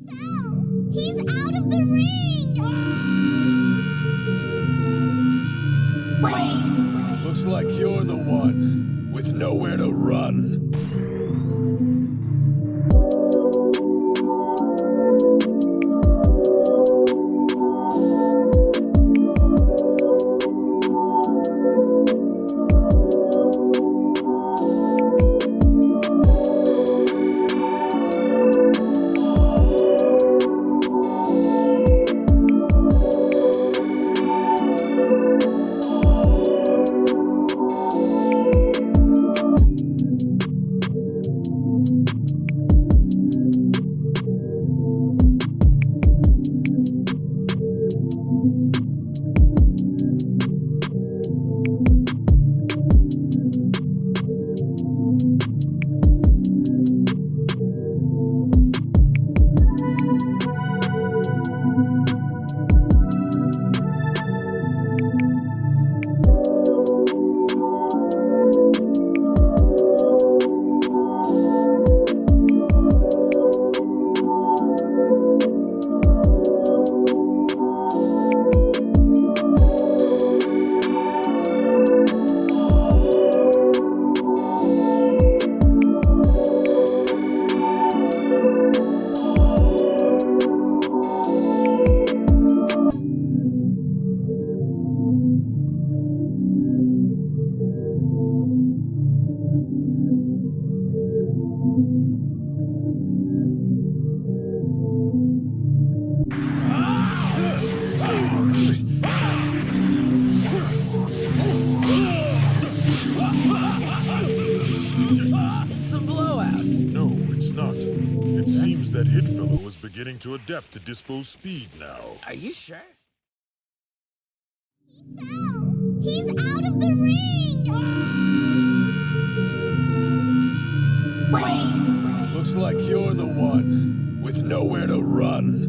fell! He's out of the ring! Wait! Looks like you're the one with nowhere to run. That hit fellow is beginning to adapt to Dispo's speed now. Are you sure? He fell! He's out of the ring! Wait! Looks like you're the one with nowhere to run.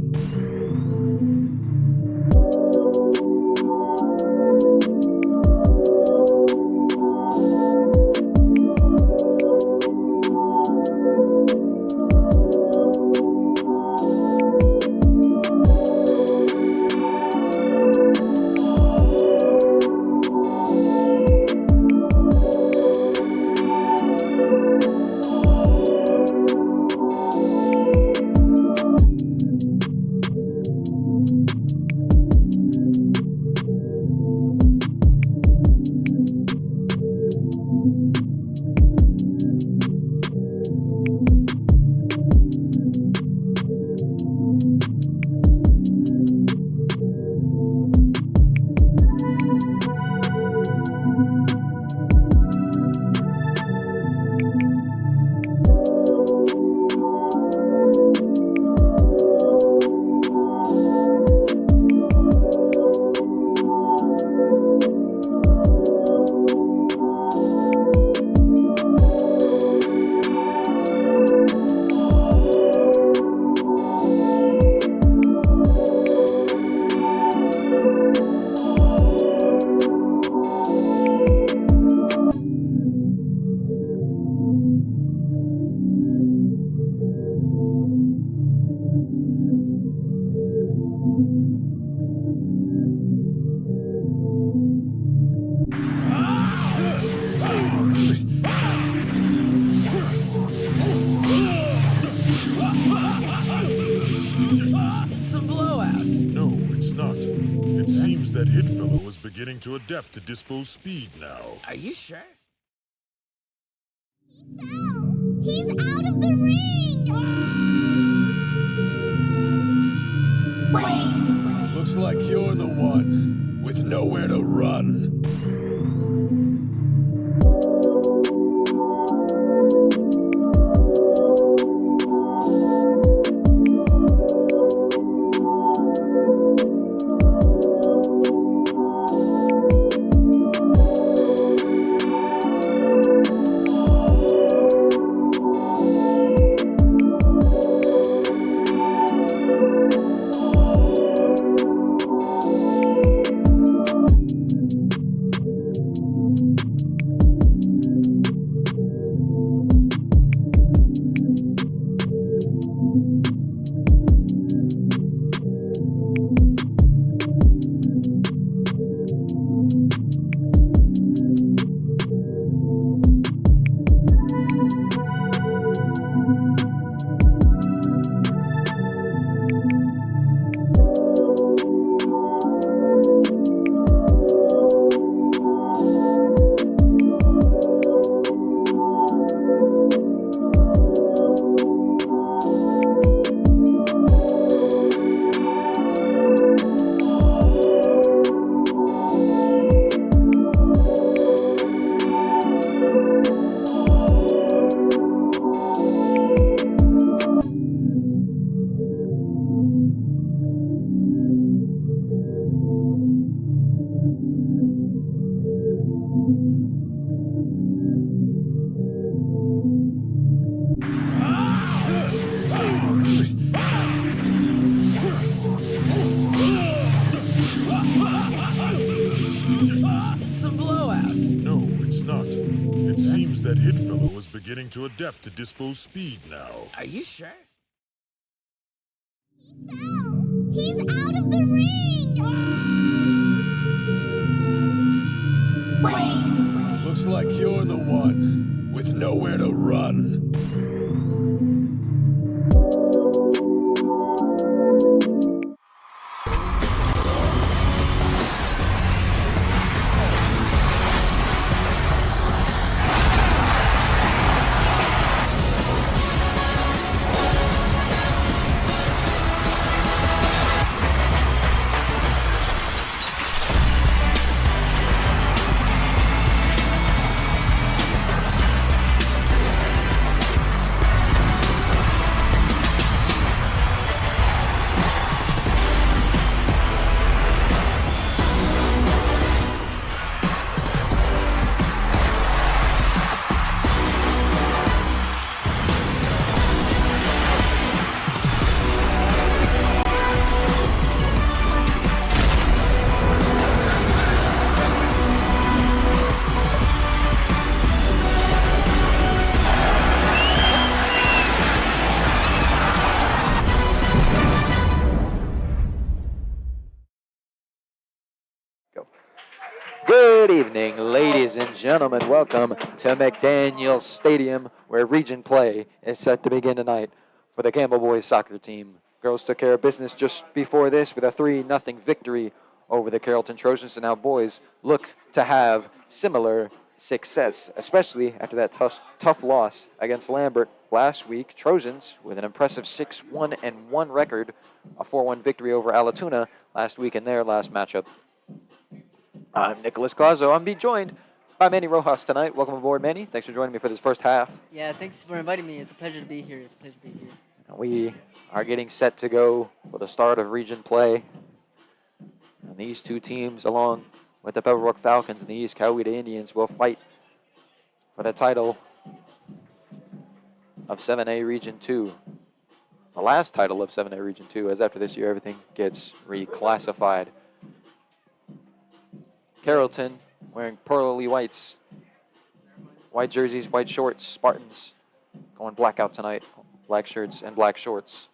That hit fellow is beginning to adapt to Dispo's speed now. Are you sure? He fell! He's out of the ring! Wait! Looks like you're the one with nowhere to run. beginning to adapt to Dispo's speed now. Are you sure? Fell. He's out of the ring! Looks like you're the one with nowhere to run. Good evening, ladies and gentlemen. Welcome to McDaniel Stadium, where region play is set to begin tonight for the Campbell boys soccer team. Girls took care of business just before this with a 3-0 victory over the Carrollton Trojans, and now boys look to have similar success, especially after that tough loss against Lambert last week. Trojans with an impressive 6-1-1 record, a 4-1 victory over Alatoona last week in their last matchup. I'm Nicholas Clazo. I'm being joined by Manny Rojas tonight. Welcome aboard, Manny. Thanks for joining me for this first half. Yeah, thanks for inviting me. It's a pleasure to be here. And we are getting set to go for the start of region play. And these two teams, along with the Pebblebrook Falcons and the East Coweta Indians, will fight for the title of 7A Region 2. The last title of 7A Region 2, as after this year everything gets reclassified. Carrollton wearing pearly whites, white jerseys, white shorts, Spartans going blackout tonight, black shirts and black shorts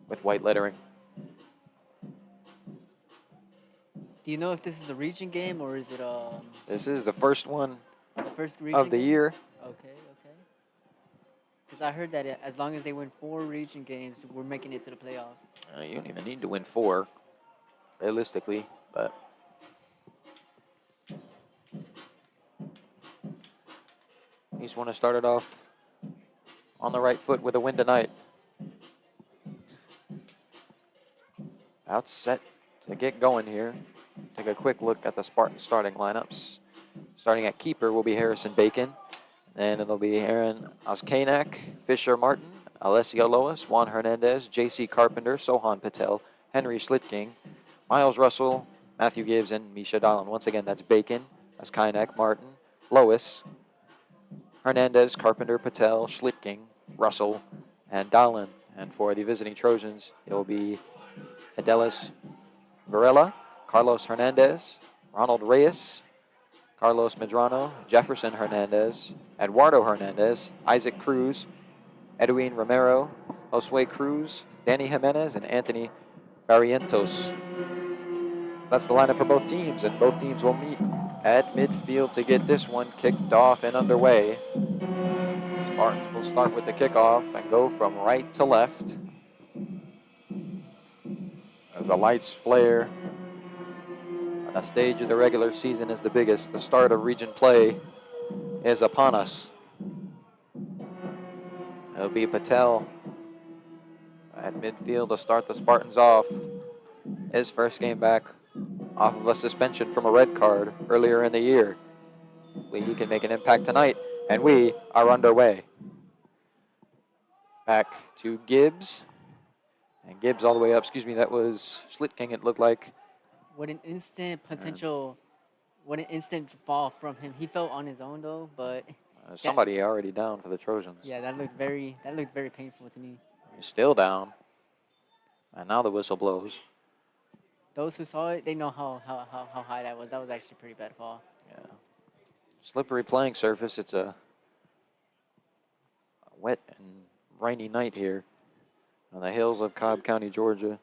with white lettering. Do you know if this is a region game or is it This is the first one the first region of the game? year. Okay. Because I heard that as long as they win 4 region games, we're making it to the playoffs. You don't even need to win 4, realistically, but at least want to start it off on the right foot with a win tonight. Out set to get going here. Take a quick look at the Spartan starting lineups. Starting at keeper will be Harrison Bacon. Then it'll be Aaron Oskanak, Fisher Martin, Alessio Lois, Juan Hernandez, J.C. Carpenter, Sohan Patel, Henry Schlitking, Miles Russell, Matthew Gibbs, and Misha Dallin. Once again, that's Bacon, Oskanak, Martin, Lois, Hernandez, Carpenter, Patel, Schlitking, Russell, and Dallin. And for the visiting Trojans, it will be Adelis Varela, Carlos Hernandez, Ronald Reyes, Carlos Medrano, Jefferson Hernandez, Eduardo Hernandez, Isaac Cruz, Edwin Romero, Josue Cruz, Danny Jimenez, and Anthony Barrientos. That's the lineup for both teams, and both teams will meet at midfield to get this one kicked off and underway. Spartans will start with the kickoff and go from right to left as the lights flare. And the stage of the regular season is the biggest. The start of region play is upon us. It'll be Patel at midfield to start the Spartans off. His first game back off of a suspension from a red card earlier in the year. Hopefully he can make an impact tonight, and we are underway. Back to Gibbs. And Gibbs all the way up. That was Schlitking, it looked like. What an instant fall from him. He fell on his own though, but somebody already down for the Trojans. yeah, that looked very painful to me. He's still down. And now the whistle blows. Those who saw it, they know how high that was. That was actually a pretty bad fall. Yeah. Slippery playing surface. It's a wet and rainy night here on the hills of Cobb County, Georgia.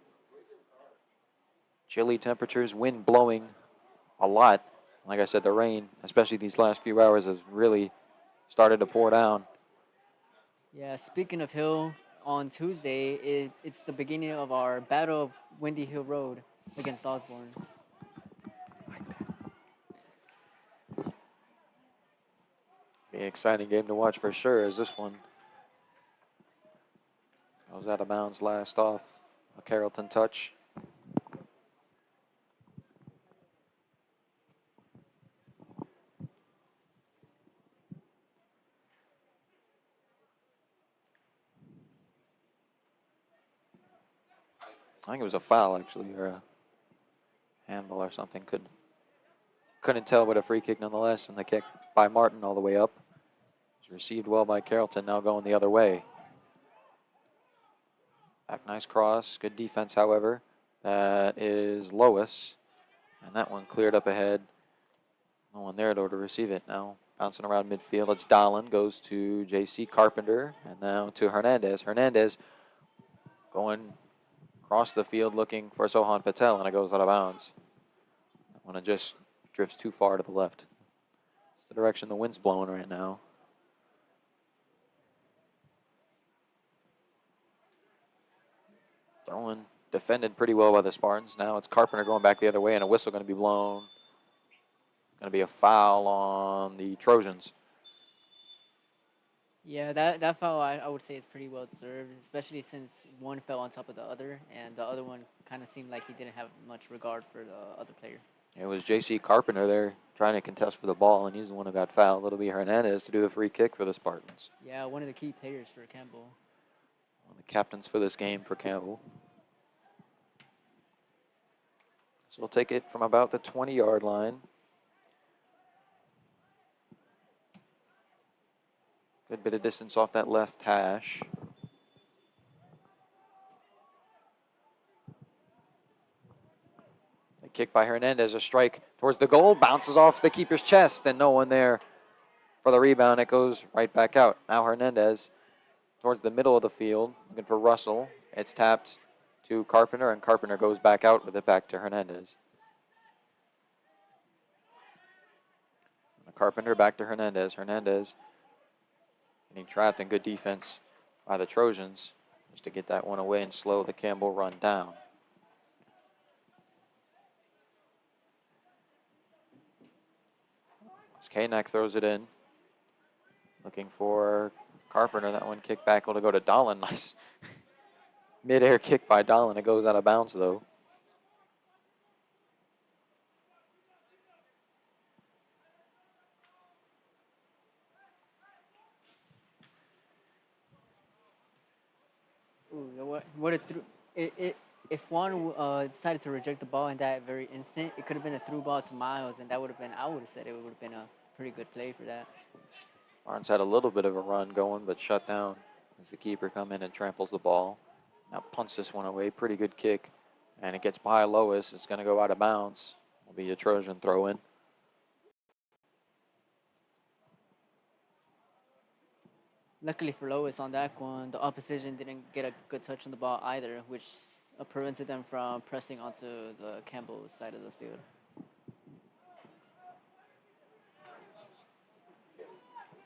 Chilly temperatures, wind blowing a lot. Like I said, the rain, especially these last few hours, has really started to pour down. Yeah, speaking of hill, on Tuesday, it's the beginning of our Battle of Windy Hill Road against Osborne. Be an exciting game to watch for sure, as this one goes out of bounds last off a Carrollton touch. I think it was a foul, actually, or a handball or something. Couldn't tell, but a free kick nonetheless. And the kick by Martin all the way up. It's received well by Carrollton, now going the other way. Back, nice cross. Good defense, however. That is Lois. And that one cleared up ahead. No one there, though, to receive it now. Bouncing around midfield. It's Dolan. Goes to J.C. Carpenter. And now to Hernandez. Hernandez going across the field looking for Sohan Patel, and it goes out of bounds. That one just drifts too far to the left. It's the direction the wind's blowing right now. Throwing defended pretty well by the Spartans. Now it's Carpenter going back the other way, and a whistle going to be blown. Going to be a foul on the Trojans. Yeah, that foul I would say is pretty well deserved, especially since one fell on top of the other, and the other one kind of seemed like he didn't have much regard for the other player. It was J.C. Carpenter there trying to contest for the ball, and he's the one who got fouled. It'll be Hernandez to do the free kick for the Spartans. Yeah, one of the key players for Campbell. One of the captains for this game for Campbell. So we'll take it from about the 20-yard line. Good bit of distance off that left hash. The kick by Hernandez, a strike towards the goal, bounces off the keeper's chest, and no one there for the rebound. It goes right back out. Now Hernandez towards the middle of the field, looking for Russell. It's tapped to Carpenter, and Carpenter goes back out with it back to Hernandez. Carpenter back to Hernandez. Hernandez getting trapped in good defense by the Trojans just to get that one away and slow the Campbell run down. As Kanak throws it in, looking for Carpenter. That one kicked back will go to Dolan. Nice mid-air kick by Dolan. It goes out of bounds, though. Ooh, what a through! If Juan decided to reject the ball in that very instant, it could have been a through ball to Miles, and that would have been, I would have said it would have been a pretty good play for that. Barnes had a little bit of a run going, but shut down as the keeper come in and tramples the ball. Now punts this one away. Pretty good kick, and it gets by Lois. It's going to go out of bounds. Will be a Trojan throw in. Luckily for Lois on that one, the opposition didn't get a good touch on the ball either, which prevented them from pressing onto the Campbell side of the field.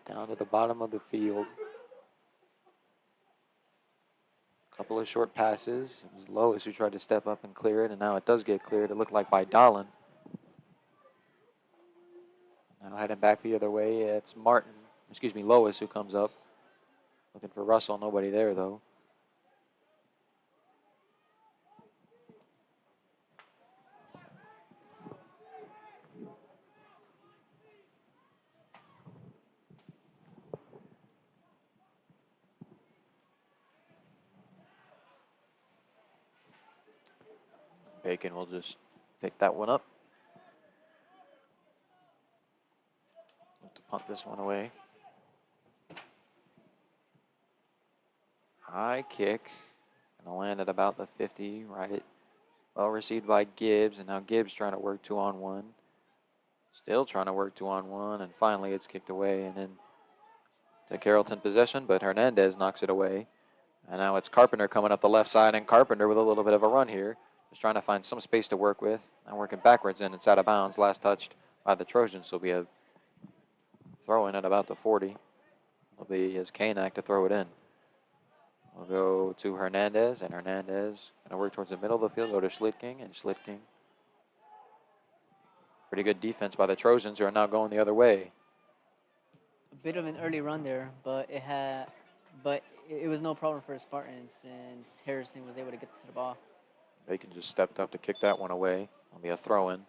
Down to the bottom of the field. Couple of short passes. It was Lois who tried to step up and clear it, and now it does get cleared. It looked like by Dolan. Now heading back the other way, it's Lois who comes up. Looking for Russell, nobody there though. Bacon will just pick that one up. Have to punt this one away. High kick, and land at about the 50, right? Well received by Gibbs, and now Gibbs trying to work 2-on-1. Still trying to work 2-on-1, and finally it's kicked away, and then to Carrollton possession, but Hernandez knocks it away. And now it's Carpenter coming up the left side, and Carpenter with a little bit of a run here. Just trying to find some space to work with. And working backwards in. It's out of bounds. Last touched by the Trojans. So we have throw in at about the 40. It'll be his Kanak to throw it in. We'll go to Hernandez, and Hernandez going to work towards the middle of the field. Go to Schlitking, and Schlitking. Pretty good defense by the Trojans, who are now going the other way. A bit of an early run there, but it was no problem for the Spartans since Harrison was able to get to the ball. Bacon just stepped up to kick that one away. It'll be a throw in.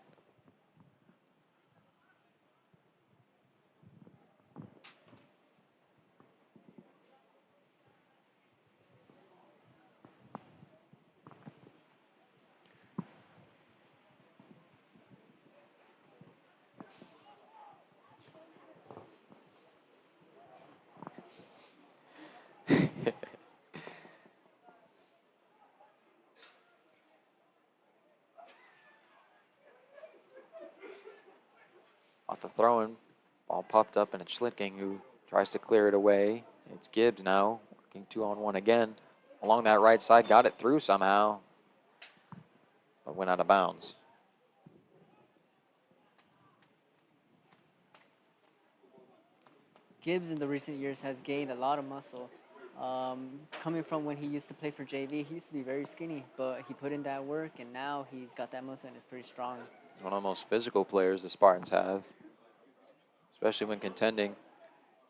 Off the throw-in, ball popped up, and it's Schlitking who tries to clear it away. It's Gibbs now, working 2-on-1 again. Along that right side, got it through somehow, but went out of bounds. Gibbs in the recent years has gained a lot of muscle. Coming from when he used to play for JV, he used to be very skinny, but he put in that work, and now he's got that muscle and is pretty strong. He's one of the most physical players the Spartans have, especially when contending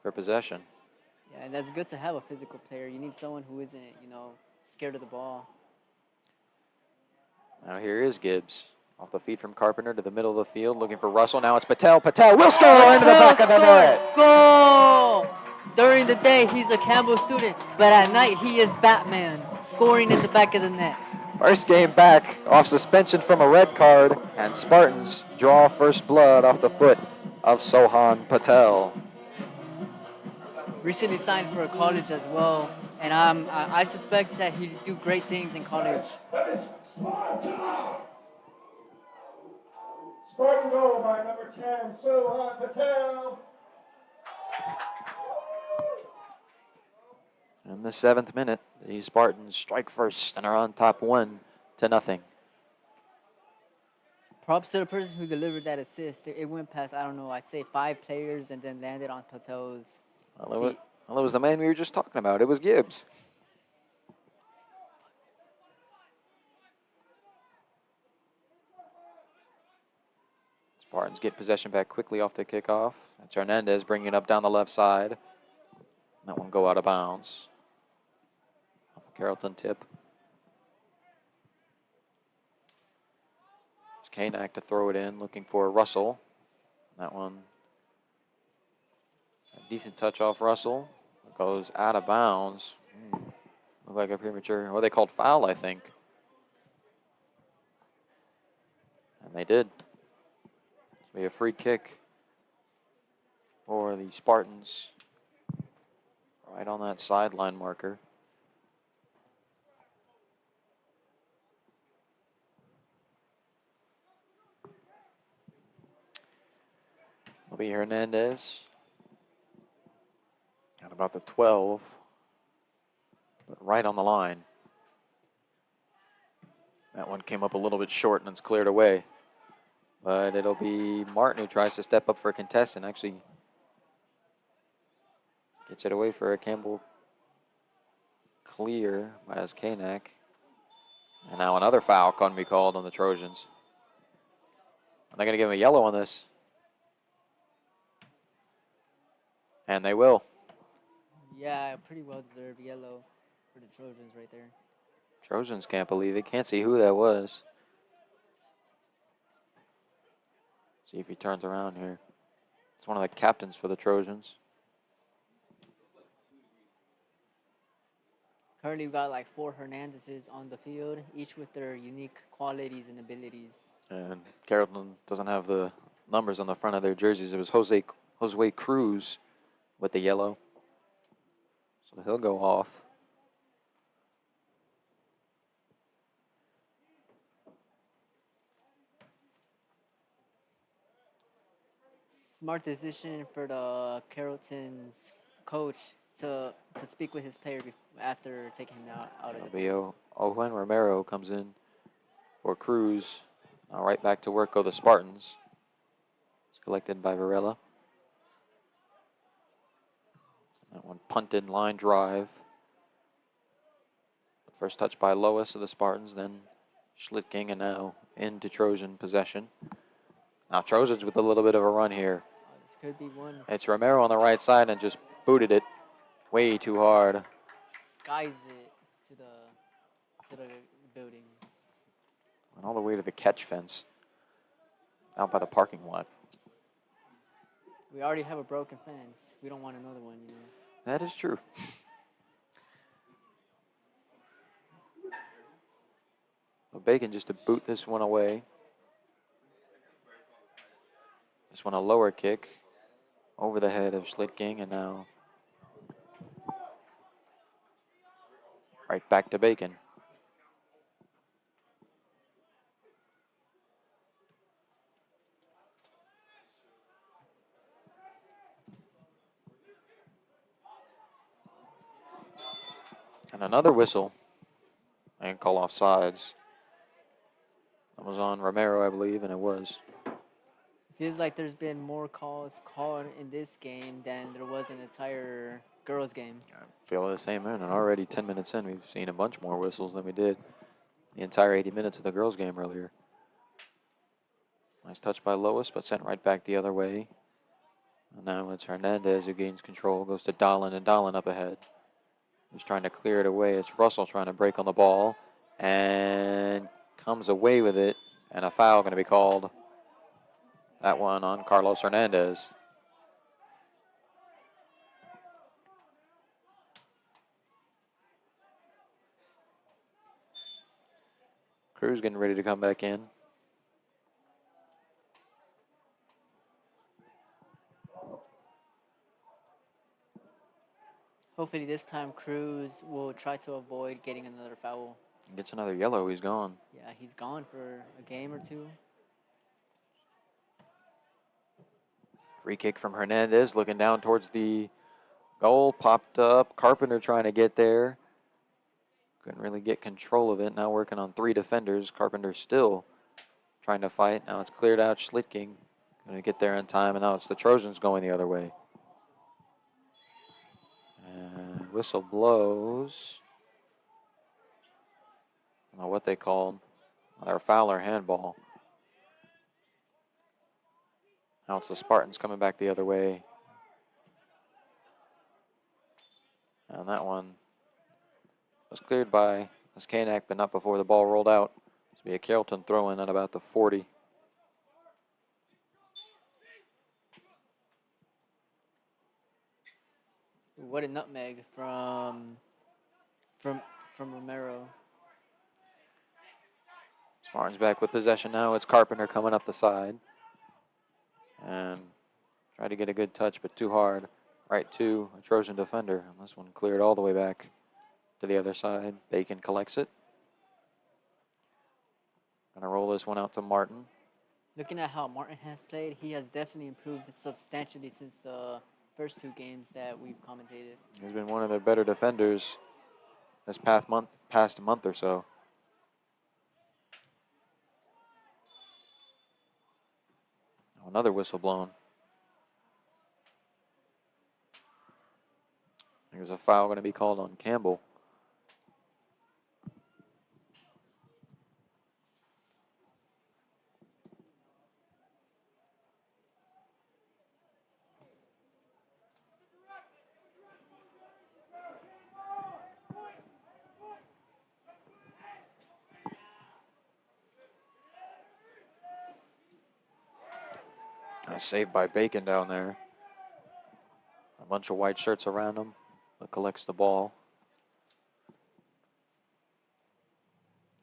for possession. Yeah, and that's good to have a physical player. You need someone who isn't, scared of the ball. Now here is Gibbs. Off the feed from Carpenter to the middle of the field, looking for Russell. Now it's Patel. Patel will score into the back of the net. Goal! During the day, he's a Campbell student, but at night, he is Batman, scoring in the back of the net. First game back off suspension from a red card, and Spartans draw first blood off the foot of Sohan Patel. Recently signed for a college as well, and I suspect that he'd do great things in college. Spartan goal by number 10, Sohan Patel. In the 7th minute, the Spartans strike first and are on top 1-0. Props to the person who delivered that assist. It went past, I don't know, I'd say 5 players and then landed on Patel's feet. Well, it was the man we were just talking about. It was Gibbs. Spartans get possession back quickly off the kickoff. That's Hernandez bringing it up down the left side. That one go out of bounds. Off a Carrollton tip. It's Kanak to throw it in, looking for Russell. That one, a decent touch off Russell. It goes out of bounds. Looked like a premature, what they called foul, I think. And they did. It'll be a free kick for the Spartans. Right on that sideline marker. It'll be Hernandez. At about the 12. But right on the line. That one came up a little bit short and it's cleared away. But it'll be Martin who tries to step up for a contest and actually gets it away for a Campbell clear by his Kanak. And now another foul can be called on the Trojans. Are they going to give him a yellow on this? And they will. Yeah, pretty well deserved yellow for the Trojans right there. Trojans can't believe it. Can't see who that was. See if he turns around here. It's one of the captains for the Trojans. Currently, we've got like 4 Hernandezes on the field, each with their unique qualities and abilities. And Carrollton doesn't have the numbers on the front of their jerseys. It was Jose Cruz with the yellow. So he'll go off. Smart decision for the Carrollton's coach to speak with his player after taking him out of It'll the be field. Owen Romero comes in for Cruz. Now right back to work go the Spartans. It's collected by Varela. That one punted line drive. First touch by Lois of the Spartans, then Schlittking, and now into Trojan possession. Now Trojans with a little bit of a run here. This could be one. It's Romero on the right side and just booted it way too hard. Skies it to the building. Went all the way to the catch fence out by the parking lot. We already have a broken fence. We don't want another one, you know. That is true. So Bacon just to boot this one away. This one a lower kick over the head of Schlittking, and now right back to Bacon. And another whistle and call off sides. That was on Romero, I believe, and it was. Feels like there's been more calls called in this game than there was in the entire girls' game. I feel the same, man. And already 10 minutes in, we've seen a bunch more whistles than we did the entire 80 minutes of the girls' game earlier. Nice touch by Lois, but sent right back the other way. And now it's Hernandez who gains control, goes to Dahlin, and Dahlin up ahead. He's trying to clear it away. It's Russell trying to break on the ball and comes away with it, and a foul going to be called. That one on Carlos Hernandez. Cruz getting ready to come back in. Hopefully this time Cruz will try to avoid getting another foul. Gets another yellow, he's gone. Yeah, he's gone for a game or two. Free kick from Hernandez, looking down towards the goal, popped up. Carpenter trying to get there. Couldn't really get control of it. Now working on 3 defenders. Carpenter still trying to fight. Now it's cleared out. Schlittking going to get there in time, and now it's the Trojans going the other way. And whistle blows. I don't know what they called. Either foul or handball. Now it's the Spartans coming back the other way. And that one was cleared by Kanak, but not before the ball rolled out. This will be a Carrollton throw-in at about the 40. What a nutmeg from Romero. Spartans back with possession now. It's Carpenter coming up the side. And tried to get a good touch, but too hard. Right to a Trojan defender. And this one cleared all the way back to the other side. Bacon collects it. Gonna roll this one out to Martin. Looking at how Martin has played, he has definitely improved substantially since the first 2 games that we've commentated. He's been one of their better defenders this past month or so. Another whistle blown. There's a foul going to be called on Campbell. Nice save by Bacon down there. A bunch of white shirts around him. That collects the ball.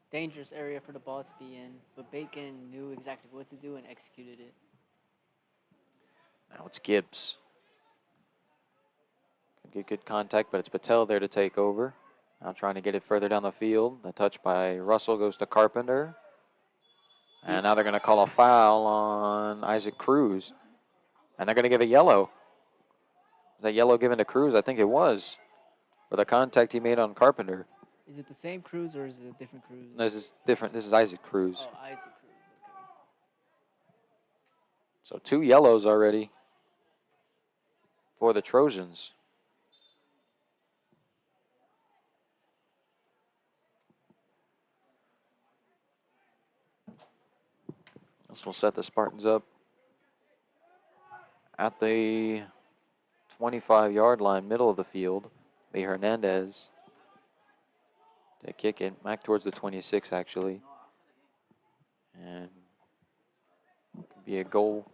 Dangerous area for the ball to be in, but Bacon knew exactly what to do and executed it. Now it's Gibbs. Could get good contact, but it's Patel there to take over. Now trying to get it further down the field. The touch by Russell goes to Carpenter. And now they're going to call a foul on Isaac Cruz. And they're going to give a yellow. Was that yellow given to Cruz? I think it was for the contact he made on Carpenter. Is it the same Cruz or is it a different Cruz? This is different. This is Isaac Cruz. Oh, Isaac Cruz. Okay. So 2 yellows already for the Trojans. This will set the Spartans up at the 25-yard line, middle of the field. Be Hernandez to kick it back towards the 26, actually. And could be a goal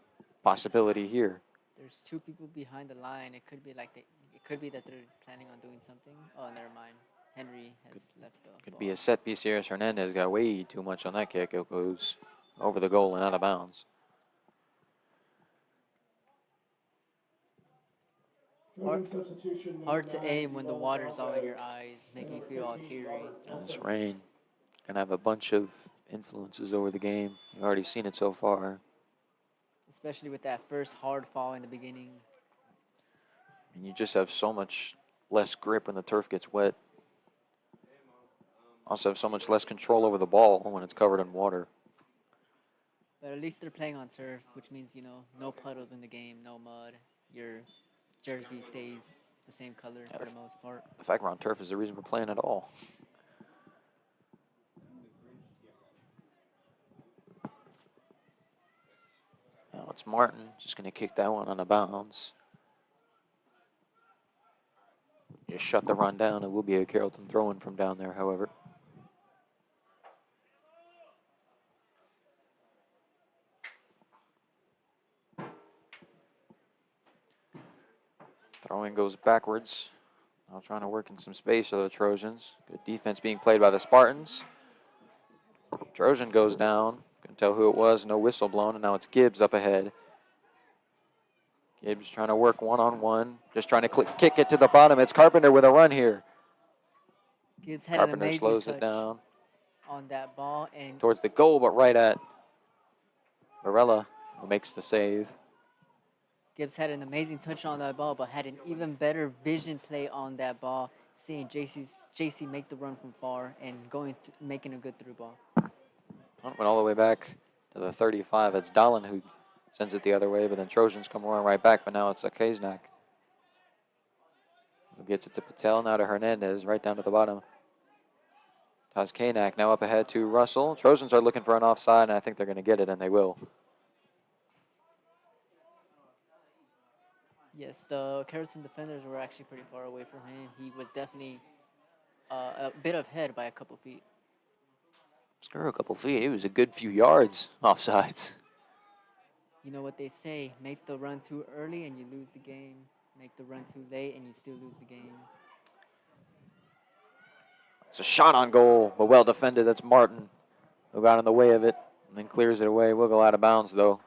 possibility here. There's 2 people behind the line. It could be like it could be that they're planning on doing something. Oh, never mind. Henry has left the Could ball. be a set piece here as Hernandez got way too much on that kick. It goes over the goal and out of bounds. Hard to aim when the water's all in your eyes, making you feel all teary. And this rain gonna have a bunch of influences over the game. You've already seen it so far. Especially with that first hard fall in the beginning. And you just have so much less grip when the turf gets wet. Also have so much less control over the ball when it's covered in water. But at least they're playing on turf, which means, you know, no puddles in the game, no mud. Your jersey stays the same color for the most part. The fact we're on turf is the reason we're playing at all. Now it's Martin, just going to kick that one on a bounce. Just shut the run down. It will be a Carrollton throw-in from down there, however. Throwing goes backwards. Now trying to work in some space for the Trojans. Good defense being played by the Spartans. Trojan goes down. Couldn't tell who it was. No whistle blown. And now it's Gibbs up ahead. Gibbs trying to work one-on-one. Just trying to kick it to the bottom. It's Carpenter with a run here. Gibbs had Carpenter an amazing slows touch it down on that ball and towards the goal, but right at Varela, who makes the save. Gibbs had an amazing touch on that ball, but had an even better vision play on that ball, seeing JC make the run from far and making a good through ball. Punt went all the way back to the 35. It's Dahlin who sends it the other way, but then Trojans come around right back, but now it's Kaznak who gets it to Patel, now to Hernandez, right down to the bottom. Tazkanak now up ahead to Russell. Trojans are looking for an offside, and I think they're going to get it, and they will. Yes, the Carrollton defenders were actually pretty far away from him. He was definitely a bit ahead by a couple feet. Screw a couple feet. It was a good few yards offsides. You know what they say, make the run too early and you lose the game. Make the run too late and you still lose the game. It's a shot on goal, but well defended. That's Martin who got in the way of it and then clears it away. Will go out of bounds, though.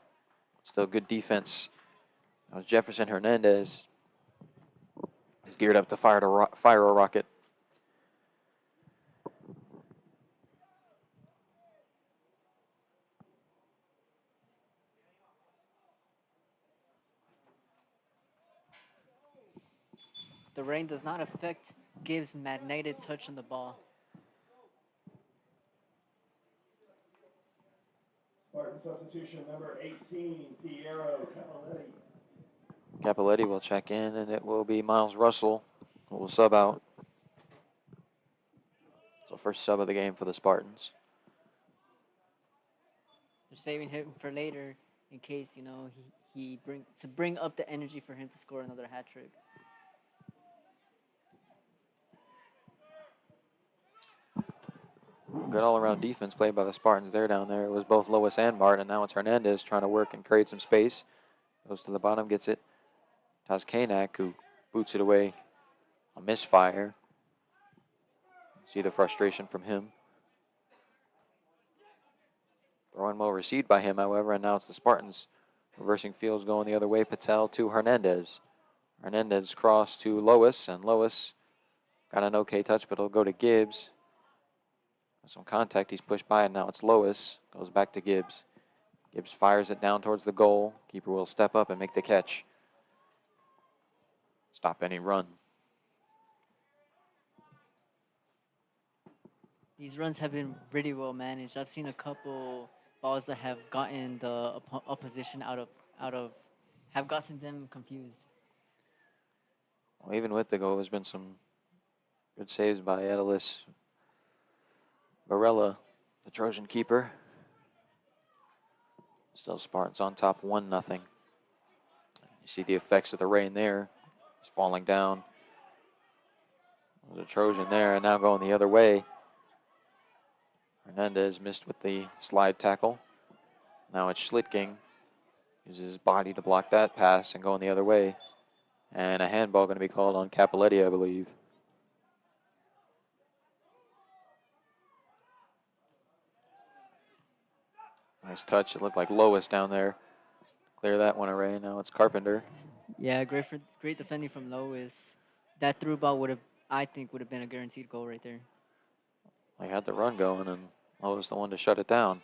Still good defense. That was Jefferson Hernandez. He's geared up to fire a rocket. The rain does not affect Gibbs' magnetic touch on the ball. Spartan substitution number 18, Piero Cavalletti. Capoletti will check in, and it will be Miles Russell who will sub out. So first sub of the game for the Spartans. They're saving him for later in case, you know, he bring up the energy for him to score another hat trick. Good all-around defense played by the Spartans there down there. It was both Lois and Martin, and now it's Hernandez trying to work and create some space. Goes to the bottom, gets it. Tazkanak, who boots it away. A misfire. See the frustration from him. Throwing well received by him, however, and now it's the Spartans. Reversing fields going the other way. Patel to Hernandez. Hernandez cross to Lois, and Lois got an okay touch, but it'll go to Gibbs. Some contact, he's pushed by, and now it's Lois. Goes back to Gibbs. Gibbs fires it down towards the goal. Keeper will step up and make the catch. stop any run. These runs have been really well managed. I've seen a couple balls that have gotten the opposition have gotten them confused. Well, even with the goal, there's been some good saves by Edelis Varela, the Trojan keeper. Still Spartans on top 1-0. You see the effects of the rain there. It's falling down. There's a Trojan there, and now going the other way. Hernandez missed with the slide tackle. Now it's Schlitking. Uses his body to block that pass and going the other way. And a handball going to be called on Capoletti, I believe. Nice touch. It looked like Lois down there. Clear that one away. Now it's Carpenter. Yeah, great defending from Lois. That through ball I think would have been a guaranteed goal right there. They had the run going, and Lois the one to shut it down.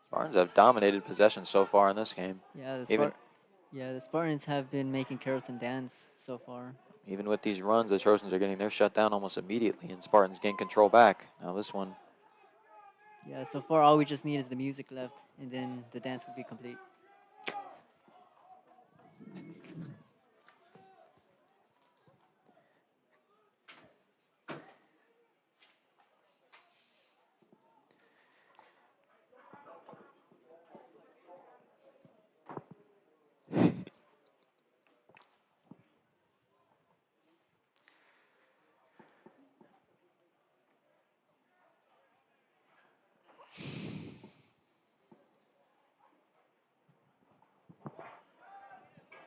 Spartans have dominated possession so far in this game. Yeah, the Spartans have been making Carrollton dance so far. Even with these runs, the Trojans are getting their shut down almost immediately, and Spartans gain control back. Now this one. Yeah, so far all we just need is the music left, and then the dance will be complete.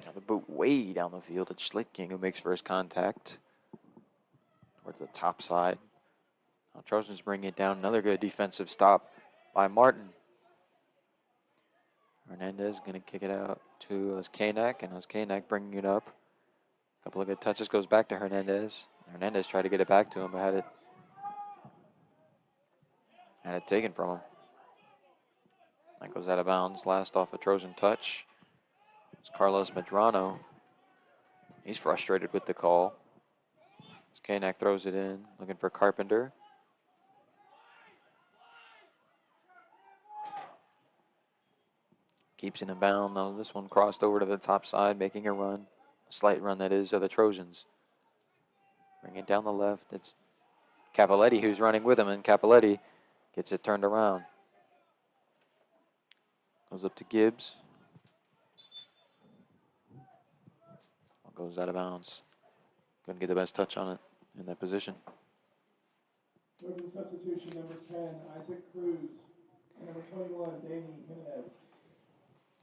Now the boot way down the field. It's Schlitking who makes first contact towards the top side. Now Trojans bring it down. Another good defensive stop by Martin. Hernandez going to kick it out to Oskanak, and Oskanak bringing it up. A couple of good touches, goes back to Hernandez. Hernandez tried to get it back to him, but had it taken from him. That goes out of bounds. Last off a Trojan touch. It's Carlos Medrano. He's frustrated with the call. Oskanak throws it in, looking for Carpenter. Keeps it in bound. Now this one crossed over to the top side, making a run. A slight run, that is, of the Trojans. Bring it down the left. It's Capoletti who's running with him, and Capoletti gets it turned around. Goes up to Gibbs. Goes out of bounds. Couldn't get the best touch on it in that position. Moving substitution number 10, Isaac Cruz. And number 21, Danny Jimenez.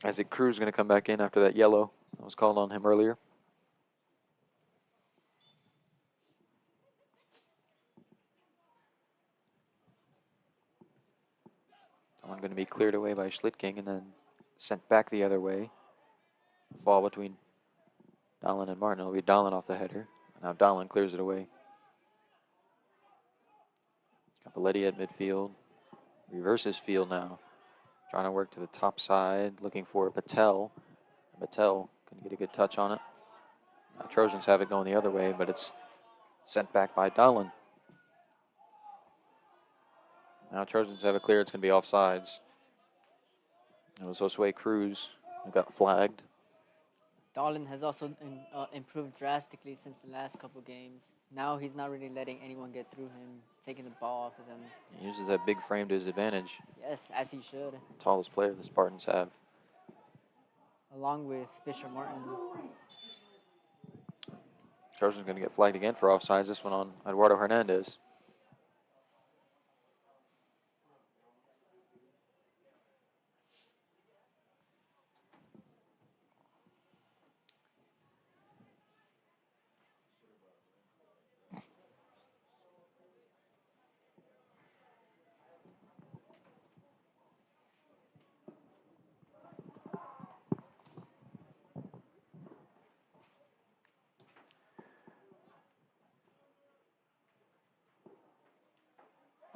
Isaac Cruz going to come back in after that yellow that was called on him earlier. That one going to be cleared away by Schlitking and then sent back the other way. Fall between Dahlin and Martin. It'll be Dahlin off the header. Now Dahlin clears it away. Capoletti at midfield. Reverses field now. Trying to work to the top side. Looking for Patel. Patel can get a good touch on it. Now Trojans have it going the other way, but it's sent back by Dahlin. Now Trojans have it clear. It's going to be offsides. It was Josue Cruz who got flagged. Dahlin has also improved drastically since the last couple games. Now he's not really letting anyone get through him, taking the ball off of them. He uses that big frame to his advantage. Yes, as he should. Tallest player the Spartans have. Along with Fisher Martin. Trojan's going to get flagged again for offsides. This one on Eduardo Hernandez.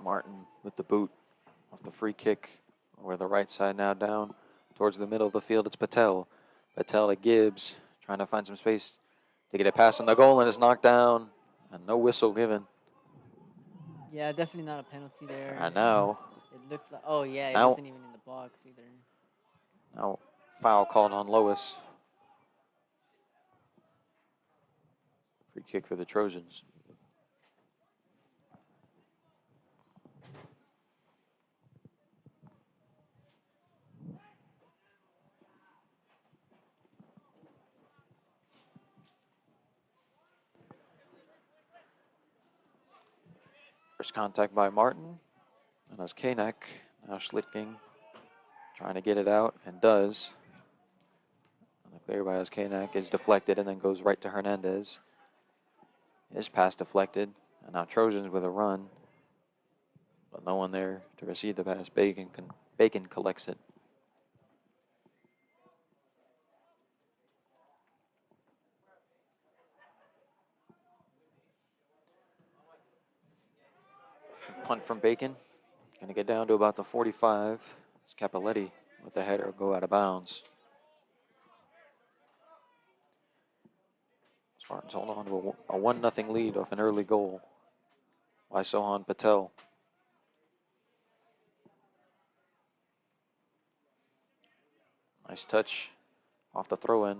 Martin with the boot off the free kick over the right side now down towards the middle of the field. It's Patel. Patel to Gibbs, trying to find some space to get a pass on the goal, and it's knocked down. And no whistle given. Yeah, definitely not a penalty there. And now, It looked like, oh yeah, it Now- wasn't even in the box either. now foul called on Lois. Free kick for the Trojans. First contact by Martin. And that's Kanak. Now Schlittking trying to get it out, and does. And the clear by Kanak is deflected and then goes right to Hernandez. His pass deflected. And now Trojans with a run. But no one there to receive the pass. Bacon collects it. Punt from Bacon. Going to get down to about the 45. It's Capoletti with the header go out of bounds. Spartans hold on to a 1-0 lead off an early goal by Sohan Patel. Nice touch off the throw-in.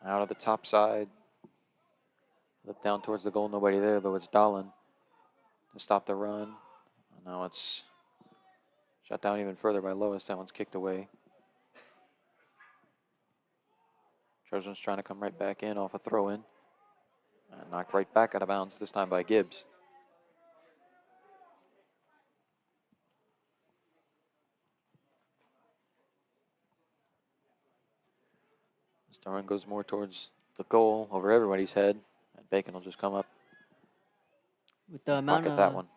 Out of the top side. Lip down towards the goal, nobody there, though it's Dahlin to stop the run. And now it's shut down even further by Lois. That one's kicked away. Trojans trying to come right back in off a throw-in. And knocked right back out of bounds, this time by Gibbs. This run goes more towards the goal over everybody's head. And Bacon will just come up With the and amount pocket of that one.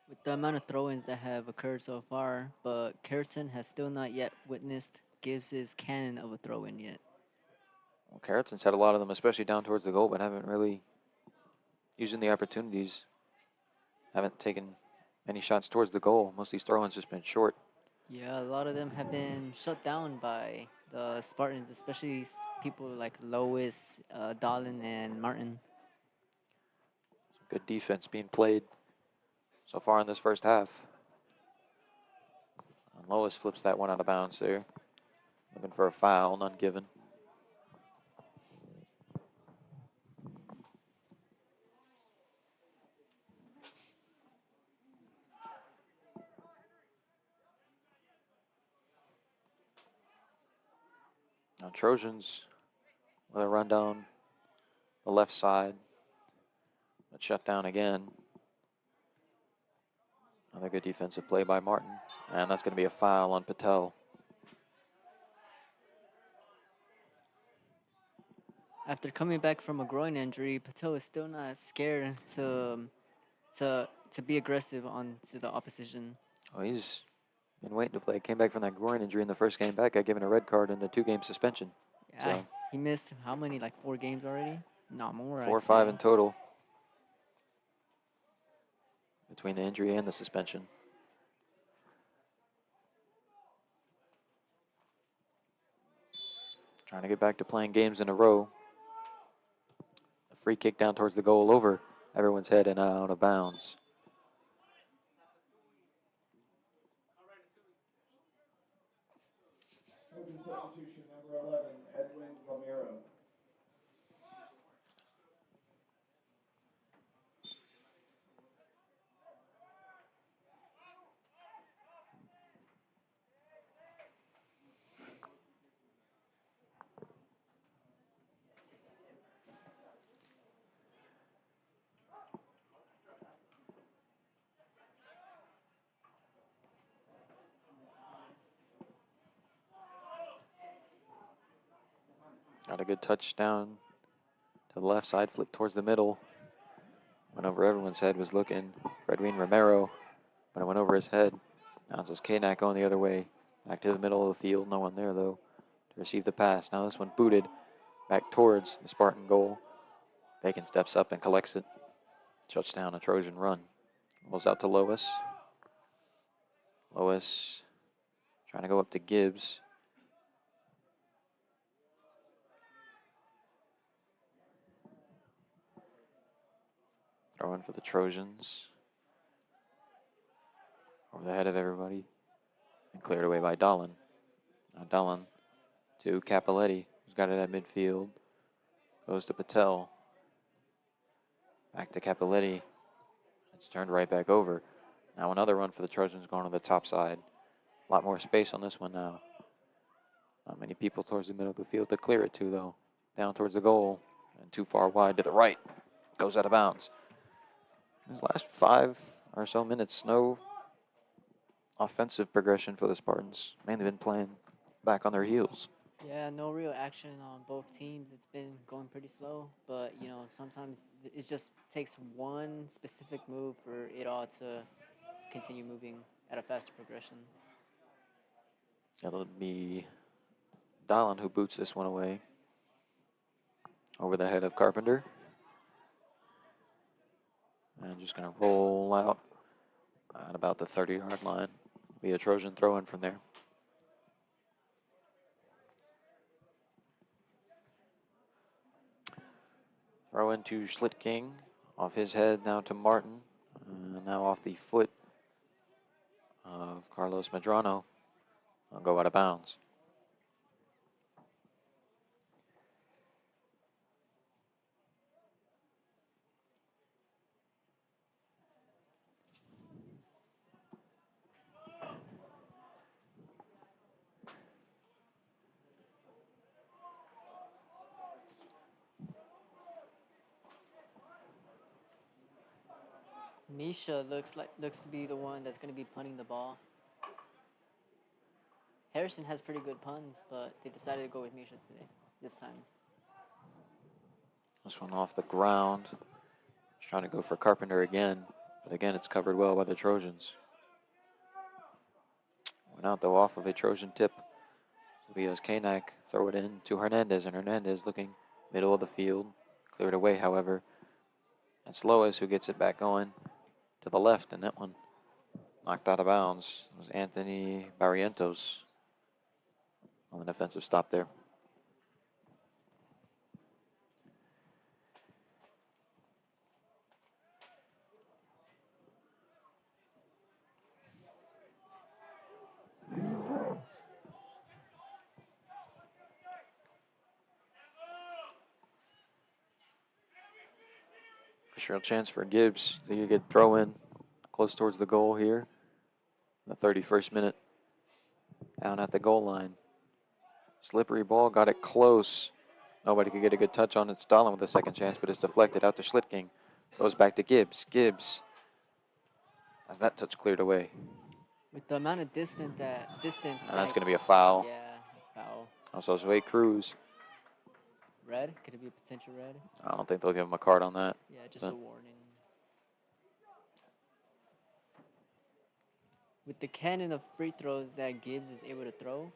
with the amount of throw-ins that have occurred so far, but Carrollton has still not yet witnessed Gibbs's cannon of a throw-in yet. Well, Carrollton's had a lot of them, especially down towards the goal, but haven't really using the opportunities. Haven't taken any shots towards the goal. Most of these throw-ins just been short. Yeah, a lot of them have been shut down by the Spartans, especially people like Lois, Dahlin, and Martin. Some good defense being played so far in this first half. And Lois flips that one out of bounds there. Looking for a foul, none given. Now Trojans with a run down the left side. But shut down again. Another good defensive play by Martin. And that's going to be a foul on Patel. After coming back from a groin injury, Patel is still not scared to be aggressive onto the opposition. Oh, he's been waiting to play. Came back from that groin injury in the first game back. Got given a red card and a 2-game suspension. Yeah, So he missed how many? Like 4 games already? No more. 4 or 5 in total between the injury and the suspension. Trying to get back to playing games in a row. A free kick down towards the goal over everyone's head and out of bounds. Open substitution number 11, Edwin Romero. Got a good touchdown to the left side, flipped towards the middle. Went over everyone's head, was looking for Edwin Romero, but it went over his head. Now it's just Kanak going the other way, back to the middle of the field. No one there, though, to receive the pass. Now this one booted back towards the Spartan goal. Bacon steps up and collects it. Shuts down a Trojan run. Goes out to Lois. Lois Trying to go up to Gibbs. Throwing for the Trojans. Over the head of everybody. And cleared away by Dolan. Now Dolan to Capoletti, who's got it at midfield. Goes to Patel. Back to Capoletti. It's turned right back over. Now another run for the Trojans going to the top side. A lot more space on this one now. Not many people towards the middle of the field to clear it to, though. Down towards the goal. And too far wide to the right. Goes out of bounds. These last 5 or so minutes, no offensive progression for the Spartans. Mainly been playing back on their heels. Yeah, no real action on both teams. It's been going pretty slow, but you know, sometimes it just takes one specific move for it all to continue moving at a faster progression. It'll be Dolan who boots this one away. Over the head of Carpenter. And just going to roll out at about the 30-yard line. Be a Trojan throw in from there. Throw into Schlittking. Off his head now to Martin. Now off the foot of Carlos Medrano. I'll go out of bounds. Misha looks to be the one that's going to be punting the ball. Harrison has pretty good puns, but they decided to go with Misha this time. This one off the ground. Just trying to go for Carpenter again. But again, it's covered well by the Trojans. Went out though off of a Trojan tip. Tobias Kanak throw it in to Hernandez, and Hernandez looking middle of the field. Cleared away, however. It's Lois who gets it back going to the left, and that one knocked out of bounds. It was Anthony Barrientos on the defensive stop there. Sure chance for Gibbs. They get throw in close towards the goal here. The 31st minute. Down at the goal line. Slippery ball, got it close. Nobody could get a good touch on it. Stalin with a second chance, but it's deflected out to Schlittking. Goes back to Gibbs. Gibbs. As that touch cleared away. With the amount of distance. And that's going to be a foul. Yeah, foul. Also, Zoe Cruz. Red? Could it be a potential red? I don't think they'll give him a card on that. Yeah, just a warning. With the cannon of free throws that Gibbs is able to throw,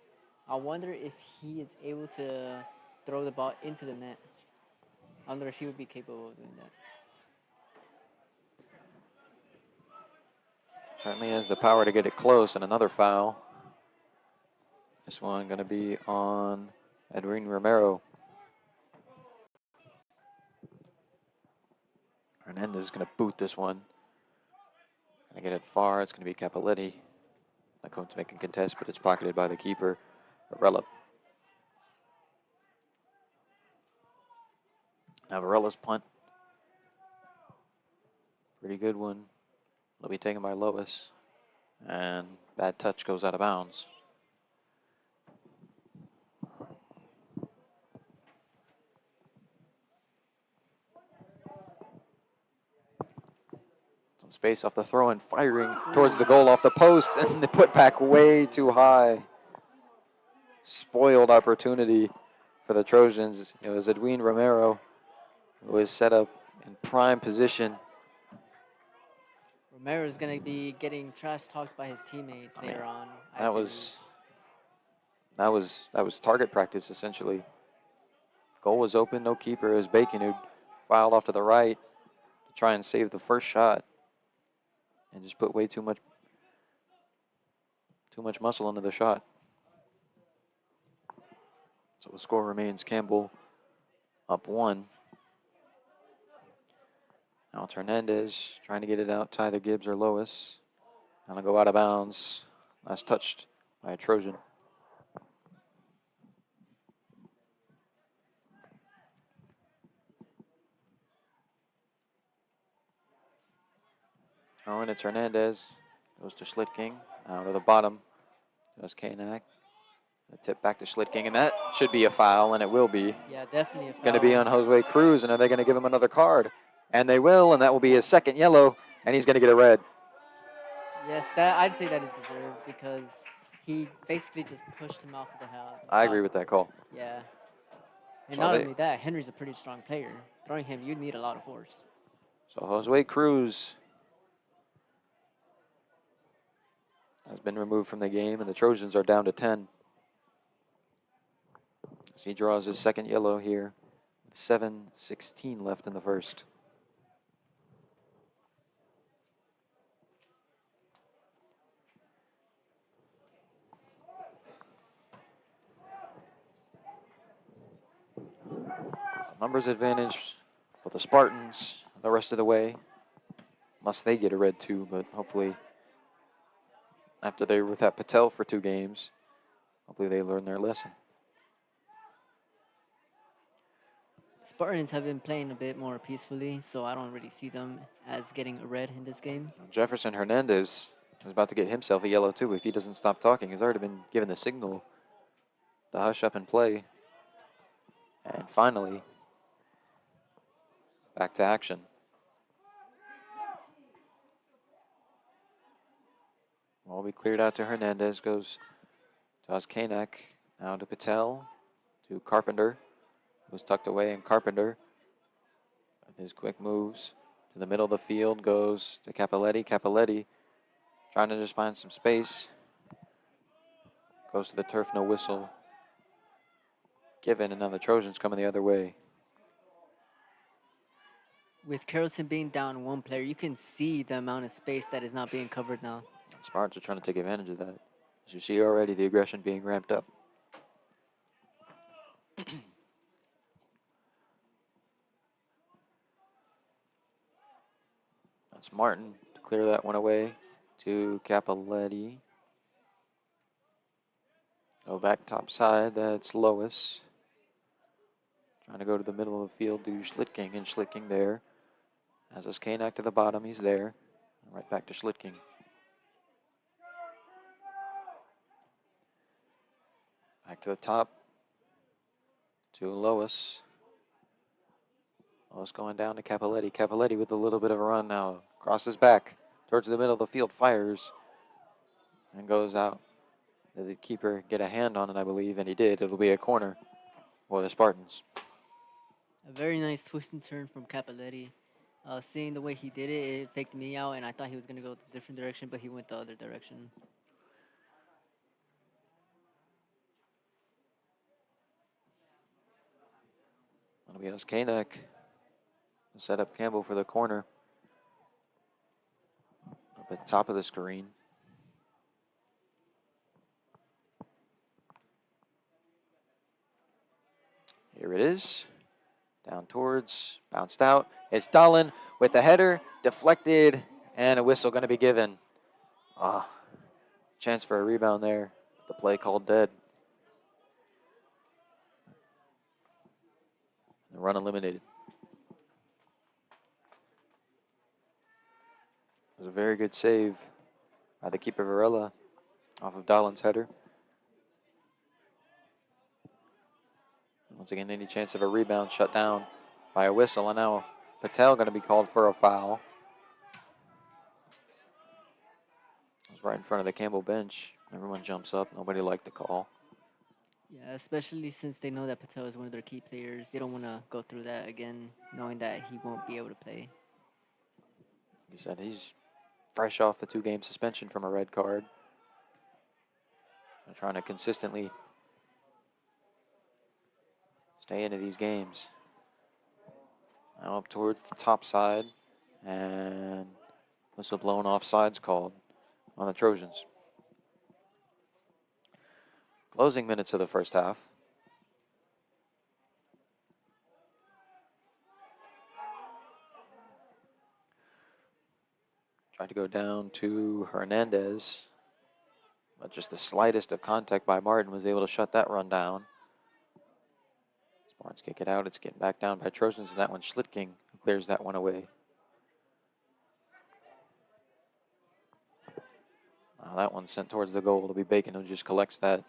I wonder if he is able to throw the ball into the net. I wonder if he would be capable of doing that. Certainly has the power to get it close, and another foul. This one going to be on Edwin Romero. Hernandez is going to boot this one. Going to get it far. It's going to be Capoletti. Not going to make a contest, but it's pocketed by the keeper, Varela. Now Varela's punt. Pretty good one. It'll be taken by Lois. And bad touch goes out of bounds. Some space off the throw and firing towards the goal off the post, and the put back way too high. Spoiled opportunity for the Trojans. It was Edwin Romero who was set up in prime position. Romero is going to be getting trash talked by his teammates later on. That was target practice essentially. Goal was open, no keeper. It was Bacon who filed off to the right to try and save the first shot, and just put way too much too much muscle into the shot. So the score remains Campbell up 1. Now it's Hernandez trying to get it out to either Gibbs or Lois. Gonna go out of bounds. Last touched by a Trojan. Oh, and it's Hernandez. Goes to Schlitking. Now to the bottom. Does Kanak. A tip back to Schlitking, and that should be a foul, and it will be. Yeah, definitely a foul. Going to be on Jose Cruz, and are they going to give him another card? And they will, and that will be his second yellow, and he's going to get a red. Yes, that I'd say that is deserved because he basically just pushed him off of the house. I agree with that call. Yeah. And So not they- only that, Henry's a pretty strong player. Throwing him, you need a lot of force. So Jose Cruz has been removed from the game, and the Trojans are down to 10. As he draws his second yellow here, with 7:16 left in the first. Numbers advantage for the Spartans the rest of the way, unless they get a red too, but hopefully after they were with that Patel for 2 games, hopefully they learn their lesson. Spartans have been playing a bit more peacefully, so I don't really see them as getting a red in this game. Jefferson Hernandez is about to get himself a yellow too if he doesn't stop talking. He's already been given the signal to hush up and play. And finally, back to action. Well, we cleared out to Hernandez, goes to Oskanek, now to Patel, to Carpenter, who's tucked away, and Carpenter, with his quick moves, to the middle of the field, goes to Capoletti. Capoletti trying to just find some space, goes to the turf, no whistle given, and now the Trojans coming the other way. With Carrollton being down 1 player, you can see the amount of space that is not being covered now. Spartans are trying to take advantage of that. As you see already, the aggression being ramped up. That's Martin to clear that one away to Capoletti. Go back top side, that's Lois. Trying to go to the middle of the field to Schlitking, and Schlitking there. As his Kanak to the bottom, he's there. Right back to Schlitking. Back to the top to Lois. Lois going down to Capoletti. Capoletti with a little bit of a run now. Crosses back towards the middle of the field, fires, and goes out. Did the keeper get a hand on it, I believe, and he did. It'll be a corner for the Spartans. A very nice twist and turn from Capoletti. Seeing the way he did it, it faked me out, and I thought he was going to go a different direction, but he went the other direction. That'll be Oskanek to set up Campbell for the corner. Up at top of the screen. Here it is. Down towards, bounced out. It's Dahlin with the header, deflected, and a whistle going to be given. Chance for a rebound there. The play called dead. The run eliminated. It was a very good save by the keeper Varela off of Dahlin's header. Once again, any chance of a rebound shut down by a whistle, and now Patel going to be called for a foul. It was right in front of the Campbell bench. Everyone jumps up. Nobody liked the call. Yeah, especially since they know that Patel is one of their key players. They don't want to go through that again, knowing that he won't be able to play. Like you said, he's fresh off the 2-game suspension from a red card. They're trying to consistently stay into these games. Now up towards the top side, and whistle blown, offsides called on the Trojans. Closing minutes of the first half. Tried to go down to Hernandez, but just the slightest of contact by Martin was able to shut that run down. Spartans kick it out. It's getting back down by Trojans, and that one Schlittking clears that one away. Now that one sent towards the goal. It'll be Bacon who just collects that and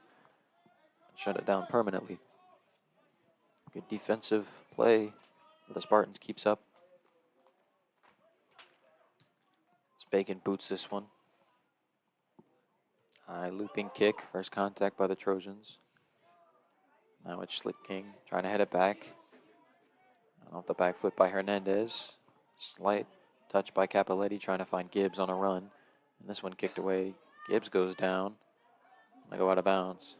shut it down permanently. Good defensive play. The Spartans keeps up. Bacon boots this one. High looping kick. First contact by the Trojans. Now it's Schlittking trying to head it back. And off the back foot by Hernandez. Slight touch by Capoletti trying to find Gibbs on a run. And this one kicked away. Gibbs goes down. They go out of bounds.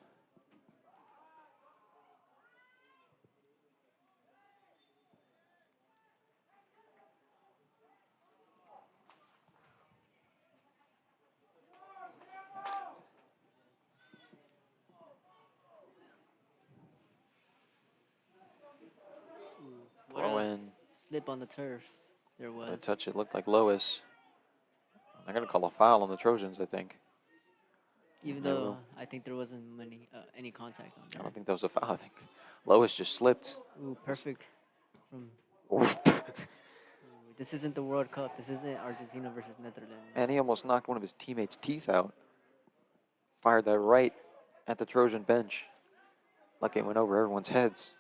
What Throw a in. slip on the turf there was. The touch, it looked like Lois. They're going to call a foul on the Trojans, I think. Even They though will. I think there wasn't any contact on I there. don't think that was a foul. I think Lois just slipped. Ooh, perfect from. Oof. Ooh, this isn't the World Cup. This isn't Argentina versus Netherlands. And he almost knocked one of his teammates' teeth out. Fired that right at the Trojan bench. Lucky it went over everyone's heads.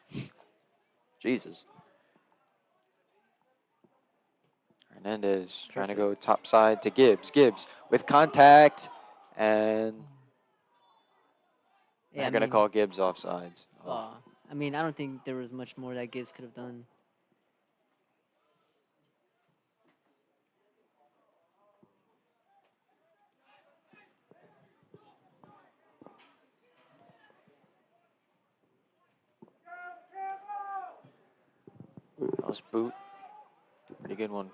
Jesus. Hernandez trying to go top side to Gibbs. Gibbs with contact. And Yeah, they're going to call Gibbs offsides. Oh. I mean, I don't think there was much more that Gibbs could have done. Nice boot. Pretty good one.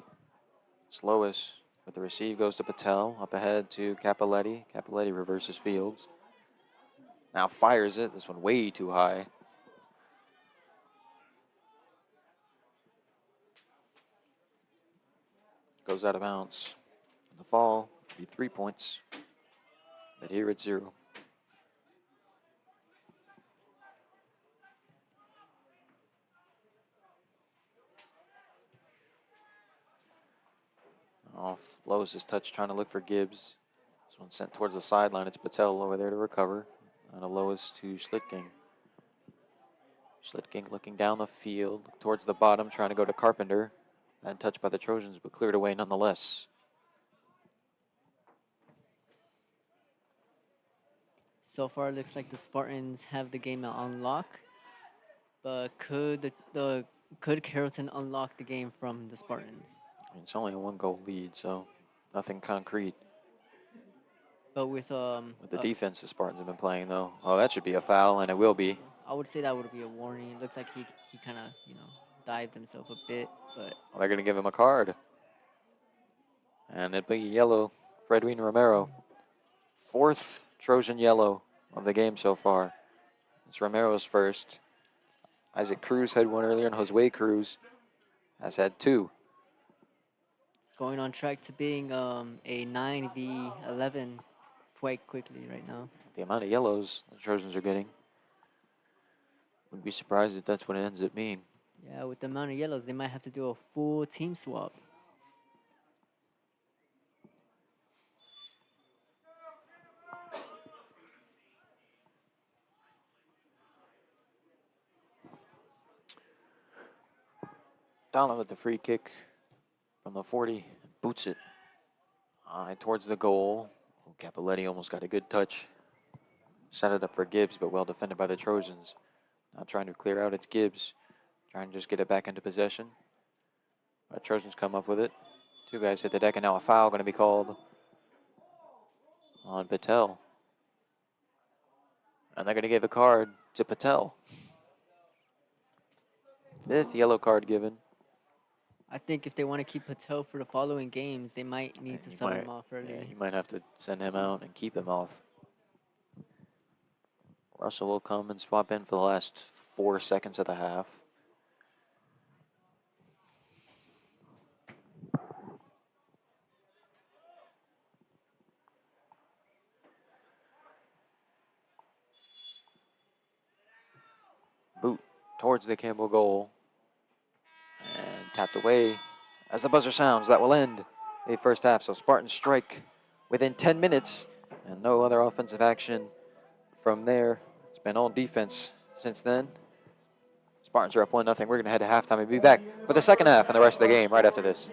Slowest, but the receive goes to Patel. Up ahead to Capoletti. Capoletti reverses Fields. Now fires it. This one way too high. Goes out of bounds. The fall would be 3 points. But here it's 0. Off Lois's touch, trying to look for Gibbs. This one sent towards the sideline. It's Patel over there to recover. And a Lois to Schlittking. Schlittking looking down the field towards the bottom, trying to go to Carpenter. And touched by the Trojans, but cleared away nonetheless. So far, it looks like the Spartans have the game on lock. But could could Carrollton unlock the game from the Spartans? It's only a 1-goal lead, so nothing concrete. But with With the defense the Spartans have been playing, though. Oh, that should be a foul, and it will be. I would say that would be a warning. It looked like he kind of dived himself a bit, but Well, they're going to give him a card. And it'll be yellow for Edwin Romero. 4th Trojan yellow of the game so far. It's Romero's first. Isaac Cruz had one earlier, and Josue Cruz has had 2. it's going on track to being a 9v11 quite quickly right now. The amount of yellows the Trojans are getting. Wouldn't be surprised if that's what it ends up being. Yeah, with the amount of yellows, they might have to do a full team swap. Donald with the free kick from the 40, boots it towards the goal. Capoletti almost got a good touch. Set it up for Gibbs, but well defended by the Trojans. Now trying to clear out, it's Gibbs. Trying to just get it back into possession. But Trojans come up with it. 2 guys hit the deck, and now a foul going to be called on Patel. And they're going to give a card to Patel. 5th yellow card given. I think if they want to keep Patel for the following games, they might need to sub him off early. Yeah, you might have to send him out and keep him off. Russell will come and swap in for the last 4 seconds of the half. Boot towards the Campbell goal. And tapped away. As the buzzer sounds, that will end the first half. So Spartans strike within 10 minutes and no other offensive action from there. It's been all defense since then. Spartans are up 1-0. We're going to head to halftime and be back for the second half and the rest of the game right after this.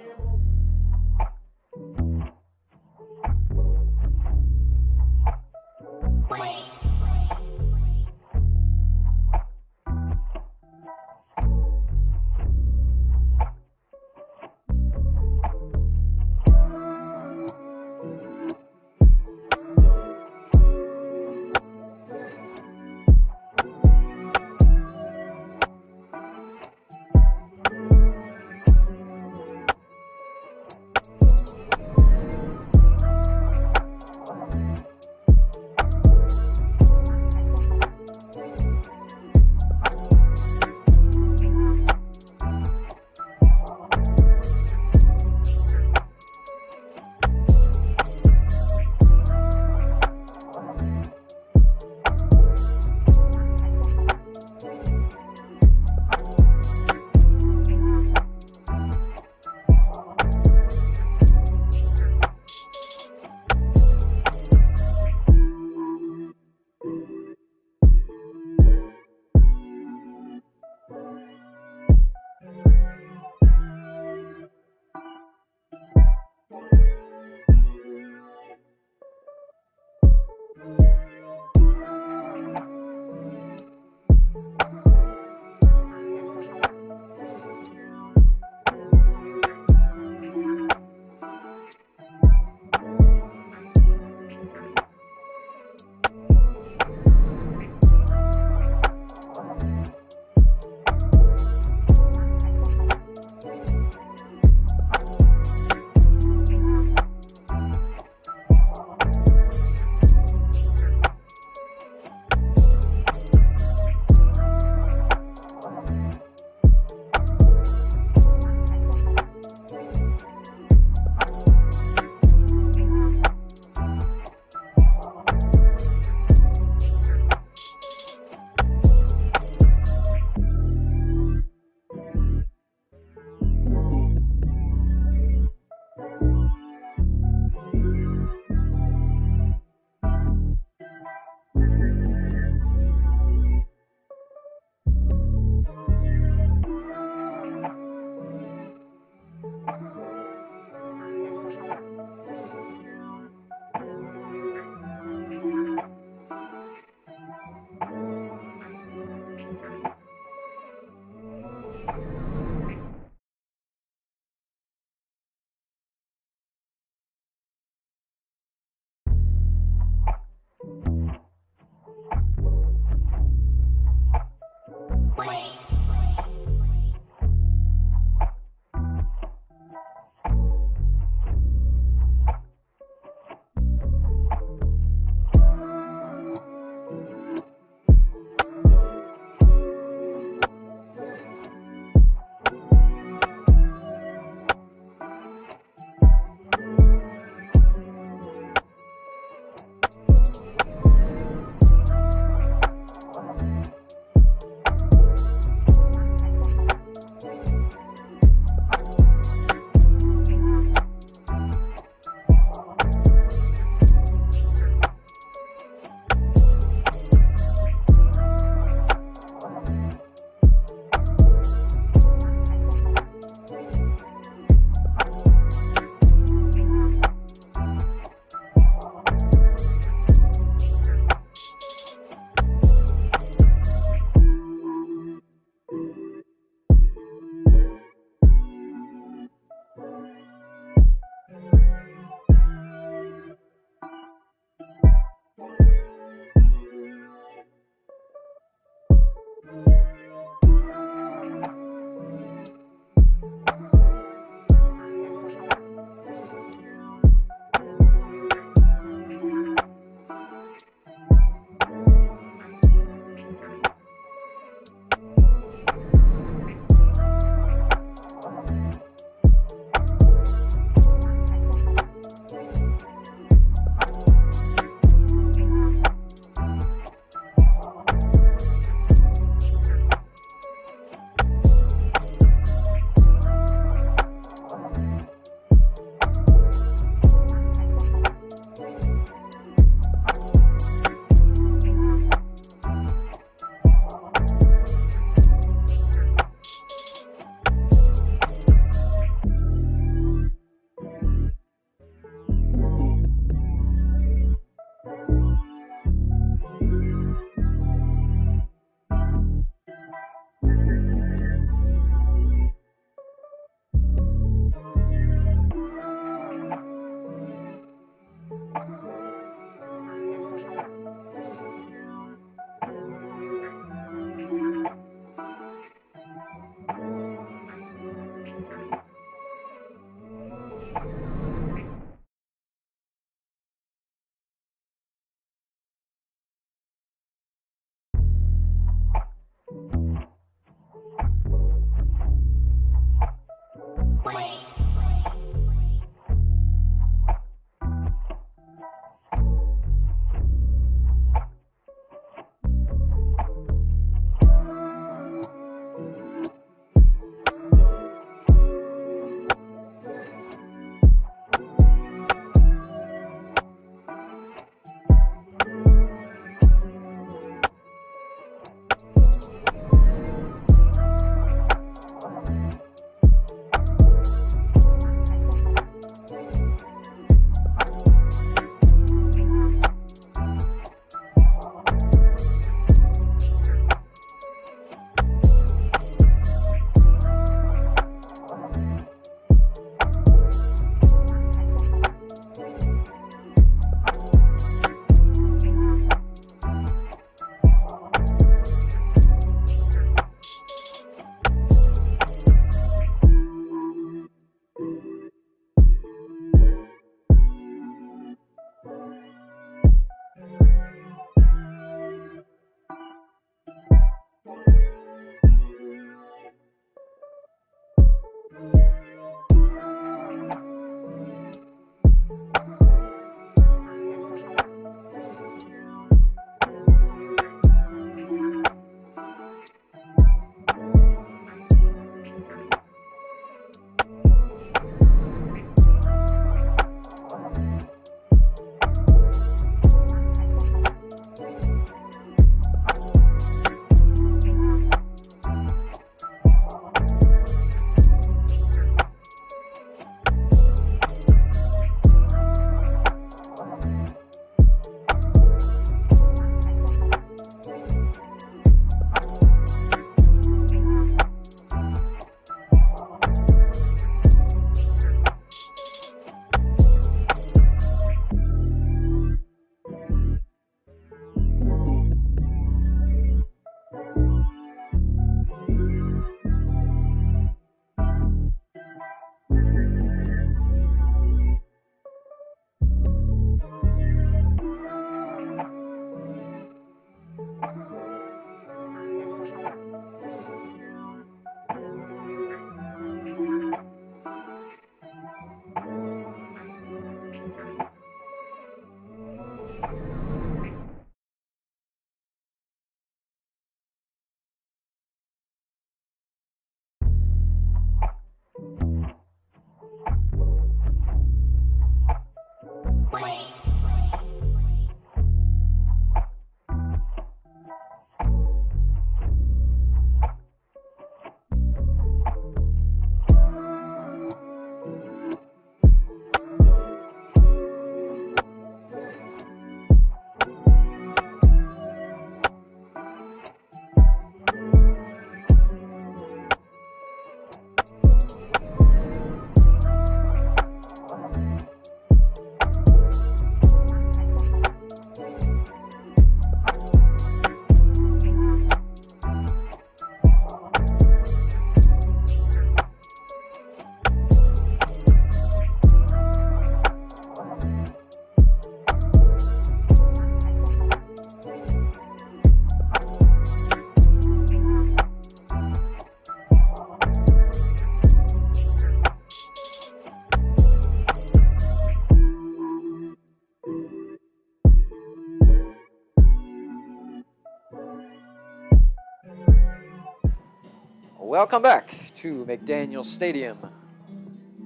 Welcome back to McDaniel Stadium.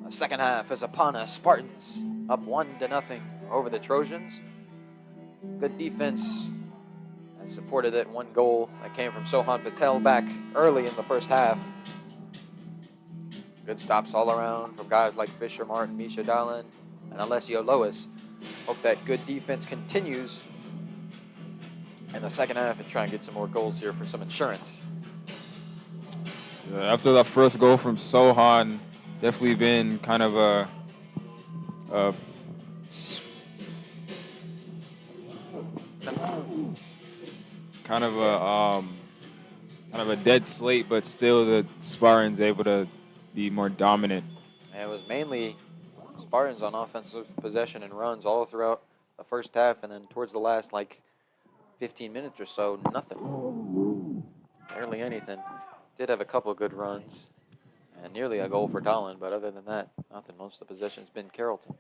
The second half is upon us. Spartans up 1-0 over the Trojans. Good defense has supported that one goal that came from Sohan Patel back early in the first half. Good stops all around from guys like Fisher Martin, Misha Dahlin, and Alessio Lois. Hope that good defense continues in the second half and try and get some more goals here for some insurance. After that first goal from Sohan, definitely been kind of a dead slate, but still the Spartans able to be more dominant. And it was mainly Spartans on offensive possession and runs all throughout the first half, and then towards the last 15 minutes or so, nothing. Barely anything. Did have a couple of good runs and nearly a goal for Dahlin, but other than that, nothing. Most of the possession's been Carrollton.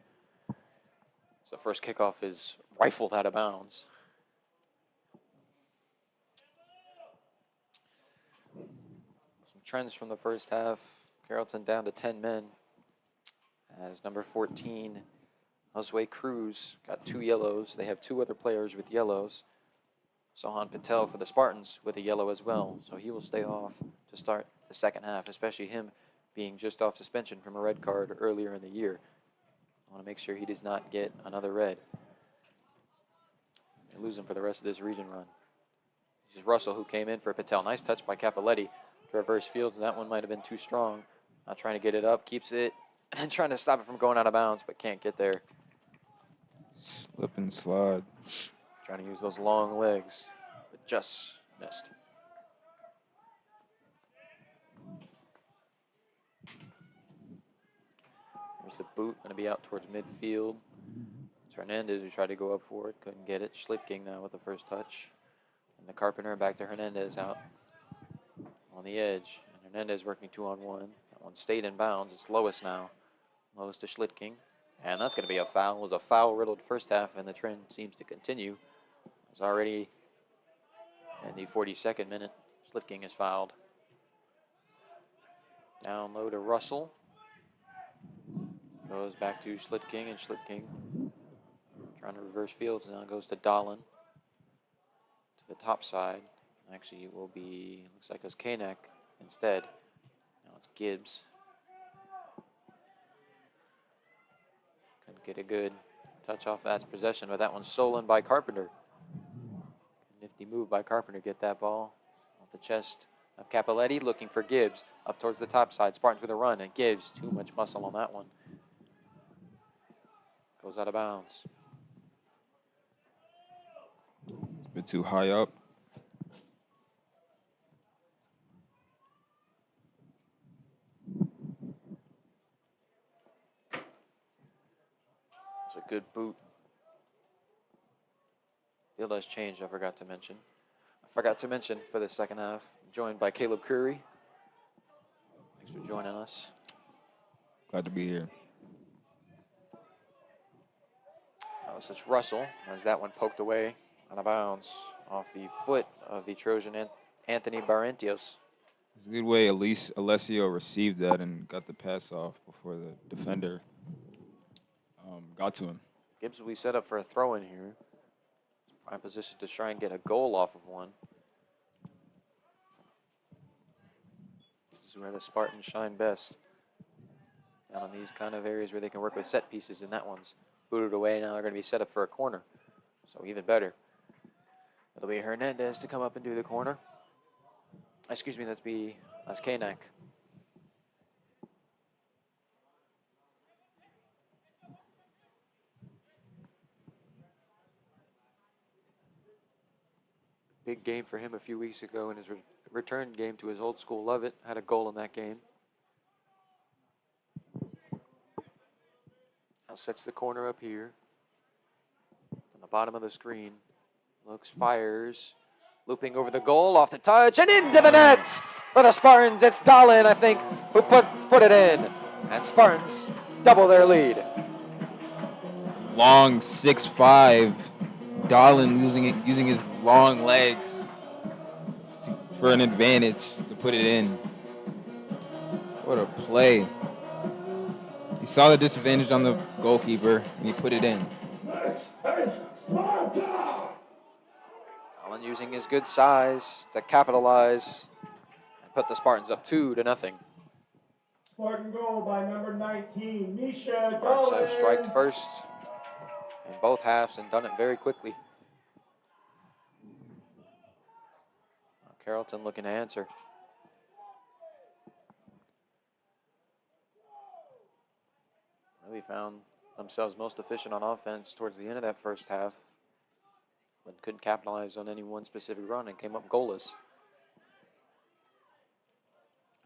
So the first kickoff is rifled out of bounds. Some trends from the first half. Carrollton down to 10 men as number 14, Josue Cruz, got 2 yellows. They have 2 other players with yellows. Sohan Patel for the Spartans with a yellow as well, so he will stay off to start the second half, especially him being just off suspension from a red card earlier in the year. I want to make sure he does not get another red. They lose him for the rest of this region run. This is Russell who came in for Patel. Nice touch by Capoletti to reverse fields, and that one might have been too strong. Not trying to get it up, keeps it, and trying to stop it from going out of bounds, but can't get there. Slip and slide. Trying to use those long legs, but just missed. There's the boot, going to be out towards midfield. It's Hernandez who tried to go up for it, couldn't get it. Schlipking now with the first touch. And the Carpenter back to Hernandez out on the edge. And Hernandez working 2-on-1. That one stayed in bounds. It's Lois now. Lois to Schlitking. And that's going to be a foul. It was a foul-riddled first half, and the trend seems to continue. It's already in the 42nd minute. Schlitking is fouled. Down low to Russell. Goes back to Schlitking, and Schlitking trying to reverse fields. Now goes to Dahlin to the top side. Actually, it will be, looks like it was Kanak instead. Now it's Gibbs. Couldn't get a good touch off that possession, but that one's stolen by Carpenter. Nifty move by Carpenter, get that ball off the chest of Capoletti, looking for Gibbs up towards the top side. Spartans with a run, and Gibbs, too much muscle on that one. Goes out of bounds. A bit too high up. It's a good boot. Field has changed, I forgot to mention. For the second half, joined by Caleb Curry. Thanks for joining us. Glad to be here. So it's Russell, as that one poked away out of bounds off the foot of the Trojan Anthony Barrentios. It's a good way Alessio received that and got the pass off before the defender got to him. Gibbs will be set up for a throw-in here. Prime position to try and get a goal off of one. This is where the Spartans shine best. Down on these kind of areas where they can work with set pieces, and that one's booted away. Now they're going to be set up for a corner, so even better. It'll be Hernandez to come up and do the corner. Excuse me, that's Kanak. Big game for him a few weeks ago in his return game to his old school Lovett. Had a goal in that game. Now sets the corner up here. On the bottom of the screen. Looks, fires. Looping over the goal, off the touch, and into the net! For the Spartans, it's Dahlin, I think, who put it in. And Spartans double their lead. Long 6'5", Dahlin using his long legs for an advantage to put it in. What a play. He saw the disadvantage on the goalkeeper, and he put it in. Allen using his good size to capitalize and put the Spartans up 2-0. Spartan goal by number 19, Misha Spartans have striked Dolan. first in both halves and done it very quickly. Carrollton looking to answer. Really found themselves most efficient on offense towards the end of that first half, but couldn't capitalize on any one specific run and came up goalless.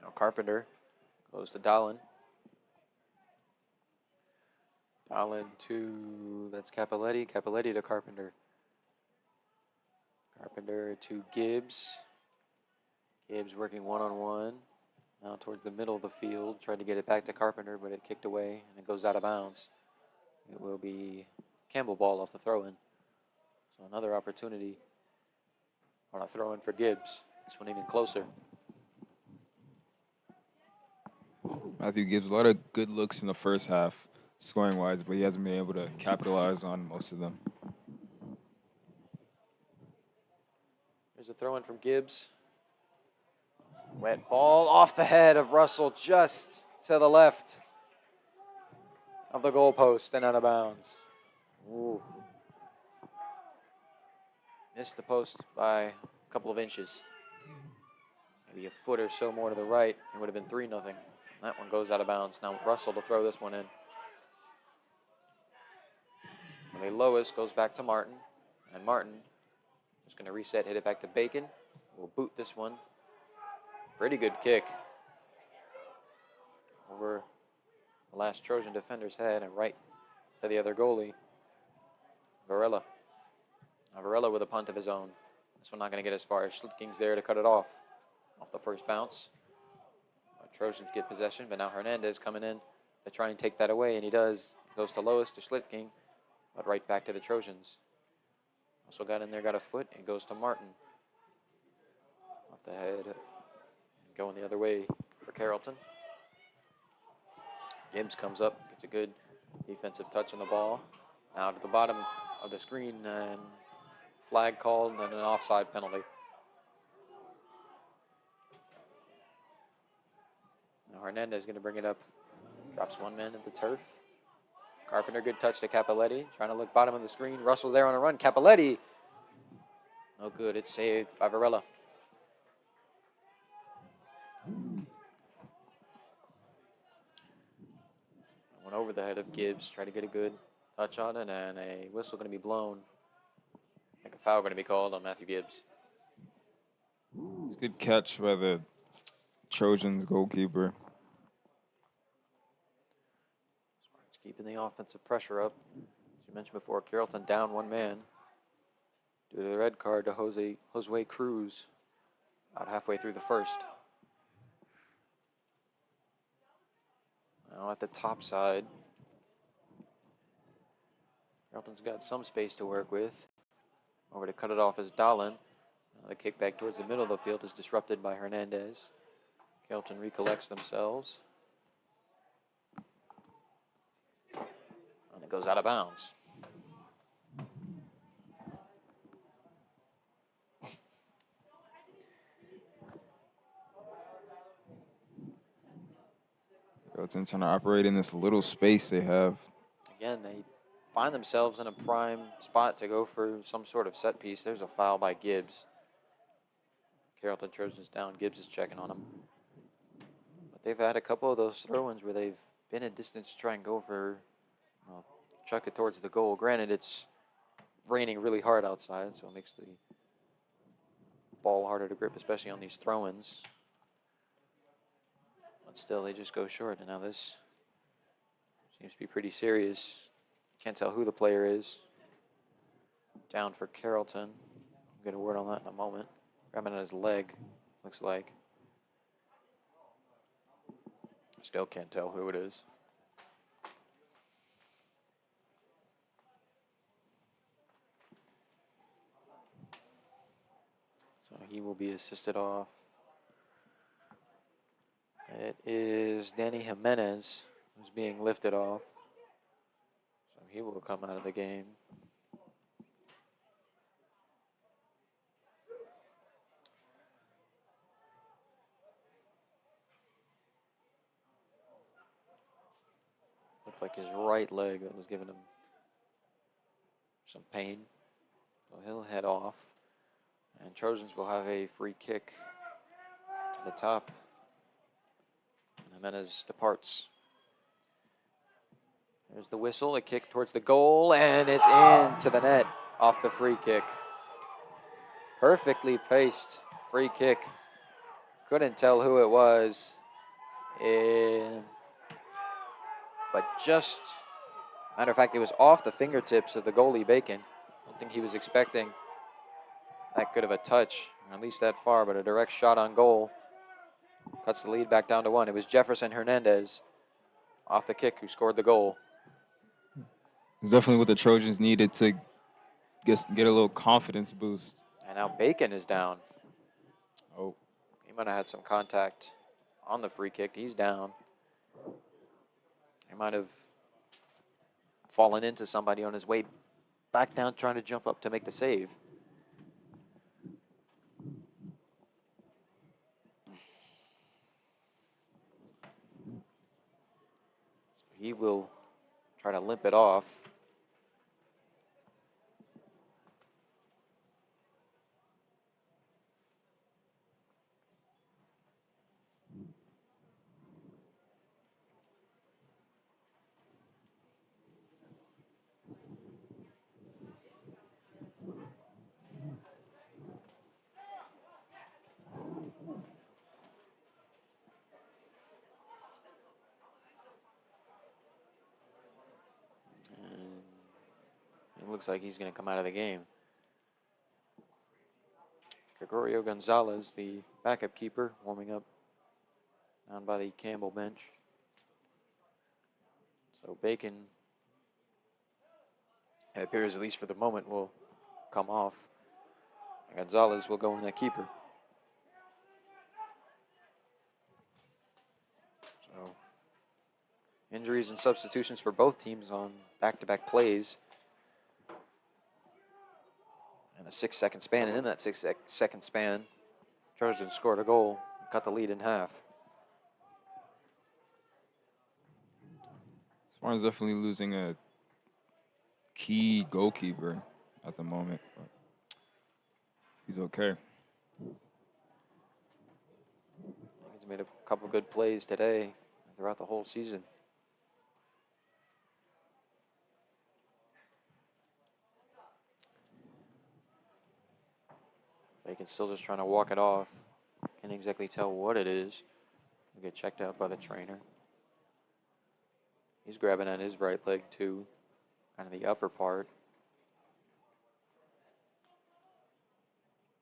Now Carpenter goes to Dolan. Dolan to, that's Capoletti. Capoletti to Carpenter. Carpenter to Gibbs. Gibbs working one-on-one. Now towards the middle of the field. Tried to get it back to Carpenter, but it kicked away and it goes out of bounds. It will be Campbell ball off the throw-in. So another opportunity on a throw-in for Gibbs. This one even closer. Matthew Gibbs, a lot of good looks in the first half, scoring-wise, but he hasn't been able to capitalize on most of them. There's a throw-in from Gibbs. Wet ball off the head of Russell, just to the left of the goalpost and out of bounds. Ooh. Missed the post by a couple of inches. Maybe a foot or so more to the right. It would have been 3-0. That one goes out of bounds. Now Russell to throw this one in. The lowest goes back to Martin. And Martin is going to reset, hit it back to Bacon. We'll boot this one. Pretty good kick. Over the last Trojan defender's head and right to the other goalie, Varela. Now Varela with a punt of his own. This one not going to get as far as Schlitking's there to cut it off the first bounce. Trojans get possession, but now Hernandez coming in to try and take that away, and he does. It goes to Lois, to Schlitking, but right back to the Trojans. Also got in there, got a foot, and goes to Martin. Off the head, going the other way for Carrollton. Gibbs comes up, gets a good defensive touch on the ball. Now to the bottom of the screen, and flag called, and an offside penalty. Now Hernandez is going to bring it up. Drops one man at the turf. Carpenter, good touch to Capoletti. Trying to look bottom of the screen. Russell there on a run. Capoletti. No good. It's saved by Varela. Went over the head of Gibbs. Try to get a good touch on it. And a whistle going to be blown. I think a foul going to be called on Matthew Gibbs. It's a good catch by the Trojans goalkeeper. Spartans keeping the offensive pressure up. As you mentioned before, Carrollton down one man due to the red card to Josue Cruz about halfway through the first. Now at the top side, Carrollton's got some space to work with. Over to cut it off is Dolan. The kick back towards the middle of the field is disrupted by Hernandez. Carrollton recollects themselves. And it goes out of bounds. Carrollton trying to operate in this little space they have. Again, they find themselves in a prime spot to go for some sort of set piece. There's a foul by Gibbs. Carrollton Trojans down. Gibbs is checking on him. But they've had a couple of those throw-ins where they've been a distance to try and go for, chuck it towards the goal. Granted, it's raining really hard outside, so it makes the ball harder to grip, especially on these throw-ins. But still, they just go short. And now this seems to be pretty serious. Can't tell who the player is. Down for Carrollton. I'll get a word on that in a moment. Grabbing at his leg, looks like. Still can't tell who it is. So he will be assisted off. It is Danny Jimenez who's being lifted off. So he will come out of the game. Looked like his right leg that was giving him some pain. So he'll head off. And Trojans will have a free kick to the top. And Jimenez departs. There's the whistle, a kick towards the goal, and it's into the net off the free kick. Perfectly paced free kick. Couldn't tell who it was. But just, matter of fact, it was off the fingertips of the goalie, Bacon. I don't think he was expecting that good of a touch, or at least that far, but a direct shot on goal. Cuts the lead back down to 1. It was Jefferson Hernandez off the kick who scored the goal. It's definitely what the Trojans needed to get a little confidence boost. And now Bacon is down. Oh, He might have had some contact on the free kick. He's down. He might have fallen into somebody on his way back down, trying to jump up to make the save. He will try to limp it off. It looks like he's going to come out of the game. Gregorio Gonzalez, the backup keeper, warming up down by the Campbell bench. So Bacon, it appears at least for the moment, will come off. And Gonzalez will go in at keeper. So injuries and substitutions for both teams on back-to-back plays. And a 6-second span, and in that 6-second span, Trojans scored a goal, cut the lead in half. Spartan's definitely losing a key goalkeeper at the moment, but he's okay. He's made a couple good plays today throughout the whole season. Bacon's still just trying to walk it off. Can't exactly tell what it is. He'll get checked out by the trainer. He's grabbing at his right leg too, kind of the upper part.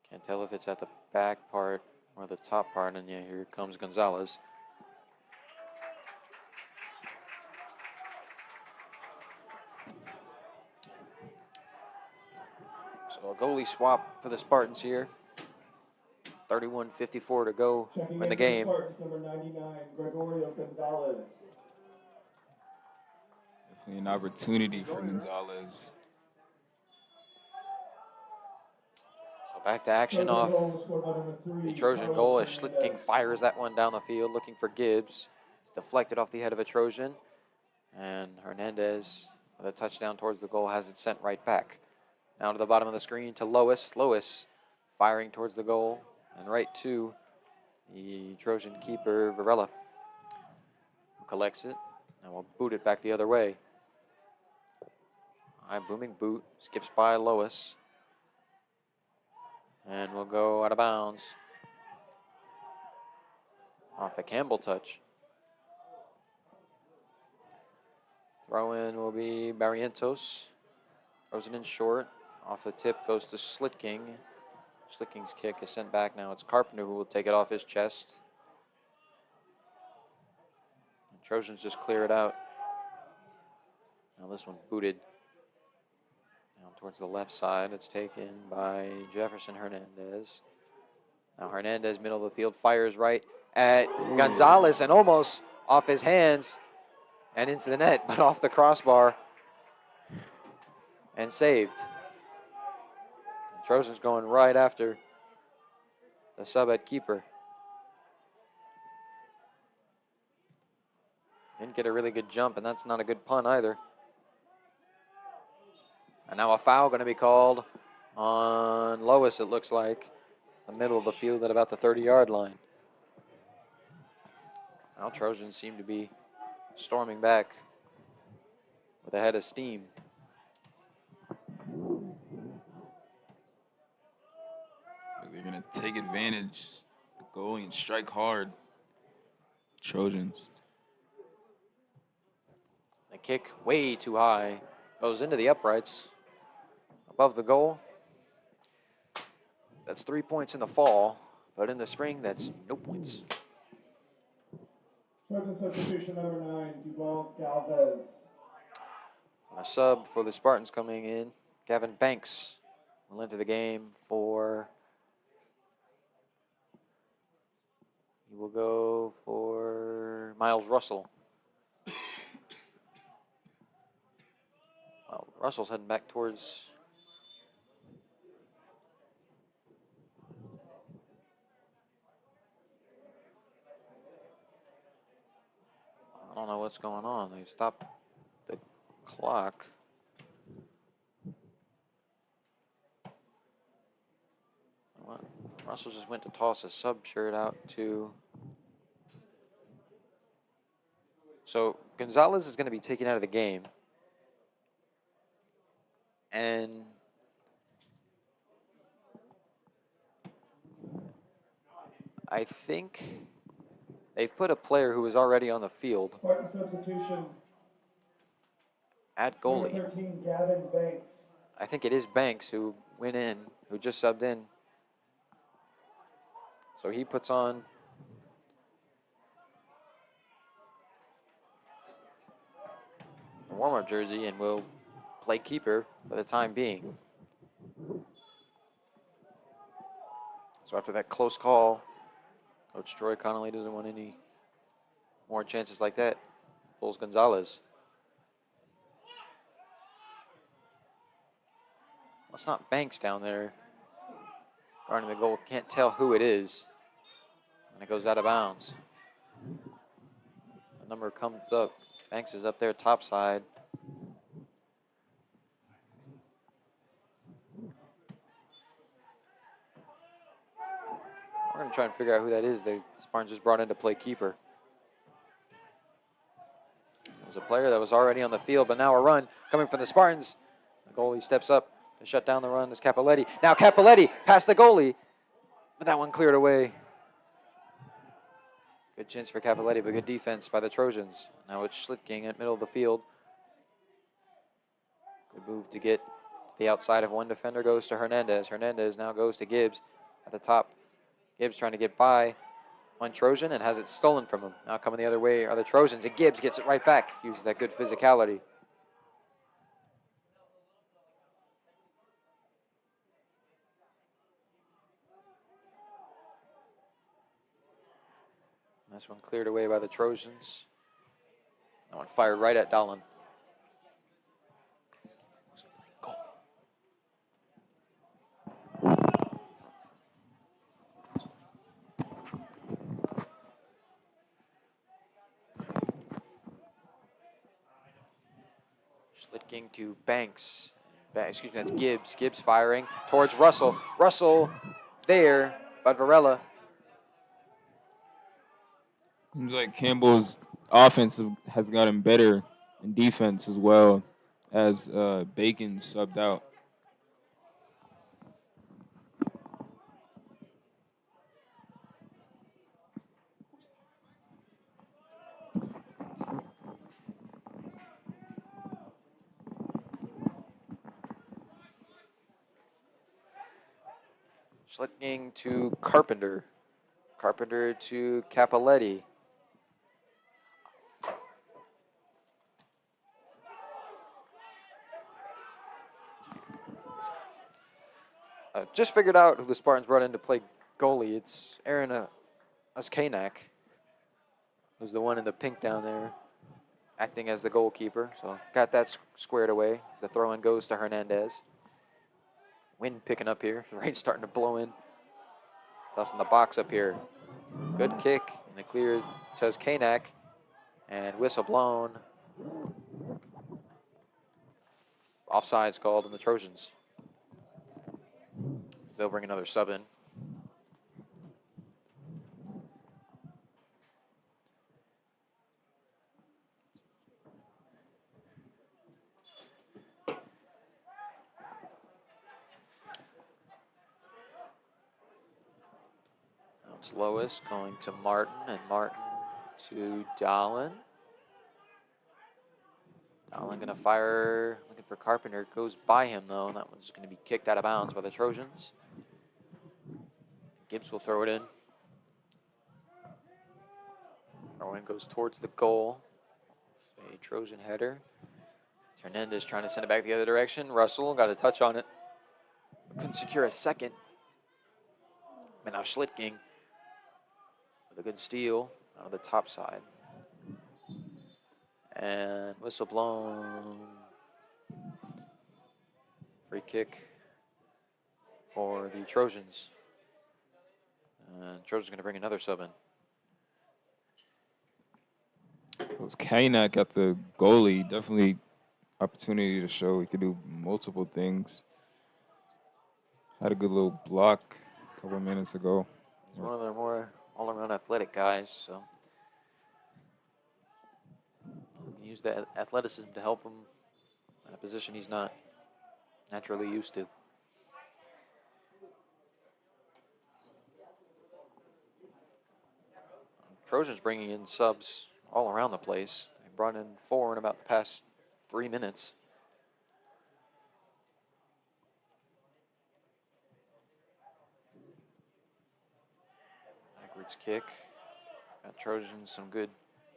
Can't tell if it's at the back part or the top part, and yeah, here comes Gonzalez. So a goalie swap for the Spartans here. 31:54 to go Checking in the for game. Spartans, number 99, Gregorio Gonzalez. Definitely an opportunity for Gonzalez. So back to action off the Trojan goal as Schlittking fires that one down the field looking for Gibbs. It's deflected off the head of a Trojan. And Hernandez, with a touchdown towards the goal, has it sent right back. Now to the bottom of the screen to Lois. Lois firing towards the goal and right to the Trojan keeper, Varela, who collects it and will boot it back the other way. High booming boot, skips by Lois, and will go out of bounds off a Campbell touch. Throw in will be Barrientos. Throws it in short. Off the tip goes to Slitking. Slicking's kick is sent back. Now it's Carpenter who will take it off his chest. And Trojans just clear it out. Now this one booted down towards the left side. It's taken by Jefferson Hernandez. Now Hernandez, middle of the field, fires right. at Gonzalez and almost off his hands and into the net, but off the crossbar and saved. Trojans going right after the sub at keeper. Didn't get a really good jump, and that's not a good punt either. And now a foul going to be called on Lois, it looks like. The middle of the field at about the 30-yard line. Now Trojans seem to be storming back with a head of steam. They're going to take advantage, go and strike hard. Trojans. The kick way too high. Goes into the uprights. Above the goal. That's 3 points in the fall, but in the spring, that's no points. Trojan substitution number 9, Duval Galvez. A sub for the Spartans coming in. Gavin Banks will enter the game for. He will go for Miles Russell. Well, Russell's heading back towards. I don't know what's going on. They stopped the clock. What? Russell just went to toss a sub shirt out to. So Gonzalez is going to be taken out of the game. And I think they've put a player who was already on the field Spartan substitution at number goalie. 13, Gavin Banks. I think it is Banks who went in, who just subbed in. So he puts on the warm-up jersey and will play keeper for the time being. So after that close call, Coach Troy Connolly doesn't want any more chances like that. Pulls Gonzalez. Well, it's not Banks down there guarding the goal. Can't tell who it is. And it goes out of bounds. The number comes up. Banks is up there top side. We're going to try and figure out who that is. The Spartans just brought in to play keeper. It was a player that was already on the field, but now a run coming from the Spartans. The goalie steps up to shut down the run. Is Capoletti. Now Capoletti past the goalie, but that one cleared away. Good chance for Capoletti, but good defense by the Trojans. Now it's Schlitking at middle of the field. Good move to get the outside of one defender, goes to Hernandez. Hernandez now goes to Gibbs at the top. Gibbs trying to get by one Trojan and has it stolen from him. Now coming the other way are the Trojans, and Gibbs gets it right back. Uses that good physicality. This one cleared away by the Trojans. That one fired right at Dolan. Goal. Schlitking to Banks. Excuse me, that's Gibbs. Gibbs firing towards Russell. Russell there, but Varela. Seems like Campbell's offense has gotten better in defense as well as Bacon subbed out. Schlitting to Carpenter. Carpenter to Capoletti. Just figured out who the Spartans brought in to play goalie. It's Aaron That's Kanak, who's the one in the pink down there, acting as the goalkeeper. So got that squared away. The throw-in goes to Hernandez. Wind picking up here. Rain starting to blow in. Tossing the box up here. Good kick, and the clear to Kanak. And whistle blown. Offside's called on the Trojans. They'll bring another sub in. Now it's Lois going to Martin, and Martin to Dallin. Dallin gonna fire, looking for Carpenter. Goes by him though, and that one's gonna be kicked out of bounds by the Trojans. Gibbs will throw it in. Throw-in goes towards the goal. A Trojan header. Hernandez trying to send it back the other direction. Russell got a touch on it. Couldn't secure a second. And now Schlittking with a good steal out of the top side. And whistle blown. Free kick for the Trojans. And Trojans going to bring another sub in. It was Kanak at the goalie. Definitely opportunity to show he could do multiple things. Had a good little block a couple of minutes ago. He's one of their more all-around athletic guys, so you can use the athleticism to help him in a position he's not naturally used to. Trojans bringing in subs all around the place. They brought in 4 in about the past 3 minutes. Backwards kick. Got Trojans some good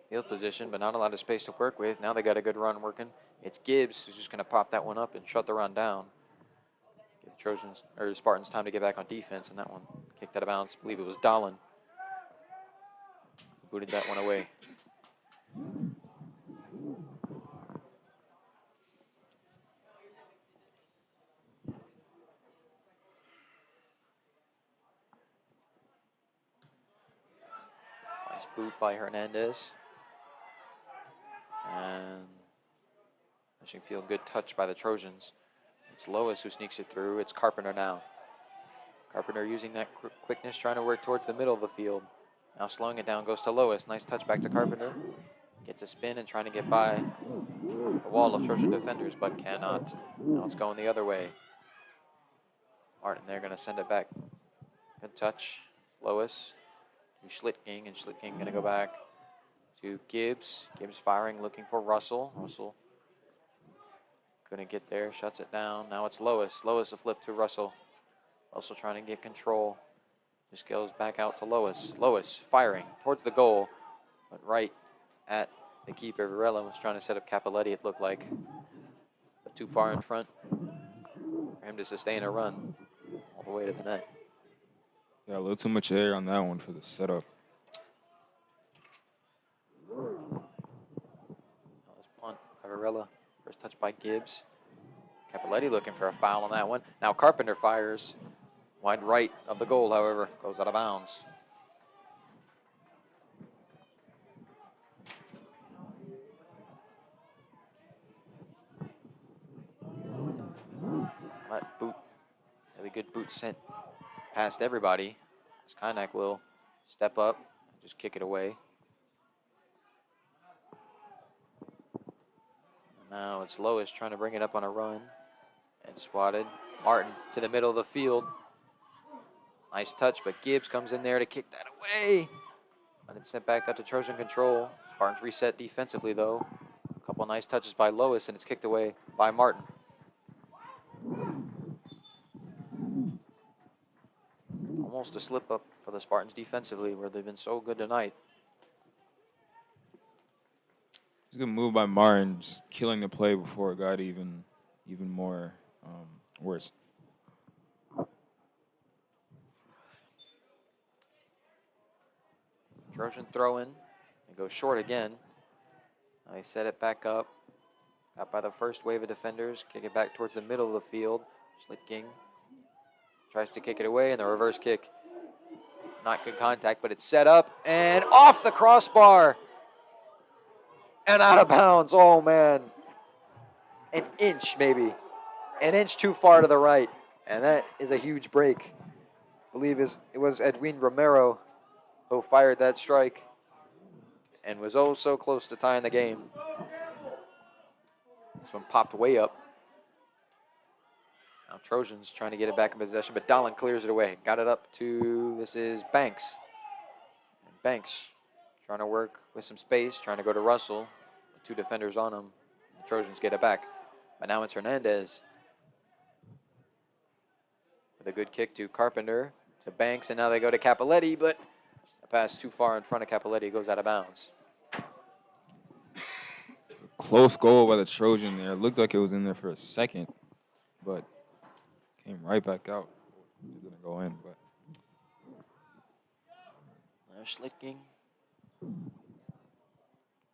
field position, but not a lot of space to work with. Now they got a good run working. It's Gibbs who's just going to pop that one up and shut the run down. Give the Trojans or the Spartans time to get back on defense, and that one kicked out of bounds. I believe it was Dallin who booted that one away. Nice boot by Hernandez. And I should feel good touch by the Trojans. It's Lois who sneaks it through. It's Carpenter now. Carpenter using that quickness, trying to work towards the middle of the field. Now slowing it down goes to Lois. Nice touch back to Carpenter. Gets a spin and trying to get by the wall of Trojan defenders, but cannot. Now it's going the other way. Martin, they're going to send it back. Good touch. Lois to Schlittking, and Schlittking going to go back to Gibbs. Gibbs firing, looking for Russell. Russell going to get there, shuts it down. Now it's Lois. Lois a flip to Russell. Russell trying to get control. Just goes back out to Lois. Lois firing towards the goal, but right at the keeper. Varela was trying to set up Capoletti, it looked like. But too far in front for him to sustain a run all the way to the net. Yeah, a little too much air on that one for the setup. That was punt by Varela. First touch by Gibbs. Capoletti looking for a foul on that one. Now Carpenter fires. Wide right of the goal, however, goes out of bounds. That boot, really good boot sent past everybody. As Kynak will step up, just kick it away. Now it's Lois trying to bring it up on a run. And swatted. Martin to the middle of the field. Nice touch, but Gibbs comes in there to kick that away. And it's sent back out to Trojan control. Spartans reset defensively, though. A couple nice touches by Lois, and it's kicked away by Martin. Almost a slip up for the Spartans defensively, where they've been so good tonight. It's a good move by Martin, just killing the play before it got even more worse. Trojan throw in. They go short again. Now they set it back up. Got by the first wave of defenders. Kick it back towards the middle of the field. Schlicking tries to kick it away, and the reverse kick. Not good contact, but it's set up and off the crossbar. And out of bounds. Oh, man. An inch, maybe. An inch too far to the right. And that is a huge break. I believe it was Edwin Romero who fired that strike and was oh so close to tying the game. This one popped way up. Now Trojans trying to get it back in possession, but Dahlin clears it away. Got it up to, this is Banks. And Banks trying to work with some space, trying to go to Russell. With 2 defenders on him. The Trojans get it back. But now it's Hernandez. With a good kick to Carpenter, to Banks, and now they go to Capoletti, but a pass too far in front of Capoletti, goes out of bounds. Close goal by the Trojan there. Looked like it was in there for a second, but came right back out. It didn't go in, but. Now Schlicking.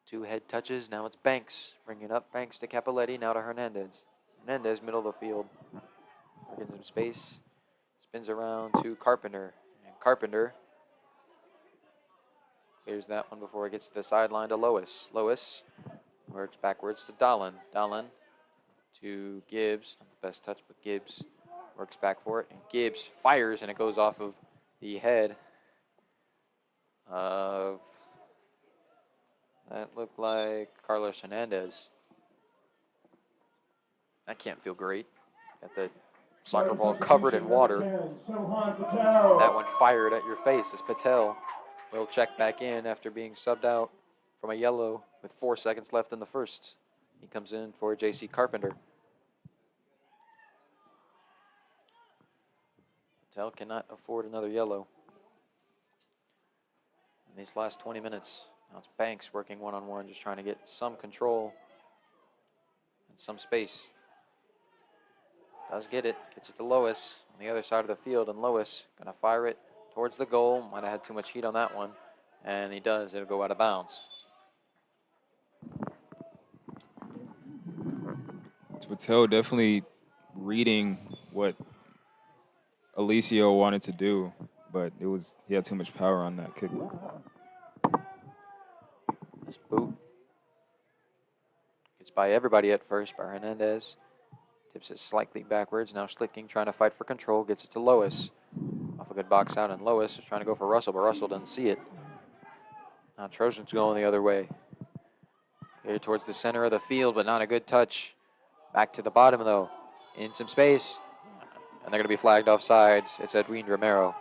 2 head touches. Now it's Banks. Bring it up. Banks to Capoletti. Now to Hernandez. Hernandez, middle of the field. Working some space. Spins around to Carpenter. And Carpenter clears that one before it gets to the sideline to Lois. Lois works backwards to Dahlin. Dahlin to Gibbs. Not the best touch, but Gibbs works back for it. And Gibbs fires, and it goes off of the head of, that looked like Carlos Hernandez. That can't feel great. Got the soccer ball covered in water. That one fired at your face as Patel will check back in after being subbed out from a yellow with 4 seconds left in the first. He comes in for J.C. Carpenter. Patel cannot afford another yellow in these last 20 minutes. Now it's Banks working one-on-one, just trying to get some control and some space. Does get it, gets it to Lois on the other side of the field, and Lois gonna fire it towards the goal. Might have had too much heat on that one, and he does. It'll go out of bounds. Patel definitely reading what Alicio wanted to do, but he had too much power on that kick. This boot gets by everybody at first by Hernandez. Tips it slightly backwards. Now Schlicking trying to fight for control. Gets it to Lois. Off a good box out, and Lois is trying to go for Russell, but Russell doesn't see it. Now Trojans going the other way. Here towards the center of the field, but not a good touch. Back to the bottom, though. In some space. And they're going to be flagged offsides. It's Edwin Romero.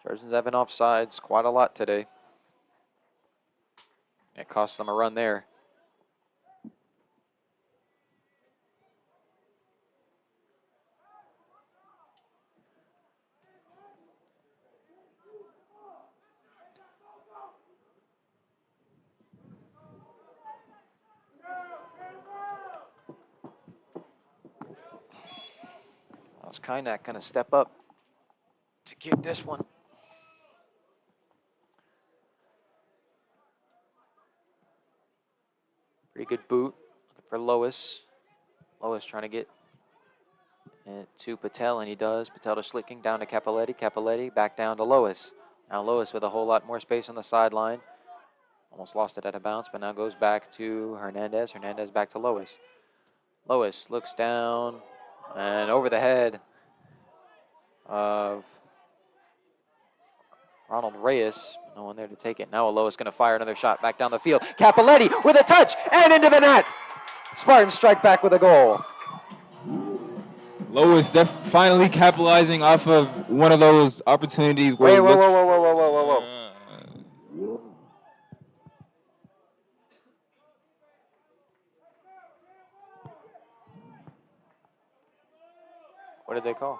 Trojans have been offsides quite a lot today. It cost them a run there. Kynak going to step up to kick this one. Pretty good boot. Looking for Lois. Lois trying to get it to Patel, and he does. Patel to Schlicking, down to Capoletti. Capoletti back down to Lois. Now Lois with a whole lot more space on the sideline. Almost lost it at a bounce, but now goes back to Hernandez. Hernandez back to Lois. Lois looks down and over the head of Ronald Reyes. No one there to take it. Now Lois going to fire another shot back down the field. Capoletti with a touch and into the net. Spartans strike back with a goal. Lois finally capitalizing off of one of those opportunities where Whoa. What did they call?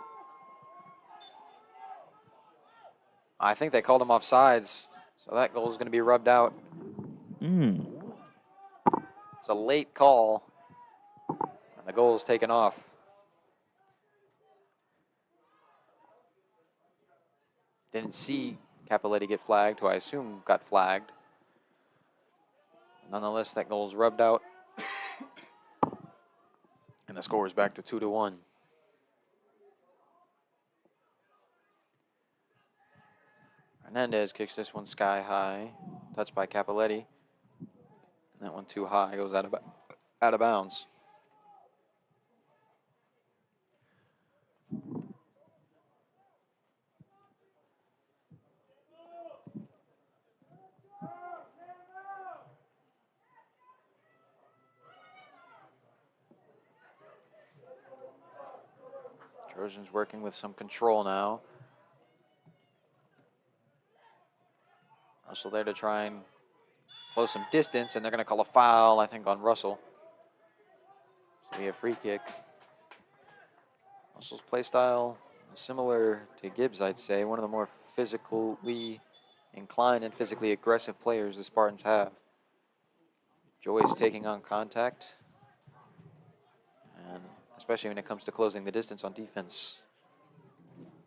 I think they called him offsides, so that goal is going to be rubbed out. It's a late call, and the goal is taken off. Didn't see Capoletti get flagged, who I assume got flagged. Nonetheless, that goal is rubbed out. And the score is back to 2-1. Hernandez kicks this one sky high. Touched by Capoletti. And that one too high, goes out of bounds. Trojans working with some control now. Russell there to try and close some distance, and they're going to call a foul, I think, on Russell. This will be a free kick. Russell's play style is similar to Gibbs, I'd say. One of the more physically inclined and physically aggressive players the Spartans have. Joy's taking on contact, and especially when it comes to closing the distance on defense.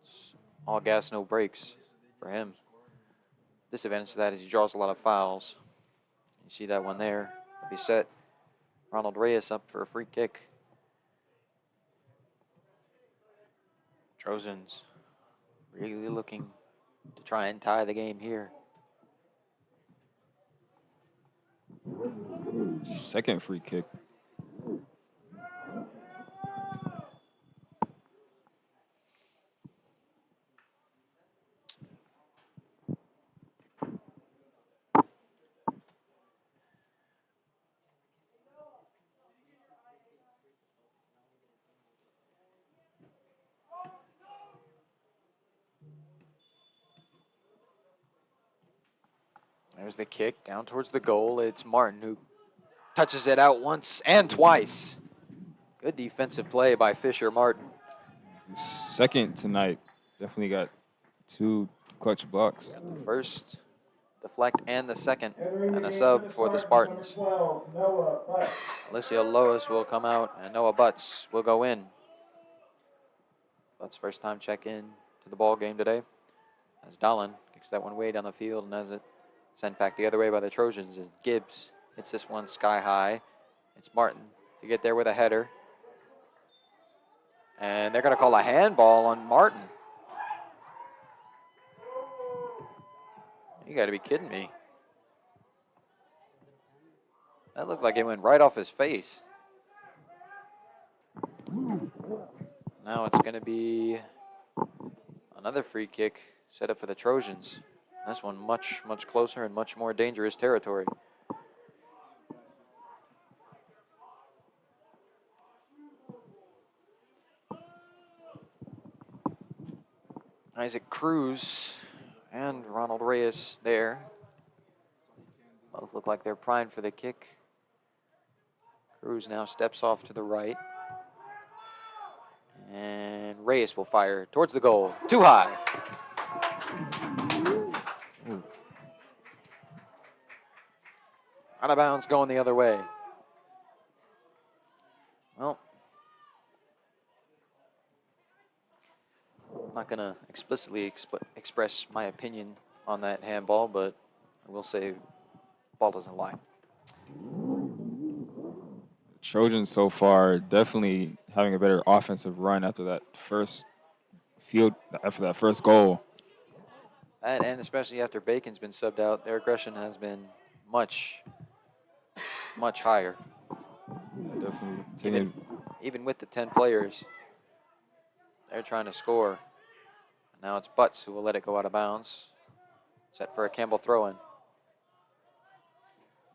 It's all gas, no brakes for him. Disadvantage to that is he draws a lot of fouls. You see that one there. It'll be set. Ronald Reyes up for a free kick. Trojans really looking to try and tie the game here. Second free kick. There's the kick down towards the goal. It's Martin who touches it out once and twice. Good defensive play by Fisher Martin. Second tonight. Definitely got 2 clutch blocks. Got the first deflect and the second, and a sub for the Spartans. 12, Noah Butt. Alicia Lois will come out, and Noah Butts will go in. Butts' first time check in to the ball game today. As Dahlin kicks that one way down the field, and as it sent back the other way by the Trojans, as Gibbs hits this one sky high. It's Martin to get there with a header. And they're going to call a handball on Martin. You got to be kidding me. That looked like it went right off his face. Now it's going to be another free kick set up for the Trojans. This one much, much closer and much more dangerous territory. Isaac Cruz and Ronald Reyes there. Both look like they're primed for the kick. Cruz now steps off to the right. And Reyes will fire towards the goal. Too high. Out of bounds, going the other way. Well, I'm not going to explicitly express my opinion on that handball, but I will say ball doesn't lie. Trojans so far definitely having a better offensive run after that first goal. And especially after Bacon's been subbed out, their aggression has been much, much higher. Definitely. Even with the 10 players, they're trying to score. Now it's Butts who will let it go out of bounds. Set for a Campbell throw-in.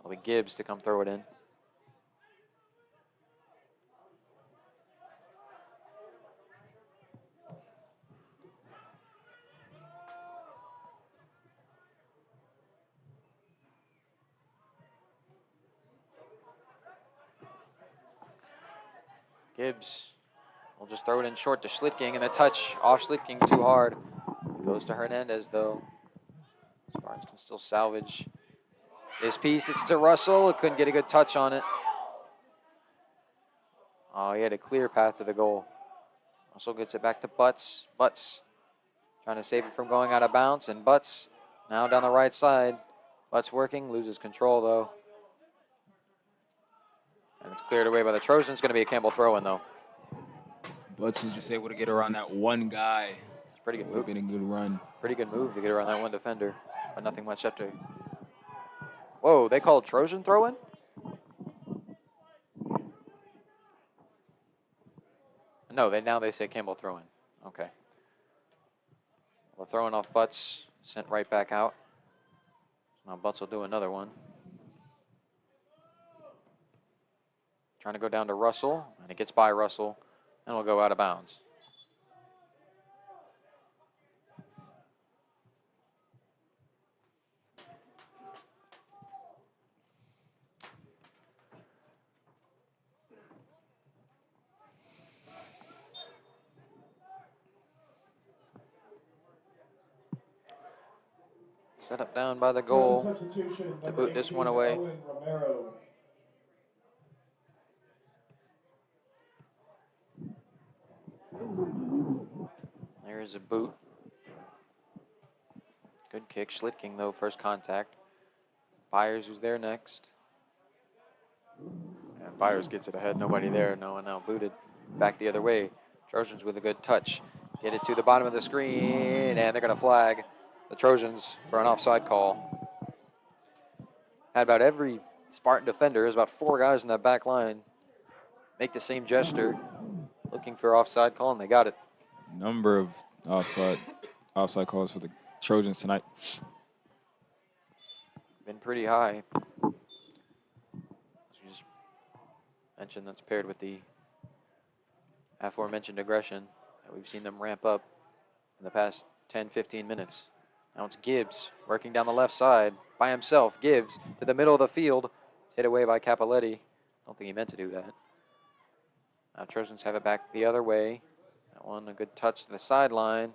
It'll be Gibbs to come throw it in. Gibbs will just throw it in short to Schlittking, and the touch off Schlittking too hard. It goes to Hernandez, though. Spartans can still salvage this piece. It's to Russell. It couldn't get a good touch on it. Oh, he had a clear path to the goal. Russell gets it back to Butts. Butts trying to save it from going out of bounds, and Butts Now down the right side. Butts working, loses control though. And it's cleared away by the Trojans. Going to be a Campbell throw-in though. Butts was just able to get around that one guy. It's a pretty good Would have move. been a good run. Pretty good move to get around that one defender, but nothing much after. Whoa, they called Trojan throw-in? No, now they say Campbell throw-in. Okay. Well, throwing off Butts, sent right back out. Now Butts will do another one. Trying to go down to Russell, and it gets by Russell, and will go out of bounds. Set up down by the goal. Substitution, To number boot this 18, one away. Owen Romero. There's a boot. Good kick. Schlitking, though, first contact. Byers was there next. And Byers gets it ahead. Nobody there. No one now booted. Back the other way. Trojans with a good touch. Get it to the bottom of the screen, and they're going to flag the Trojans for an offside call. Had about every Spartan defender, there's about 4 guys in that back line, make the same gesture, looking for offside call, and they got it. Number of offside calls for the Trojans tonight. Been pretty high. As we just mentioned, that's paired with the aforementioned aggression that we've seen them ramp up in the past 10, 15 minutes. Now it's Gibbs working down the left side by himself. Gibbs to the middle of the field. Hit away by Capoletti. Don't think he meant to do that. Now Trojans have it back the other way. That one a good touch to the sideline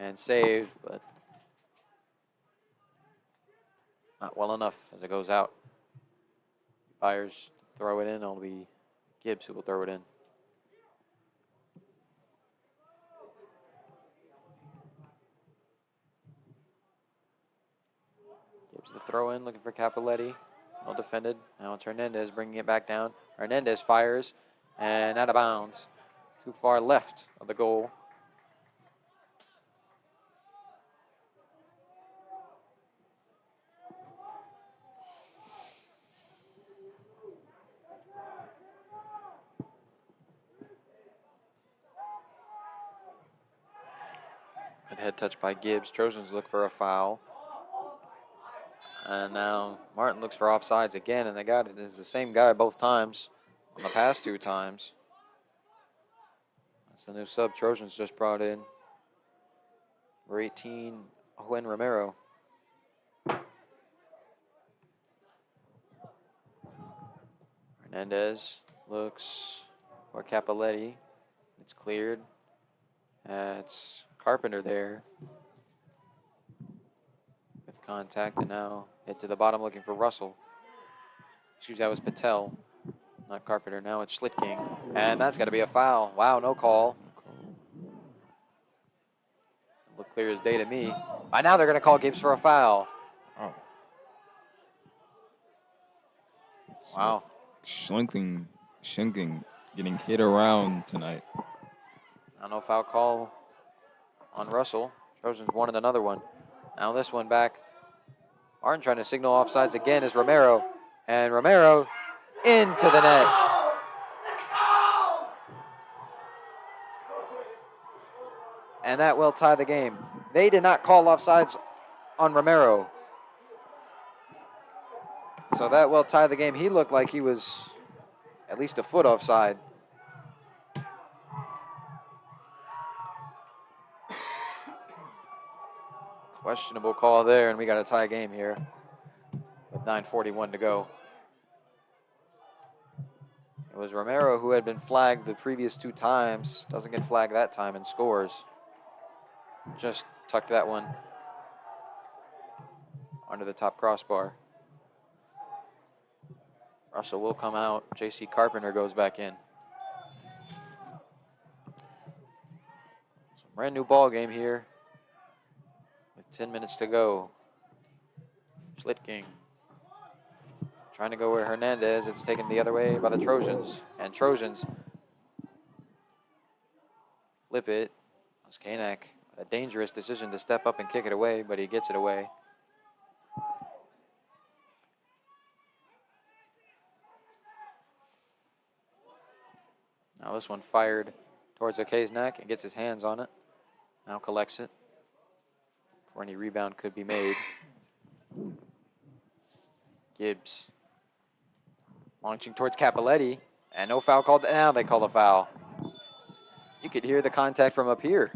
and saved, but not well enough as it goes out. Byers throw it in. It'll be Gibbs who will throw it in. Gibbs the throw in, looking for Capoletti. Well defended. Now it's Hernandez bringing it back down. Hernandez fires and out of bounds. Too far left of the goal. Good head touch by Gibbs. Trojans look for a foul. And now Martin looks for offsides again, and they got it. It's the same guy both times on the past 2 times. That's the new sub Trojans just brought in. Number 18, Owen Romero. Hernandez looks for Capoletti. It's cleared. That's Carpenter there with contact, and now hit to the bottom looking for Russell. Excuse me, that was Patel, not Carpenter. Now it's Schlitking, and that's got to be a foul. Wow, no call. Look clear as day to me. By now they're going to call Gibbs for a foul. Oh. Wow. Schinking getting hit around tonight. No foul call on Russell. Trojans wanted another one. Now this one back. Martin trying to signal offsides again is Romero. And Romero into the net. And that will tie the game. They did not call offsides on Romero. So that will tie the game. He looked like he was at least a foot offside. Questionable call there, and we got a tie game here with 9:41 to go. It was Romero who had been flagged the previous 2 times. Doesn't get flagged that time and scores. Just tucked that one under the top crossbar. Russell will come out. J.C. Carpenter goes back in. It's a brand new ball game here with 10 minutes to go. Schlitking trying to go with Hernandez. It's taken the other way by the Trojans. And Trojans flip it. It's Kanak. A dangerous decision to step up and kick it away, but he gets it away. Now this one fired towards Okay's neck and gets his hands on it. Now collects it before any rebound could be made. Gibbs launching towards Capoletti, and no foul called. Now they call the foul. You could hear the contact from up here.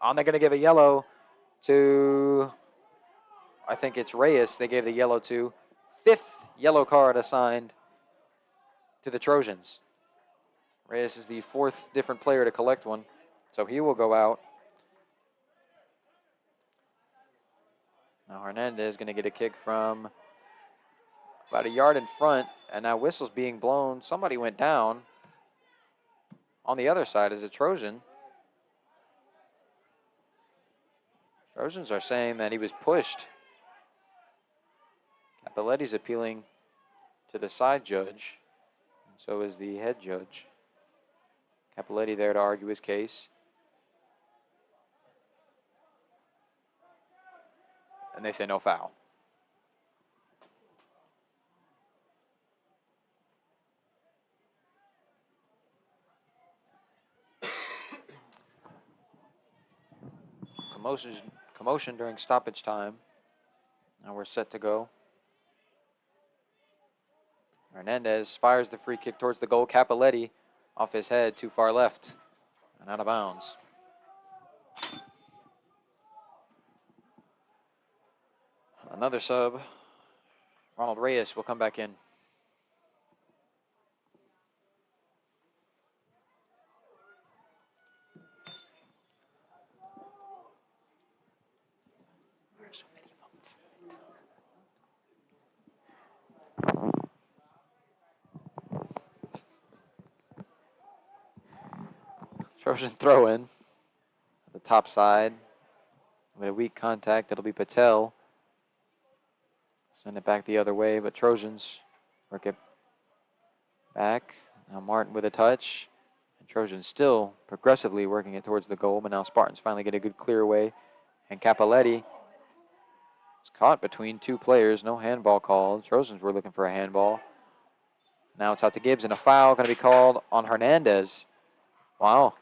They're going to give a yellow to, I think it's Reyes they gave the yellow to. 5th yellow card assigned to the Trojans. Reyes is the 4th different player to collect one, so he will go out. Now Hernandez is going to get a kick from about a yard in front, and now whistle's being blown. Somebody went down. On the other side is a Trojan. Trojans are saying that he was pushed. Capoletti's appealing to the side judge, and so is the head judge. Capoletti there to argue his case. And they say no foul. Commotion during stoppage time. Now we're set to go. Hernandez fires the free kick towards the goal. Capoletti off his head, too far left and out of bounds. Another sub. Ronald Reyes will come back in. Trojan throw in the top side with a weak contact. It'll be Patel. Send it back the other way, but Trojans work it back. Now Martin with a touch. And Trojans still progressively working it towards the goal, but now Spartans finally get a good clear away. And Capoletti is caught between 2 players. No handball called. Trojans were looking for a handball. Now it's out to Gibbs, and a foul going to be called on Hernandez. Wow.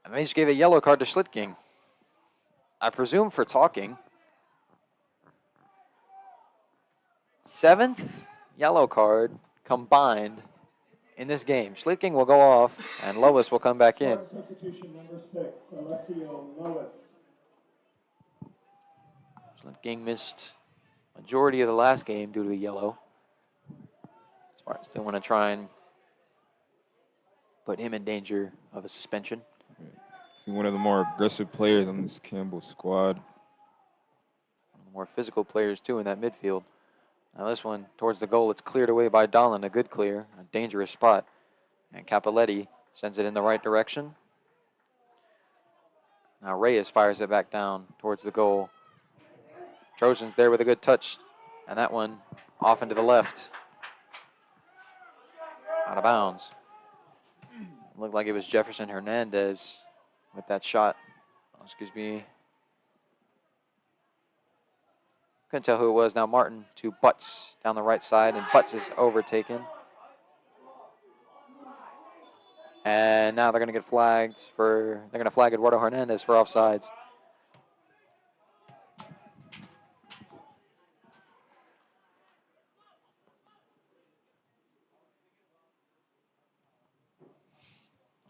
And they just gave a yellow card to Schlitking. I presume for talking. 7th yellow card combined in this game. Schlitking will go off, and Lois will come back in. Substitution number 6, Alessio Lois. Schlitking missed majority of the last game due to a yellow. Spartans still want to try and put him in danger of a suspension. One of the more aggressive players on this Campbell squad. One of the more physical players, too, in that midfield. Now this one towards the goal. It's cleared away by Dolan. A good clear. A dangerous spot. And Capoletti sends it in the right direction. Now Reyes fires it back down towards the goal. Trojans there with a good touch. And that one off into the left. Out of bounds. Looked like it was Jefferson Hernandez with that shot. Oh, excuse me. Couldn't tell who it was. Now Martin to Butts down the right side, and Butts is overtaken. And now they're going to get flagged for, they're going to flag Eduardo Hernandez for offsides.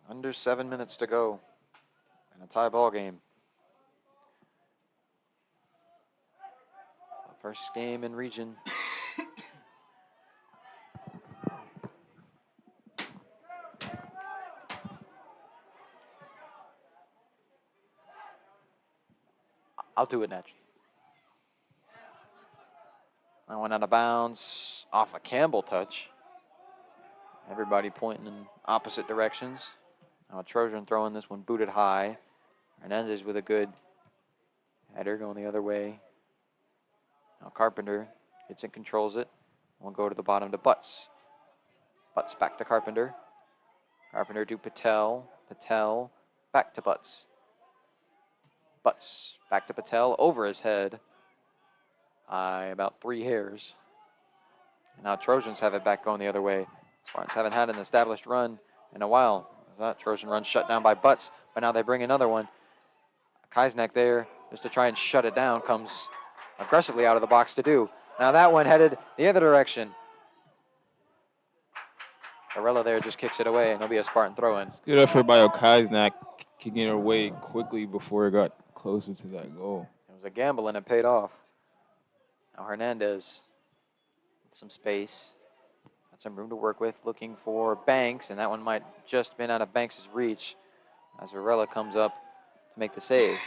Under 7 minutes to go in a tie ball game. First game in region. I'll do it naturally. That one out of bounds off a Campbell touch. Everybody pointing in opposite directions. Now a Trojan throwing this one booted high. Hernandez with a good header going the other way. Now Carpenter gets and controls it. We'll go to the bottom to Butts. Butts back to Carpenter. Carpenter to Patel. Patel back to Butts. Butts back to Patel over his head by about 3 hairs. And now Trojans have it back going the other way. Spartans haven't had an established run in a while. That Trojan run shut down by Butts, but now they bring another one. Kaisnak there just to try and shut it down, comes aggressively out of the box to do. Now that one headed the other direction. Varela there just kicks it away, and it'll be a Spartan throw-in. Good effort by Okaisnak, kicking it away quickly before it got closer to that goal. It was a gamble, and it paid off. Now Hernandez with some space. Got some room to work with, looking for Banks, and that one might just been out of Banks' reach as Varela comes up to make the save.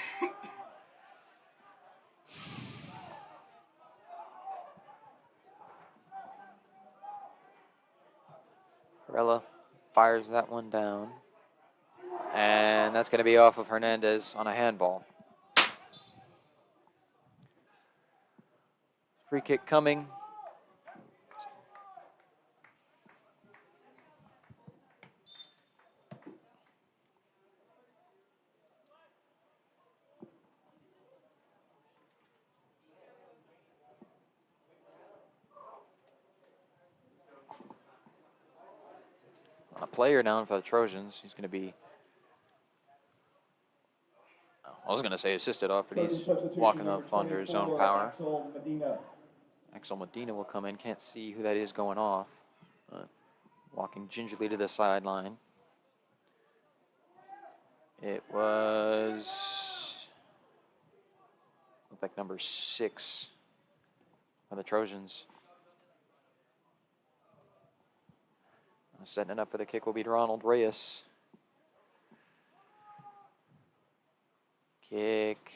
Varela fires that one down, and that's going to be off of Hernandez on a handball. Free kick coming. A player down for the Trojans. He's going to be, I was going to say assisted off, but he's walking up under his own power. Axel Medina will come in. Can't see who that is going off. Walking gingerly to the sideline. It was, looked like number 6 for the Trojans. Setting it up for the kick will be Ronald Reyes. Kick.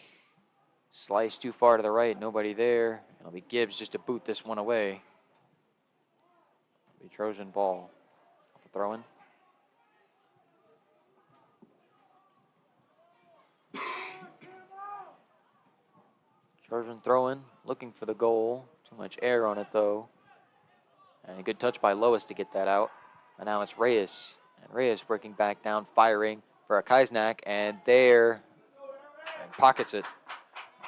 Slice too far to the right. Nobody there. It'll be Gibbs just to boot this one away. It'll be Trojan ball. Throw in. Trojan throw in. Looking for the goal. Too much air on it though. And a good touch by Lois to get that out. And now it's Reyes. And Reyes working back down, firing for a Kaisnak, and there, and pockets it.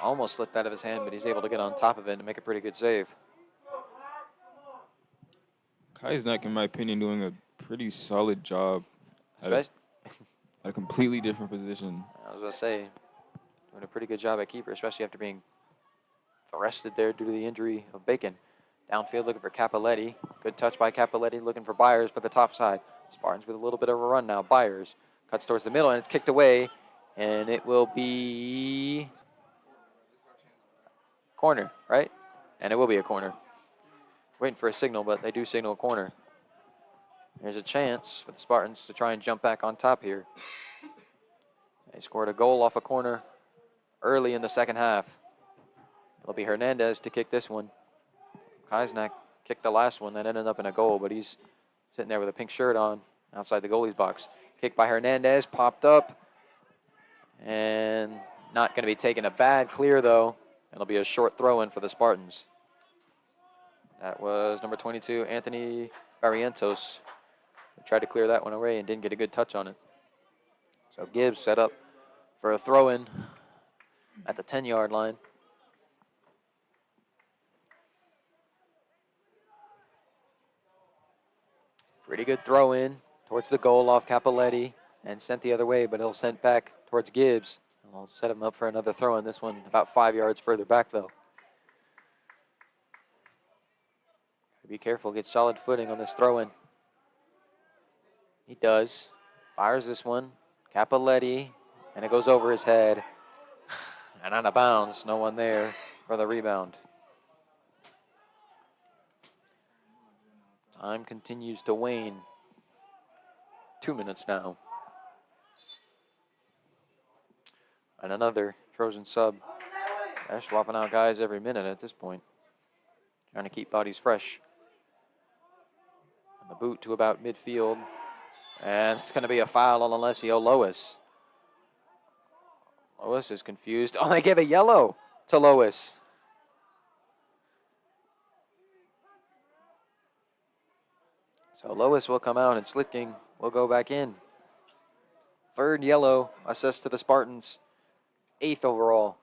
Almost slipped out of his hand, but he's able to get on top of it and make a pretty good save. Kaisnak, in my opinion, doing a pretty solid job at a completely different position. I was going to say, doing a pretty good job at keeper, especially after being arrested there due to the injury of Bacon. Downfield looking for Capoletti. Good touch by Capoletti, looking for Byers for the top side. Spartans with a little bit of a run now. Byers cuts towards the middle, and it's kicked away. And it will be corner, right? And it will be a corner. Waiting for a signal, but they do signal a corner. There's a chance for the Spartans to try and jump back on top here. They scored a goal off a corner early in the second half. It'll be Hernandez to kick this one. Kaisnak kicked the last one that ended up in a goal, but he's sitting there with a pink shirt on outside the goalie's box. Kick by Hernandez, popped up, and not going to be taking a bad clear, though. It'll be a short throw-in for the Spartans. That was number 22, Anthony Barrientos. Tried to clear that one away and didn't get a good touch on it. So Gibbs set up for a throw-in at the 10-yard line. Pretty good throw in towards the goal off Capoletti and sent the other way, but he'll send back towards Gibbs. And we'll set him up for another throw in. This one about 5 yards further back, though. Be careful, get solid footing on this throw in. He does. Fires this one. Capoletti, and it goes over his head. And out of bounds, no one there for the rebound. Time continues to wane. 2 minutes now. And another Trojan sub. They're swapping out guys every minute at this point. trying to keep bodies fresh. And the boot to about midfield. And it's going to be a foul on Alessio Lois. Lois is confused. Oh, they gave a yellow to Lois. So Lois will come out and Slitking will go back in. Third yellow assist to the Spartans. 8th overall.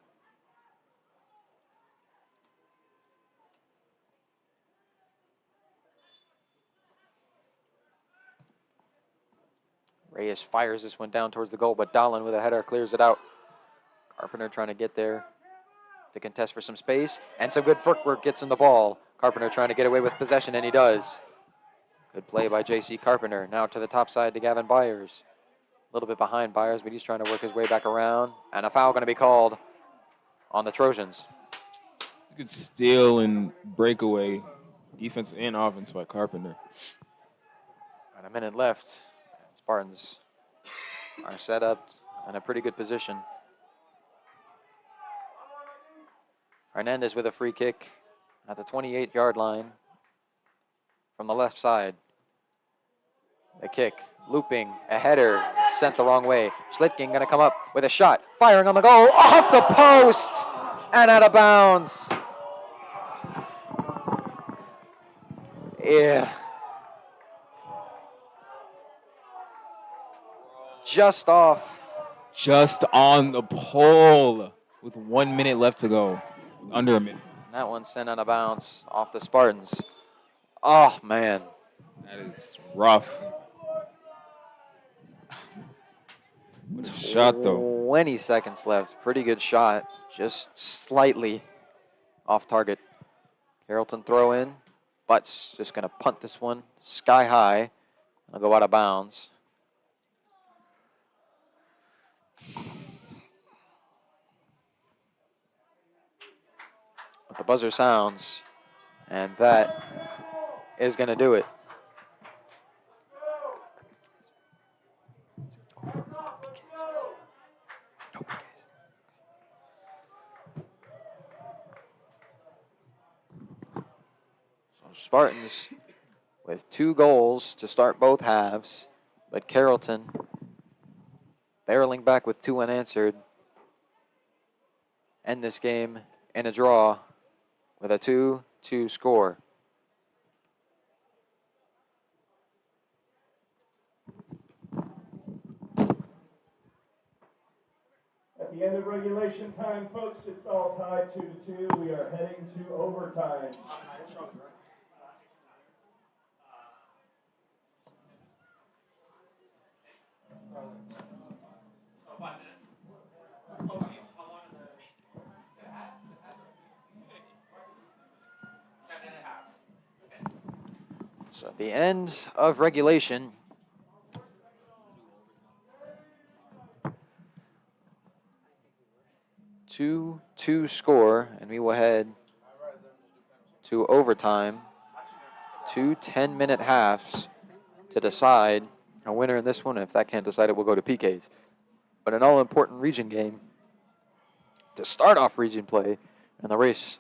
Reyes fires this one down towards the goal, but Dahlin with a header clears it out. Carpenter trying to get there to contest for some space. And some good footwork gets in the ball. Carpenter trying to get away with possession, and he does. Good play by J.C. Carpenter. Now to the top side to Gavin Byers. A little bit behind Byers, but he's trying to work his way back around. And a foul going to be called on the Trojans. Good steal and breakaway, defense and offense by Carpenter. About a minute left. Spartans are set up in a pretty good position. Hernandez with a free kick at the 28-yard line from the left side. The kick, looping, a header, sent the wrong way. Schlitking going to come up with a shot, firing on the goal, off the post, and out of bounds. Yeah. Just off. Just on the pole with 1 minute left to go. Under a minute. That one sent out of bounds off the Spartans. Oh, man. That is rough. What a shot, though. 20 seconds left. Pretty good shot. Just slightly off target. Carrollton throw in. Butts just going to punt this one sky high. It'll go out of bounds. But the buzzer sounds, and that is going to do it. So Spartans with 2 goals to start both halves, but Carrollton barreling back with 2 unanswered. End this game in a draw with a 2-2 score. At the end of regulation time, folks, it's all tied 2-2. We are heading to overtime. So at the end of regulation, two score, and we will head to overtime. 2 10-minute halves to decide a winner in this one. If that can't decide it, we'll go to PKs. But an all-important region game to start off region play, and the race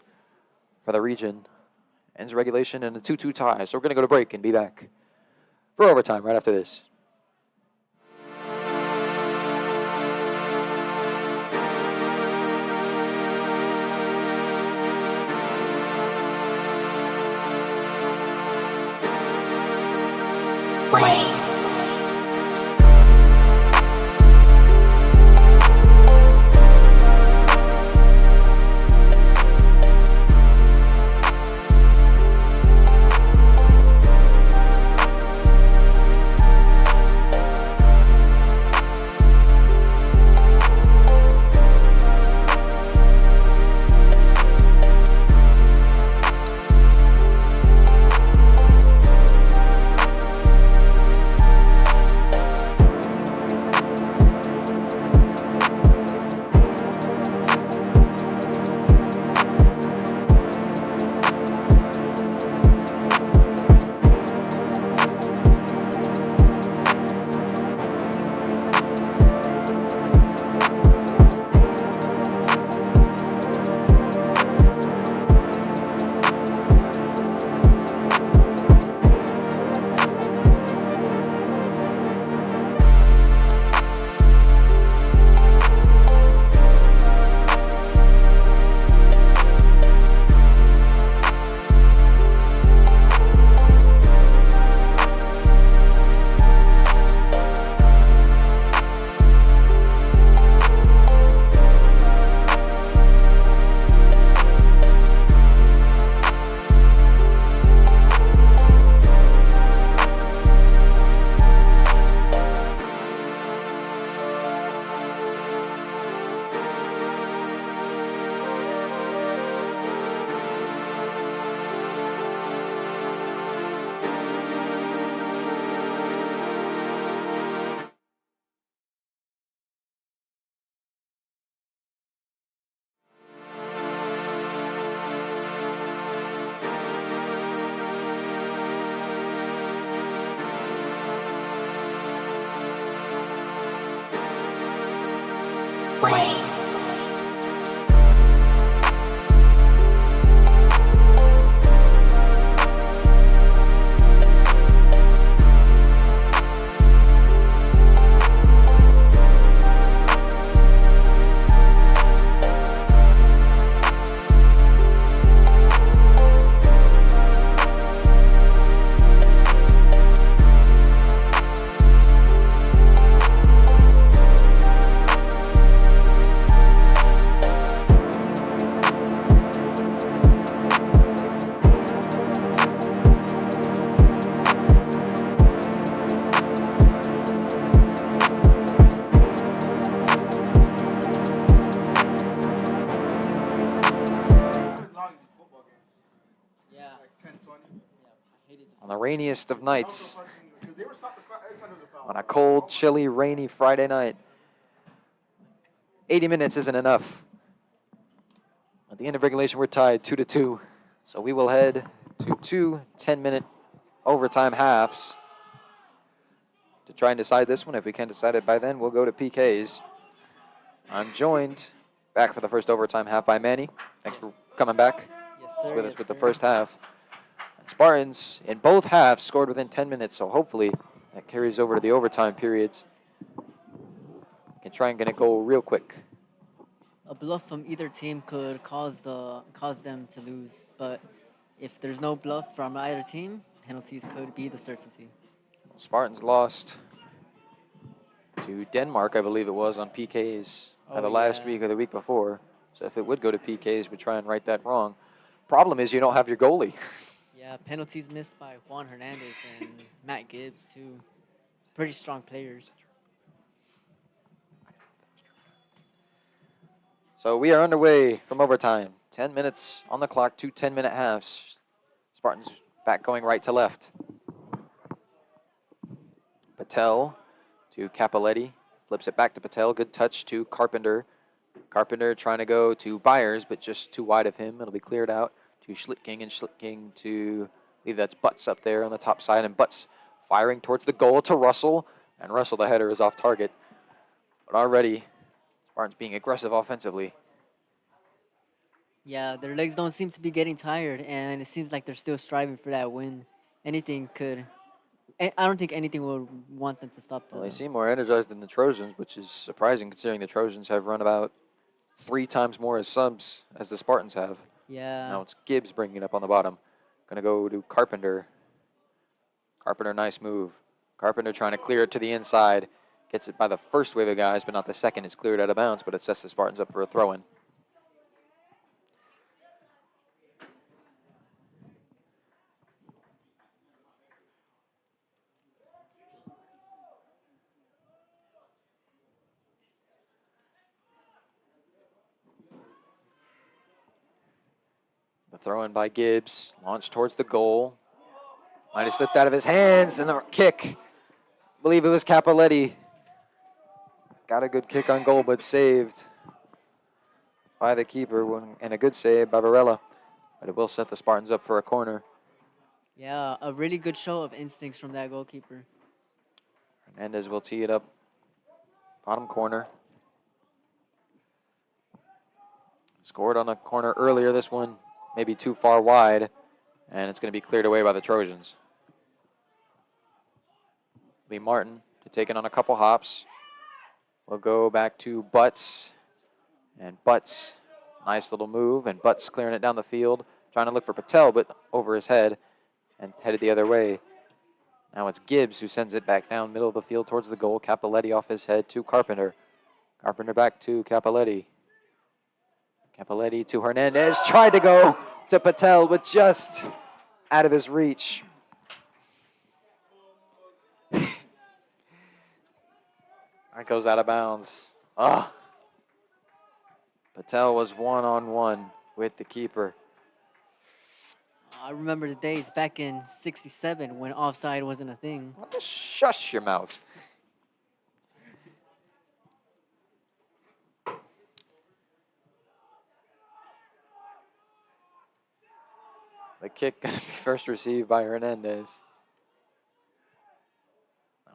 for the region ends regulation in a 2-2 tie. So we're going to go to break and be back for overtime right after this. rainiest of nights. On a cold, chilly, rainy Friday night. 80 minutes isn't enough. At the end of regulation, we're tied 2-2. So we will head to 2 10-minute overtime halves to try and decide this one. If we can't decide it by then, we'll go to PKs. I'm joined back for the first overtime half by Manny. Thanks for coming back. Yes, He's sir. with us Yes, with the sir. first half. And Spartans in both halves scored within 10 minutes, so hopefully that carries over to the overtime periods. Can try and get it go real quick. A bluff from either team could cause them to lose, but if there's no bluff from either team, penalties could be the certainty. Spartans lost to Denmark, I believe it was, on PKs either last yeah. week or the week before. So if it would go to PKs, we'd try and right that wrong. Problem is you don't have your goalie. Yeah, penalties missed by Juan Hernandez and Matt Gibbs, too. Pretty strong players. So we are underway from overtime. 10 minutes on the clock, 2 10-minute halves. Spartans back going right to left. Patel to Capoletti. Flips it back to Patel. Good touch to Carpenter. Carpenter trying to go to Byers, but just too wide of him. It'll be cleared out to Schlittking, and Schlittking to, I believe that's Butts up there on the top side, and Butts firing towards the goal to Russell, and Russell, the header, is off target. But already, Spartans being aggressive offensively. Yeah, their legs don't seem to be getting tired, and it seems like they're still striving for that win. Anything could... I don't think anything will want them to stop Well, the... they seem more energized than the Trojans, which is surprising considering the Trojans have run about 3 times more as subs as the Spartans have. Yeah. Now it's Gibbs bringing it up on the bottom. Going to go to Carpenter. Carpenter, nice move. Carpenter trying to clear it to the inside. Gets it by the first wave of guys, but not the second. It's cleared out of bounds, but it sets the Spartans up for a throw-in. The throw-in by Gibbs. Launched towards the goal. Might have slipped out of his hands, and a kick. I believe it was Capoletti. Got a good kick on goal, but saved by the keeper, and a good save by Varela. But it will set the Spartans up for a corner. Yeah, a really good show of instincts from that goalkeeper. Hernandez will tee it up. Bottom corner. Scored on a corner earlier. This one maybe too far wide, and it's going to be cleared away by the Trojans. Lee Martin to take it on a couple hops. We'll go back to Butts. And Butts, nice little move, and Butts clearing it down the field, trying to look for Patel, but over his head and headed the other way. Now it's Gibbs who sends it back down middle of the field towards the goal. Capoletti off his head to Carpenter. Carpenter back to Capoletti. Capoletti to Hernandez. Tried to go to Patel, but just out of his reach. That goes out of bounds. Ah. Patel was one-on-one with the keeper. I remember the days back in '67 when offside wasn't a thing. Shush your mouth. The kick going to be first received by Hernandez.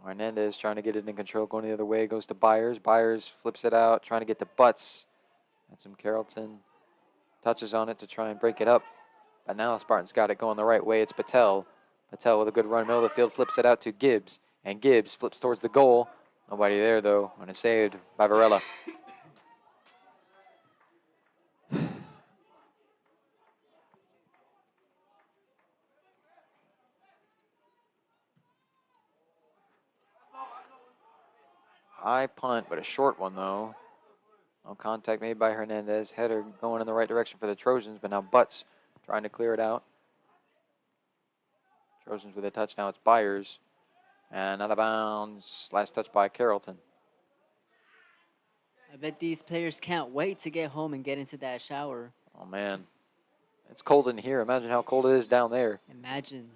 Hernandez trying to get it in control, going the other way, goes to Byers. Byers flips it out, trying to get to Butts. And some Carrollton touches on it to try and break it up. But now Spartans got it going the right way. It's Patel. Patel with a good run, middle of the field, flips it out to Gibbs. And Gibbs flips towards the goal. Nobody there, though, and it's saved by Varela. High punt, but a short one, though. No contact made by Hernandez. Header going in the right direction for the Trojans, but now Butts trying to clear it out. Trojans with a touch. Now it's Byers. And out of bounds. Last touch by Carrollton. I bet these players can't wait to get home and get into that shower. Oh, man. It's cold in here. Imagine how cold it is down there. Imagine.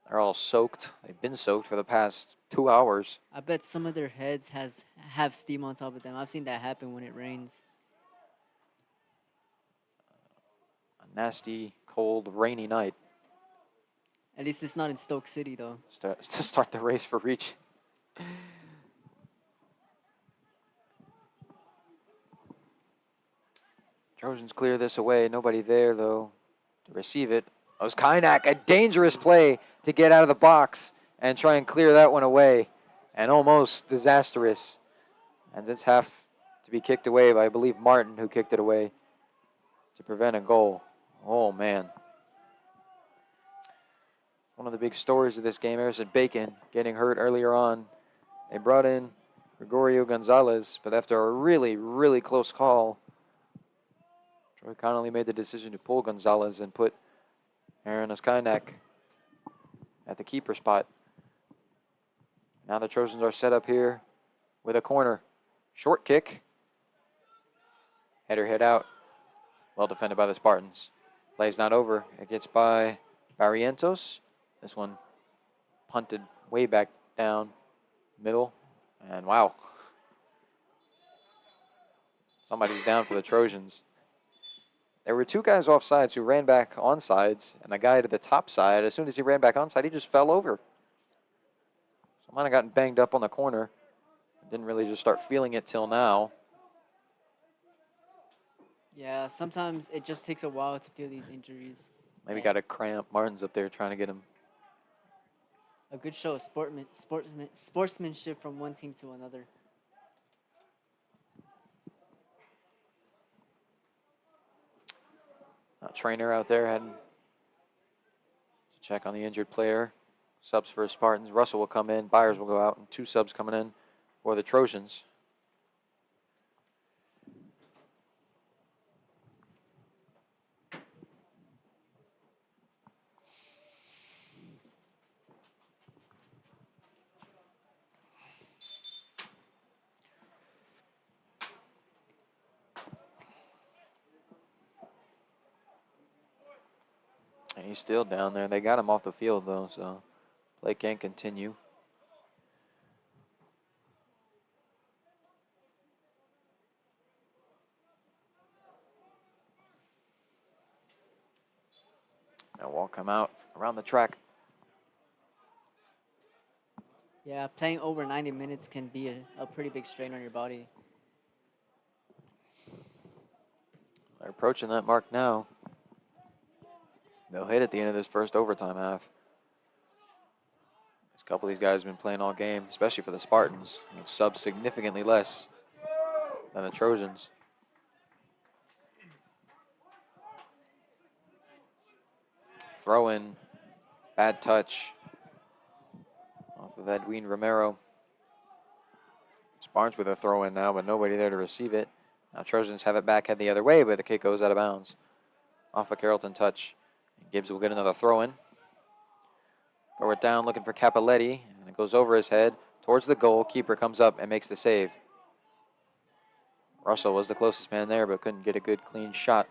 They're all soaked. They've been soaked for the past 2 hours. I bet some of their heads have steam on top of them. I've seen that happen when it rains. A nasty, cold, rainy night At least it's not in Stoke City, though. to start the race for reach. Trojans clear this away. Nobody there, though, to receive it. That was Kynak, a dangerous play to get out of the box and try and clear that one away. And almost disastrous. And it's half to be kicked away by, I believe, Martin, who kicked it away to prevent a goal. Oh, man. One of the big stories of this game, Harrison Bacon getting hurt earlier on. They brought in Gregorio Gonzalez, but after a really, really close call, Troy Connolly made the decision to pull Gonzalez and put Aaron Oskainak at the keeper spot. Now the Trojans are set up here with a corner. Short kick. Header hit out. Well defended by the Spartans. Play's not over. It gets by Barrientos. This one punted way back down middle. And wow. Somebody's down for the Trojans. There were two guys off sides who ran back on sides, and the guy to the top side, as soon as he ran back on side, he just fell over. So might have gotten banged up on the corner. Didn't really just start feeling it till now. Yeah, sometimes it just takes a while to feel these injuries. Maybe got a cramp. Martin's up there trying to get him. A good show of sportsmanship from one team to another. A trainer out there had to check on the injured player. Subs for Spartans. Russell will come in. Byers will go out, and 2 subs coming in for the Trojans. And he's still down there. They got him off the field, though, so play can continue. Now walk him out around the track. Yeah, playing over 90 minutes can be a pretty big strain on your body. They're approaching that mark now. They'll hit at the end of this first overtime half. A couple of these guys have been playing all game, especially for the Spartans. They've subbed significantly less than the Trojans. Throw in, bad touch off of Edwin Romero. Spartans with a throw in now, but nobody there to receive it. Now Trojans have it back, head the other way, but the kick goes out of bounds. Off a Carrollton touch. Gibbs will get another throw in. Throw it down, looking for Capoletti, and it goes over his head towards the goal. Keeper comes up and makes the save. Russell was the closest man there, but couldn't get a good, clean shot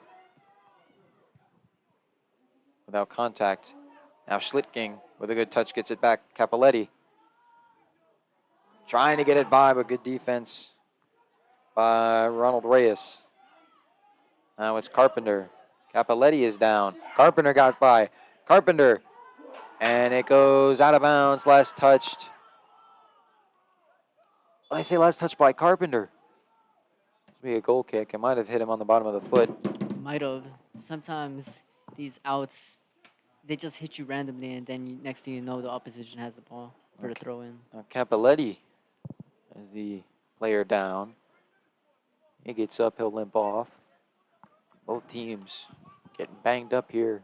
without contact. Now Schlittking with a good touch gets it back. Capoletti trying to get it by, but good defense by Ronald Reyes. Now it's Carpenter. Capoletti is down. Carpenter got by. Carpenter. And it goes out of bounds. Last touched. I say last touched by Carpenter. This will be a goal kick. It might have hit him on the bottom of the foot. Might have. Sometimes these outs, they just hit you randomly, and then next thing you know, the opposition has the ball for the throw in. Now Capoletti is the player down. He gets up. He'll limp off. Both teams getting banged up here,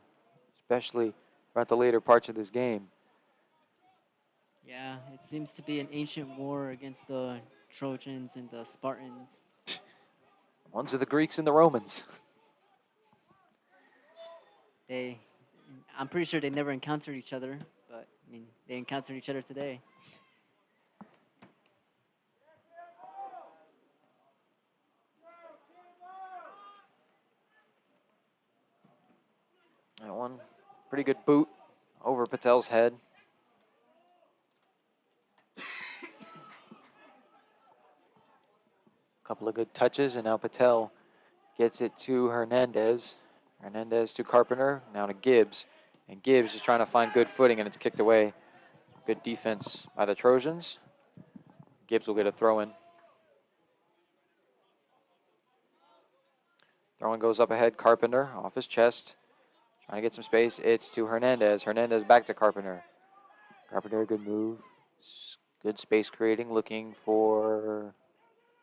especially throughout the later parts of this game. Yeah, it seems to be an ancient war against the Trojans and the Spartans. Ones are the Greeks and the Romans. I'm pretty sure they never encountered each other, but I mean, they encountered each other today. That one, pretty good boot over Patel's head. couple of good touches, and now Patel gets it to Hernandez. Hernandez to Carpenter, now to Gibbs. And Gibbs is trying to find good footing, and it's kicked away. Good defense by the Trojans. Gibbs will get a throw in. Throw in goes up ahead. Carpenter off his chest. Trying to get some space. It's to Hernandez. Hernandez back to Carpenter. Carpenter, good move. Good space creating, looking for,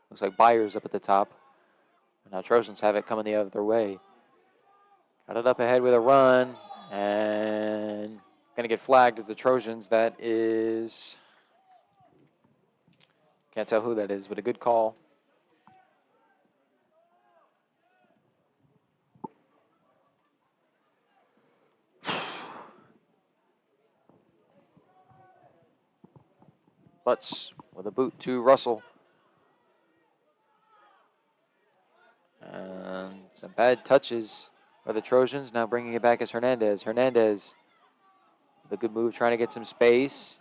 looks like Byers up at the top. Now Trojans have it coming the other way. Got it up ahead with a run, and going to get flagged as the Trojans. That is, can't tell who that is, but a good call. Butts with a boot to Russell. And some bad touches for the Trojans. Now bringing it back is Hernandez. Hernandez with a good move, trying to get some space.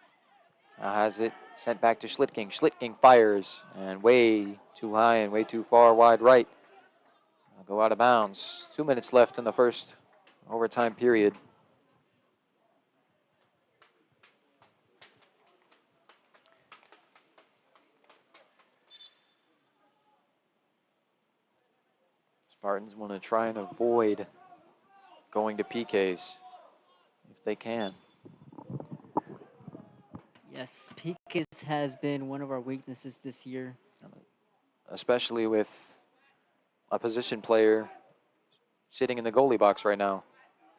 Now has it sent back to Schlitking. Schlitking fires, and way too high and way too far wide right. I'll go out of bounds. 2 minutes left in the first overtime period. Spartans want to try and avoid going to PKs if they can. Yes, PKs has been one of our weaknesses this year. Especially with a position player sitting in the goalie box right now.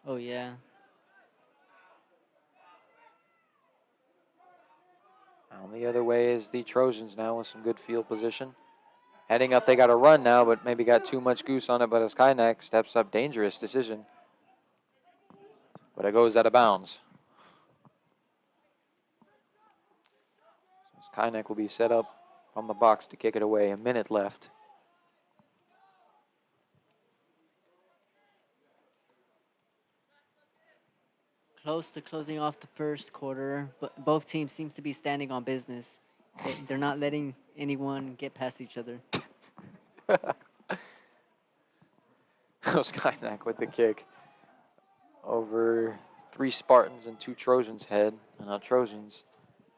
Oh, yeah. On the other way is the Trojans now with some good field position. Heading up, they got a run now, but maybe got too much goose on it, but as Kynek steps up, dangerous decision. But it goes out of bounds. So Kynek will be set up from the box to kick it away. A minute left. Close to closing off the first quarter, but both teams seem to be standing on business. They're not letting anyone get past each other. Skynak with the kick over 3 Spartans and 2 Trojans head. And now Trojans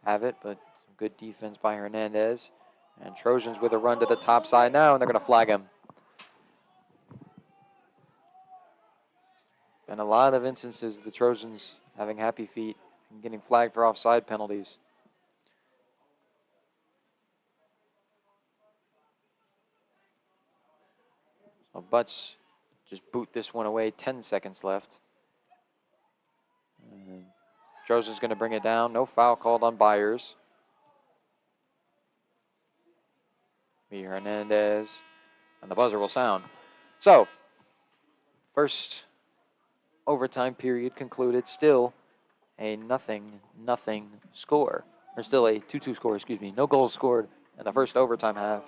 have it, but good defense by Hernandez. And Trojans with a run to the top side now, and they're going to flag him. Been a lot of instances of the Trojans having happy feet and getting flagged for offside penalties. So Butts just boot this one away, 10 seconds left. And Trojans going to bring it down. No foul called on Byers. Be Hernandez, and the buzzer will sound. So, first overtime period concluded. Still a nothing score. Or still a 2-2 score, excuse me. No goals scored in the first overtime half.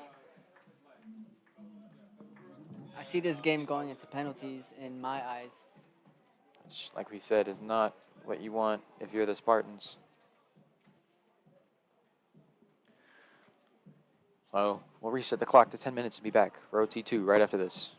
I see this game going into penalties in my eyes. Which, like we said, is not what you want if you're the Spartans. So we'll reset the clock to 10 minutes and be back for OT2 right after this.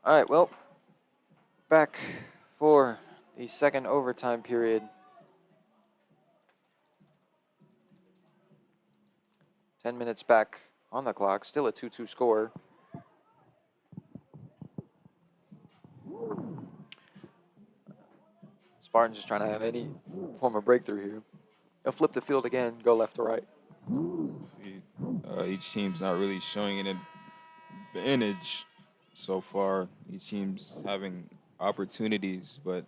All right, well, back for the second overtime period. 10 minutes back on the clock, still a 2-2 score. Spartans just trying to have any form of breakthrough here. They'll flip the field again, go left to right. See, each team's not really showing an advantage so far. Each team's having opportunities, but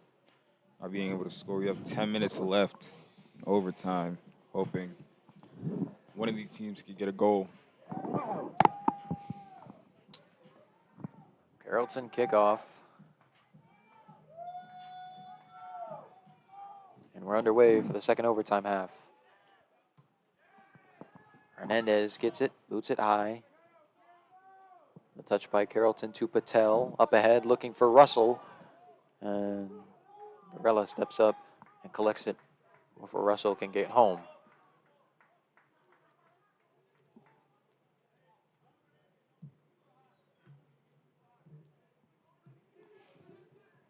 not being able to score. We have 10 minutes left in overtime, hoping one of these teams could get a goal. Carrollton kickoff. And we're underway for the second overtime half. Hernandez gets it, boots it high. The touch by Carrollton to Patel. Up ahead, looking for Russell. And Varela steps up and collects it before Russell can get home.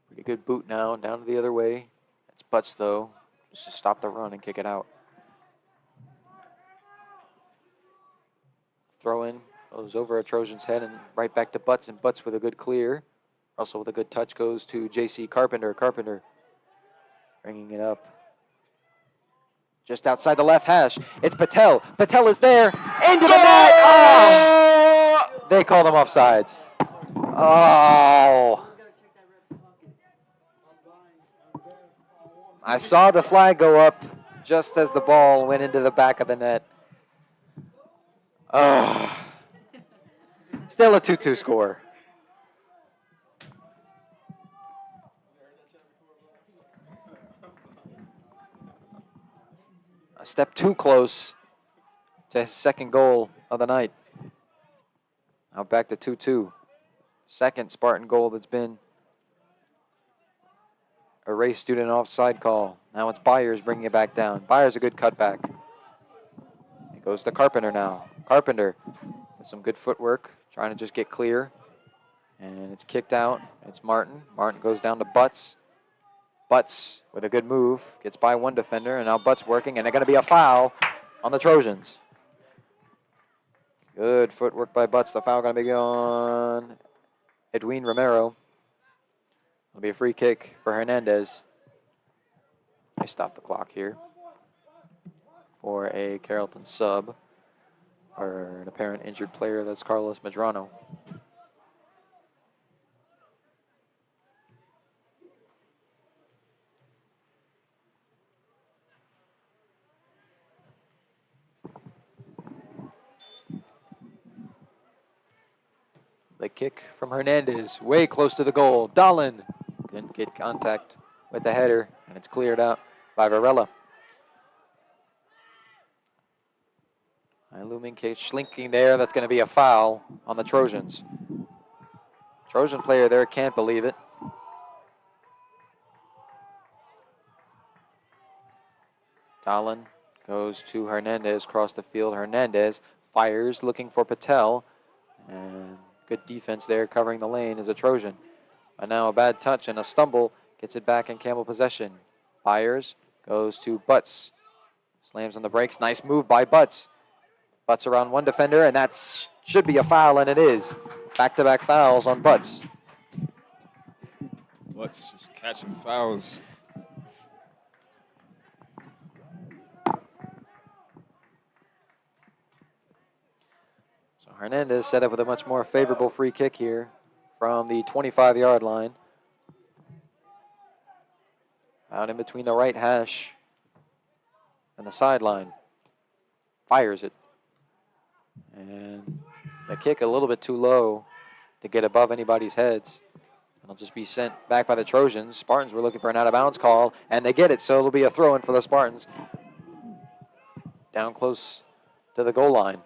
Pretty good boot now, down to the other way. It's Butts, though, just to stop the run and kick it out. Throw in, goes over a Trojan's head and right back to Butts, and Butts with a good clear. Russell with a good touch goes to J.C. Carpenter. Carpenter bringing it up just outside the left hash. It's Patel. Patel is there. Into the net. Oh! They called him offsides. Oh. I saw the flag go up just as the ball went into the back of the net. Oh. Still a 2-2 score. A step too close to his second goal of the night. Now back to 2-2. Second Spartan goal that's been erased due to an offside call. Now it's Byers bringing it back down. Byers a good cutback. It goes to Carpenter now. Carpenter with some good footwork, trying to just get clear. And it's kicked out. It's Martin. Martin goes down to Butts. Butts with a good move, gets by one defender, and now Butts working, and they're going to be a foul on the Trojans. Good footwork by Butts. The foul going to be on Edwin Romero. It'll be a free kick for Hernandez. I stop the clock here for a Carrollton sub, or an apparent injured player. That's Carlos Medrano. The kick from Hernandez, way close to the goal. Dahlin couldn't get contact with the header, and it's cleared out by Varela. Looming cage slinking there. That's going to be a foul on the Trojans. Trojan player there can't believe it. Dahlin goes to Hernandez across the field. Hernandez fires, looking for Patel, and good defense there covering the lane is a Trojan. But now a bad touch and a stumble gets it back in Campbell possession. Byers goes to Butts. Slams on the brakes. Nice move by Butts. Butts around one defender, and that should be a foul, and it is. Back-to-back fouls on Butts. Butts just catching fouls. Hernandez set up with a much more favorable free kick here from the 25-yard line. Out in between the right hash and the sideline. Fires it. And the kick a little bit too low to get above anybody's heads. It'll just be sent back by the Trojans. Spartans were looking for an out-of-bounds call, and they get it, so it'll be a throw-in for the Spartans. Down close to the goal line.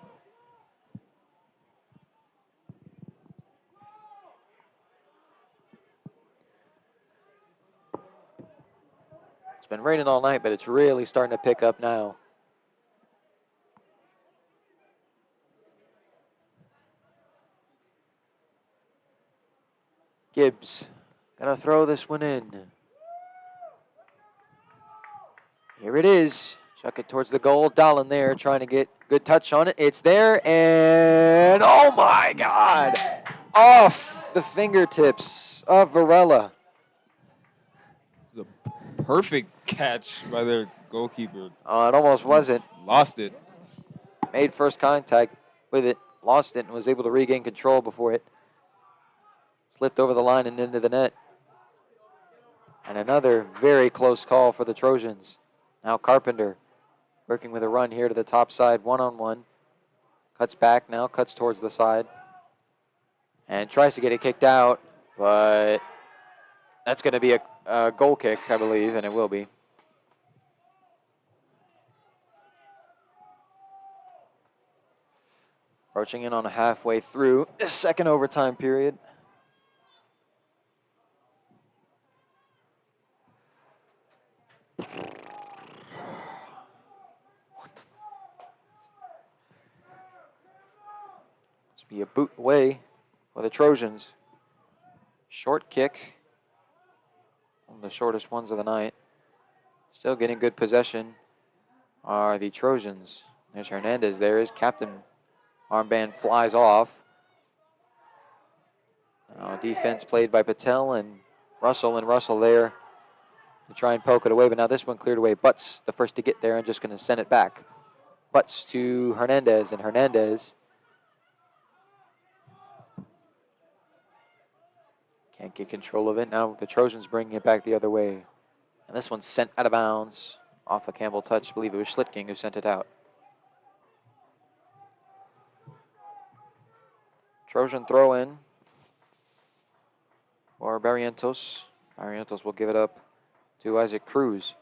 Been raining all night, but it's really starting to pick up now. Gibbs gonna throw this one in. Here it is. Chuck it towards the goal. Dahlen there trying to get good touch on it. It's there, and oh my God! Off the fingertips of Varela. It's a perfect catch by their goalkeeper. It almost wasn't. Lost it. Made first contact with it, lost it, and was able to regain control before it slipped over the line and into the net. And another very close call for the Trojans. Now Carpenter working with a run here to the top side, one-on-one. Cuts back now, cuts towards the side. And tries to get it kicked out, but that's going to be a goal kick, I believe, and it will be. Approaching in on halfway through this second overtime period. Be a boot away for the Trojans. Short kick. One of the shortest ones of the night. Still getting good possession are the Trojans. There's Hernandez there. His captain armband flies off. Now defense played by Patel and Russell there to try and poke it away. But now this one cleared away. Butts the first to get there and just going to send it back. Butts to Hernandez, and Hernandez can't get control of it. Now the Trojans bringing it back the other way. And this one's sent out of bounds off a Campbell touch. I believe it was Schlittking who sent it out. Trojan throw in for Barrientos. Barrientos will give it up to Isaac Cruz.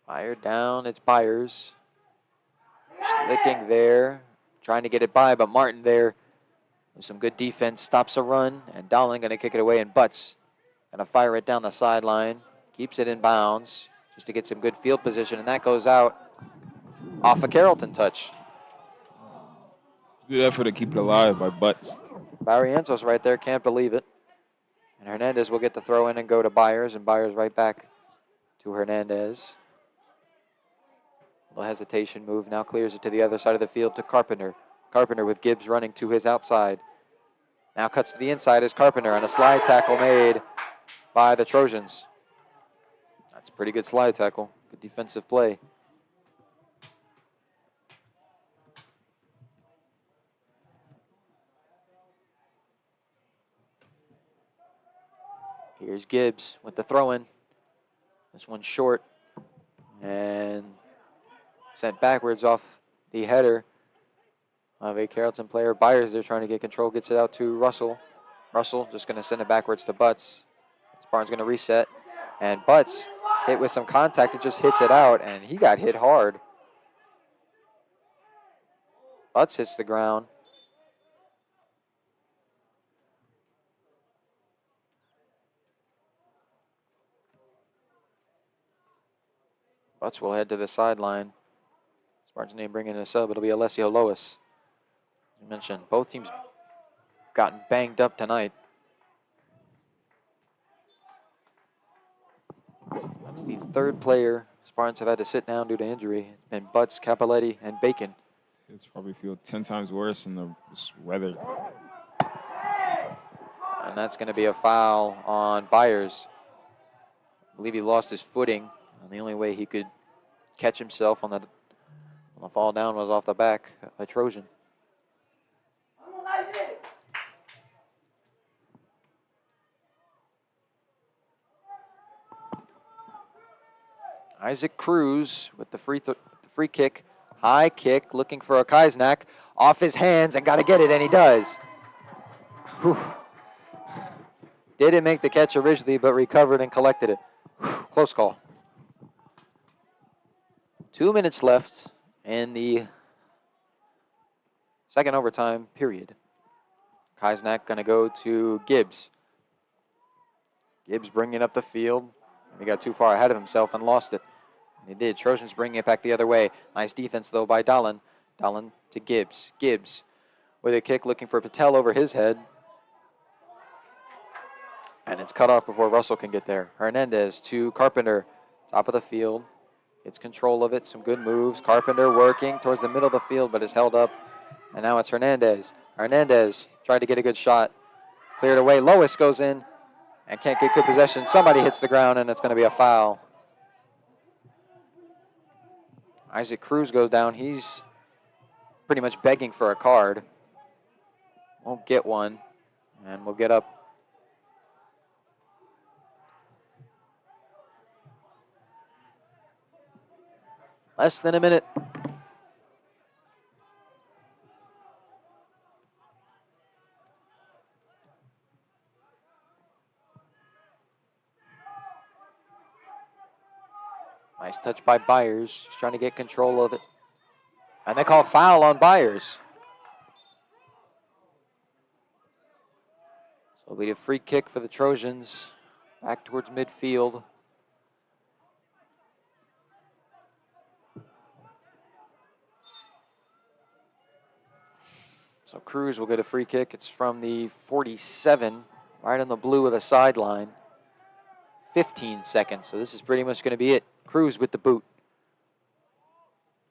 Fired down, it's Byers. Schlicking there, trying to get it by, but Martin there with some good defense stops a run, and Dahlen going to kick it away, and Butts going to fire it down the sideline, keeps it in bounds just to get some good field position, and that goes out off a Carrollton touch. Good effort to keep it alive by Butts. Barrientos right there, can't believe it. And Hernandez will get the throw in and go to Byers, and Byers right back to Hernandez. Little hesitation move, now clears it to the other side of the field to Carpenter. Carpenter with Gibbs running to his outside. Now cuts to the inside as Carpenter, and a slide tackle made by the Trojans. That's a pretty good slide tackle, good defensive play. Here's Gibbs with the throw-in. This one's short, and sent backwards off the header of a Carrollton player. Byers there trying to get control, gets it out to Russell. Russell just going to send it backwards to Butts. Barnes going to reset, and Butts hit with some contact and just hits it out, and he got hit hard. Butts hits the ground. Butts will head to the sideline. Spartans name bringing in a sub. It'll be Alessio Lois. As you mentioned, both teams gotten banged up tonight. That's the third player Spartans have had to sit down due to injury. It's been Butts, Capoletti, and Bacon. It's probably feel 10 times worse in this weather. And that's going to be a foul on Byers. I believe he lost his footing, and the only way he could catch himself on the fall down was off the back by Trojan. Isaac Cruz with the free kick, high kick, looking for a Kaisnak, off his hands, and got to get it, and he does. Whew. Didn't make the catch originally, but recovered and collected it. Whew. Close call. 2 minutes left in the second overtime period. Kaisnak going to go to Gibbs. Gibbs bringing up the field. He got too far ahead of himself and lost it. And he did. Trojans bringing it back the other way. Nice defense, though, by Dahlen. Dolan to Gibbs. Gibbs with a kick looking for Patel over his head. And it's cut off before Russell can get there. Hernandez to Carpenter, top of the field. Gets control of it, some good moves. Carpenter working towards the middle of the field, but is held up. And now it's Hernandez. Hernandez tried to get a good shot. Cleared away. Lois goes in and can't get good possession. Somebody hits the ground, and it's going to be a foul. Isaac Cruz goes down. He's pretty much begging for a card. Won't get one, and we'll get up. Less than a minute. Nice touch by Byers. He's trying to get control of it. And they call foul on Byers. So it'll be a free kick for the Trojans. Back towards midfield. So Cruz will get a free kick. It's from the 47, right on the blue of the sideline. 15 seconds, so this is pretty much going to be it. Cruz with the boot.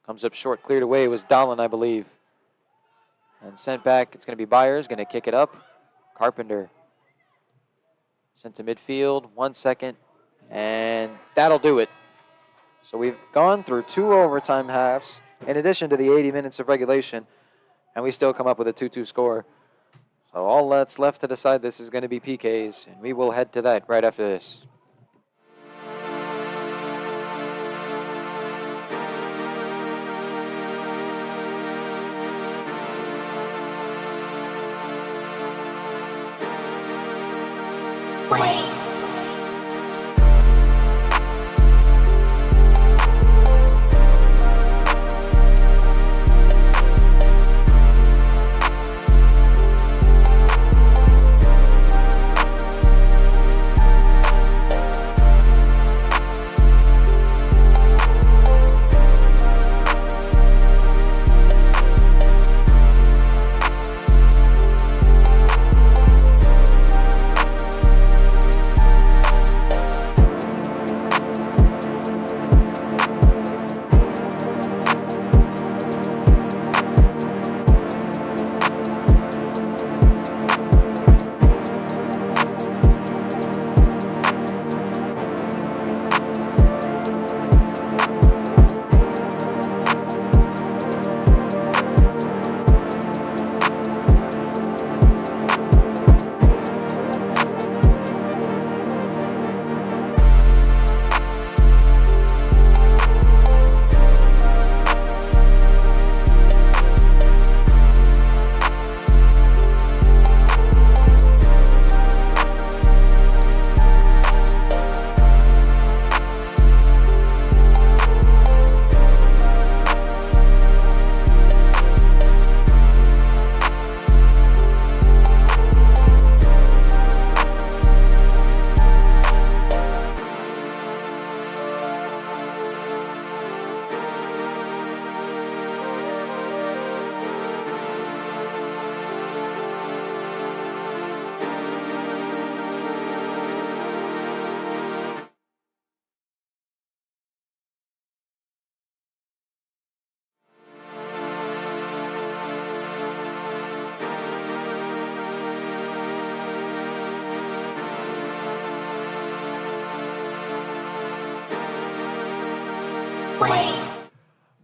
Comes up short, cleared away. It was Dolan, I believe. And sent back, it's going to be Byers, going to kick it up. Carpenter. Sent to midfield, 1 second, and that'll do it. So we've gone through 2 overtime halves, in addition to the 80 minutes of regulation, and we still come up with a 2-2 score. So all that's left to decide this is going to be PKs, and we will head to that right after this.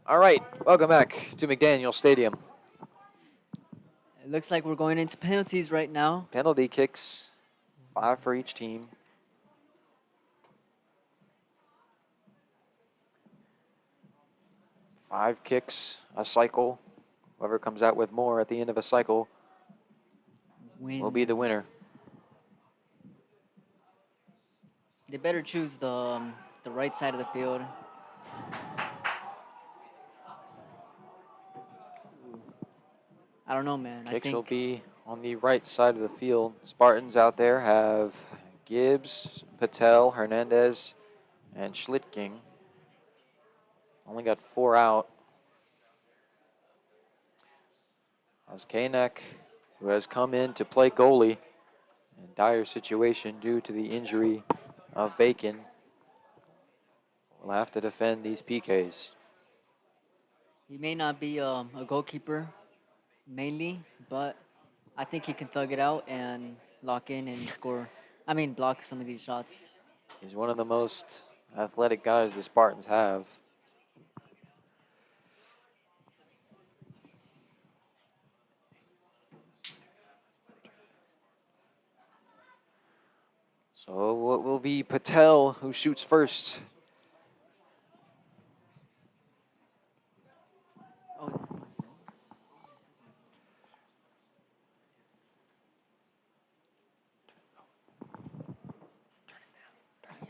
All right, welcome back to McDaniel Stadium. It looks like we're going into penalties right now. Penalty kicks, 5 for each team. Five kicks a cycle. Whoever comes out with more at the end of a cycle will be the winner. They better choose the right side of the field. I don't know, man. Kicks will be on the right side of the field. Spartans out there have Gibbs, Patel, Hernandez, and Schlittking. Only got 4 out. As Kanak, who has come in to play goalie in dire situation due to the injury of Bacon, will have to defend these PKs. He may not be a goalkeeper mainly, but I think he can thug it out and lock in and score. I mean, block some of these shots. He's one of the most athletic guys the Spartans have. So what will be Patel who shoots first? Oh, this is my friend.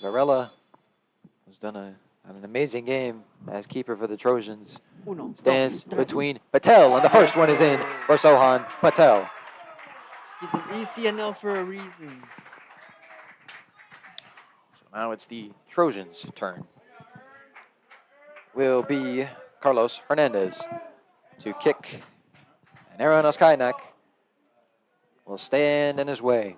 Varela has done an amazing game as keeper for the Trojans. Uno, Stands dos, tres. between Patel, and the first one is in for Sohan Patel. He's an ECNL for a reason. So now it's the Trojans' turn. Will be Carlos Hernandez to kick, and Aaron Oskainak will stand in his way.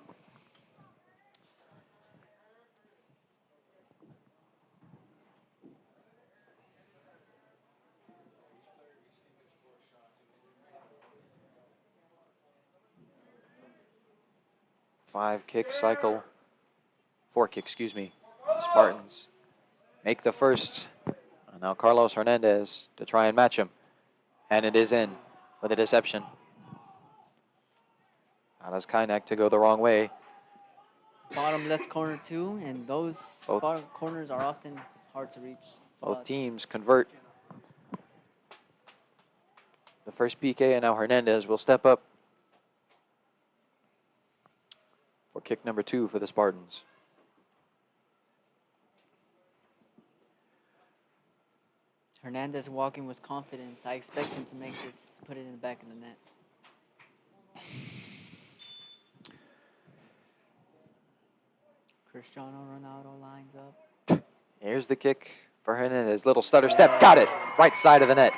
Four kick, excuse me. Spartans make the first. And now Carlos Hernandez to try and match him. And it is in with a deception. Allows Kainak to go the wrong way. Bottom left corner too, and those Both- bottom corners are often hard to reach. Both spots. teams convert. The first PK, and now Hernandez will step up for kick number 2 for the Spartans. Hernandez walking with confidence. I expect him to make this, put it in the back of the net. Cristiano Ronaldo lines up. Here's the kick for Hernandez. Little stutter step. Got it. Right side of the net.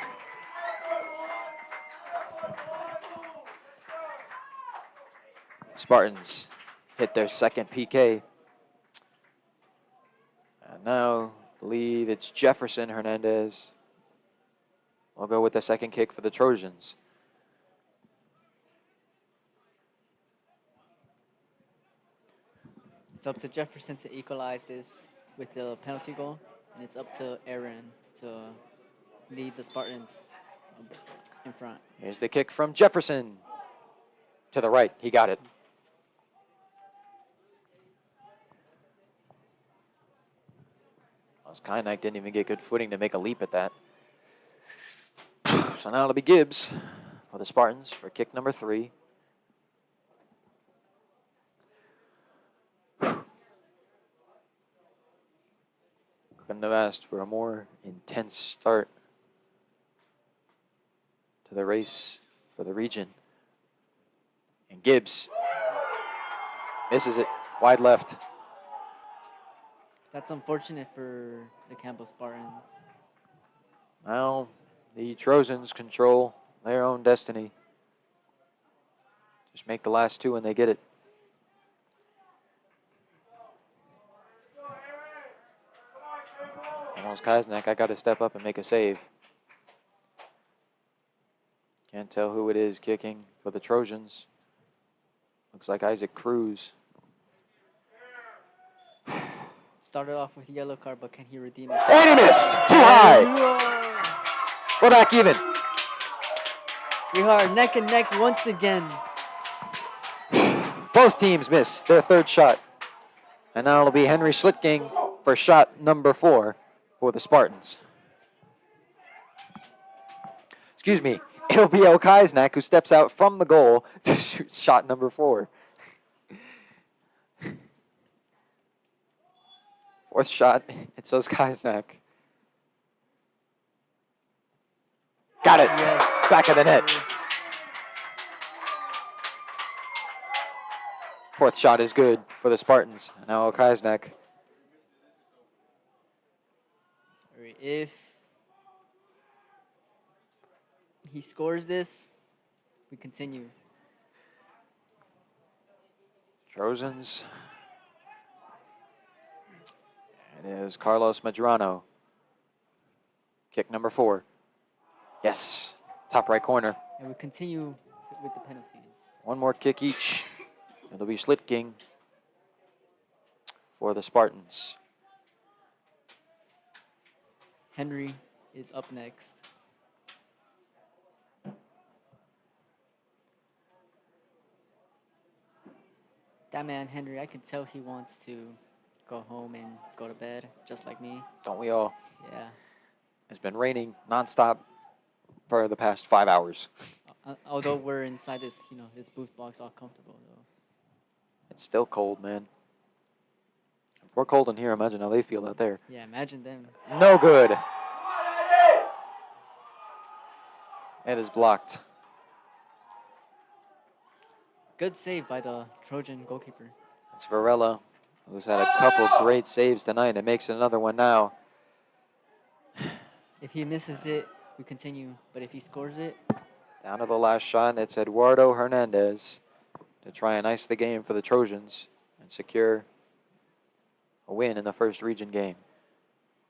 Spartans hit their second PK. And now, I believe it's Jefferson Hernandez. We'll go with the second kick for the Trojans. It's up to Jefferson to equalize this with the penalty goal, and it's up to Aaron to lead the Spartans in front. Here's the kick from Jefferson. To the right. He got it. Kainak didn't even get good footing to make a leap at that. So now it'll be Gibbs for the Spartans for kick number 3. Couldn't have asked for a more intense start to the race for the region. And Gibbs misses it wide left. That's unfortunate for the Campbell Spartans. Now the Trojans control their own destiny. Just make the last 2 and they get it. Almost Kaznak, I got to step up and make a save. Can't tell who it is kicking for the Trojans. Looks like Isaac Cruz. Started off with a yellow card, but can he redeem it? And he missed! Too high! We're back even. We are neck and neck once again. Both teams miss their third shot. And now it'll be Henry Slitking for shot number 4 for the Spartans. Excuse me. It'll be Okaisnak who steps out from the goal to shoot shot number 4. Fourth shot, it's Okaisnak. Got it. Yes. Back of the net. Fourth shot is good for the Spartans. Now Okaisnak. If he scores this, we continue. Trojans. It is Carlos Medrano. Kick number 4. Yes, top right corner. And we continue with the penalties. One more kick each. It'll be Schlitking for the Spartans. Henry is up next. That man, Henry, I could tell he wants to go home and go to bed, just like me. Don't we all? Yeah. It's been raining nonstop for the past 5 hours. Although we're inside this, this booth box, all comfortable though. It's still cold, man. If we're cold in here, imagine how they feel out there. Yeah, imagine them. No good. It is blocked. Good save by the Trojan goalkeeper. It's Varela, who's had a couple great saves tonight and makes another one now. If he misses it, we continue. But if he scores it, Down to the last shot, it's Eduardo Hernandez to try and ice the game for the Trojans and secure a win in the first region game.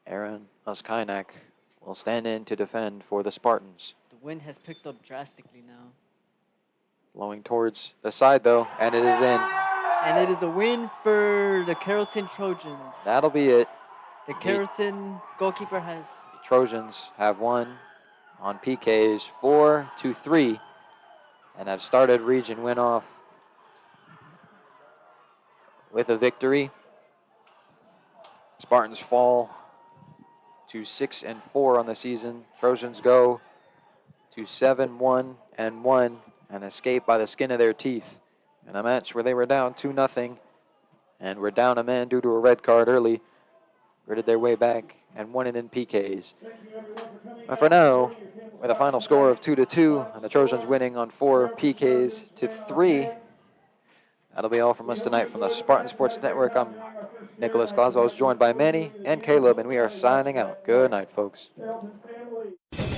Aaron Oskainak will stand in to defend for the Spartans. the wind has picked up drastically now. Blowing towards the side, though, and it is in. And it is a win for the Carrollton Trojans. That'll be it. The Carrollton goalkeeper has... The Trojans have won on PKs 4-3 and have started region win off with a victory. Spartans fall to 6-4 on the season. Trojans go to 7-1-1 and escape by the skin of their teeth in a match where they were down 2-0 and were down a man due to a red card early. Gritted their way back and won it in PKs. But for now, with a final score of 2-2 and the Trojans winning on 4 PKs to 3, that'll be all from us tonight from the Spartan Sports Network. I'm Nicholas Glazos, joined by Manny and Caleb, and we are signing out. Good night, folks. Carrollton family.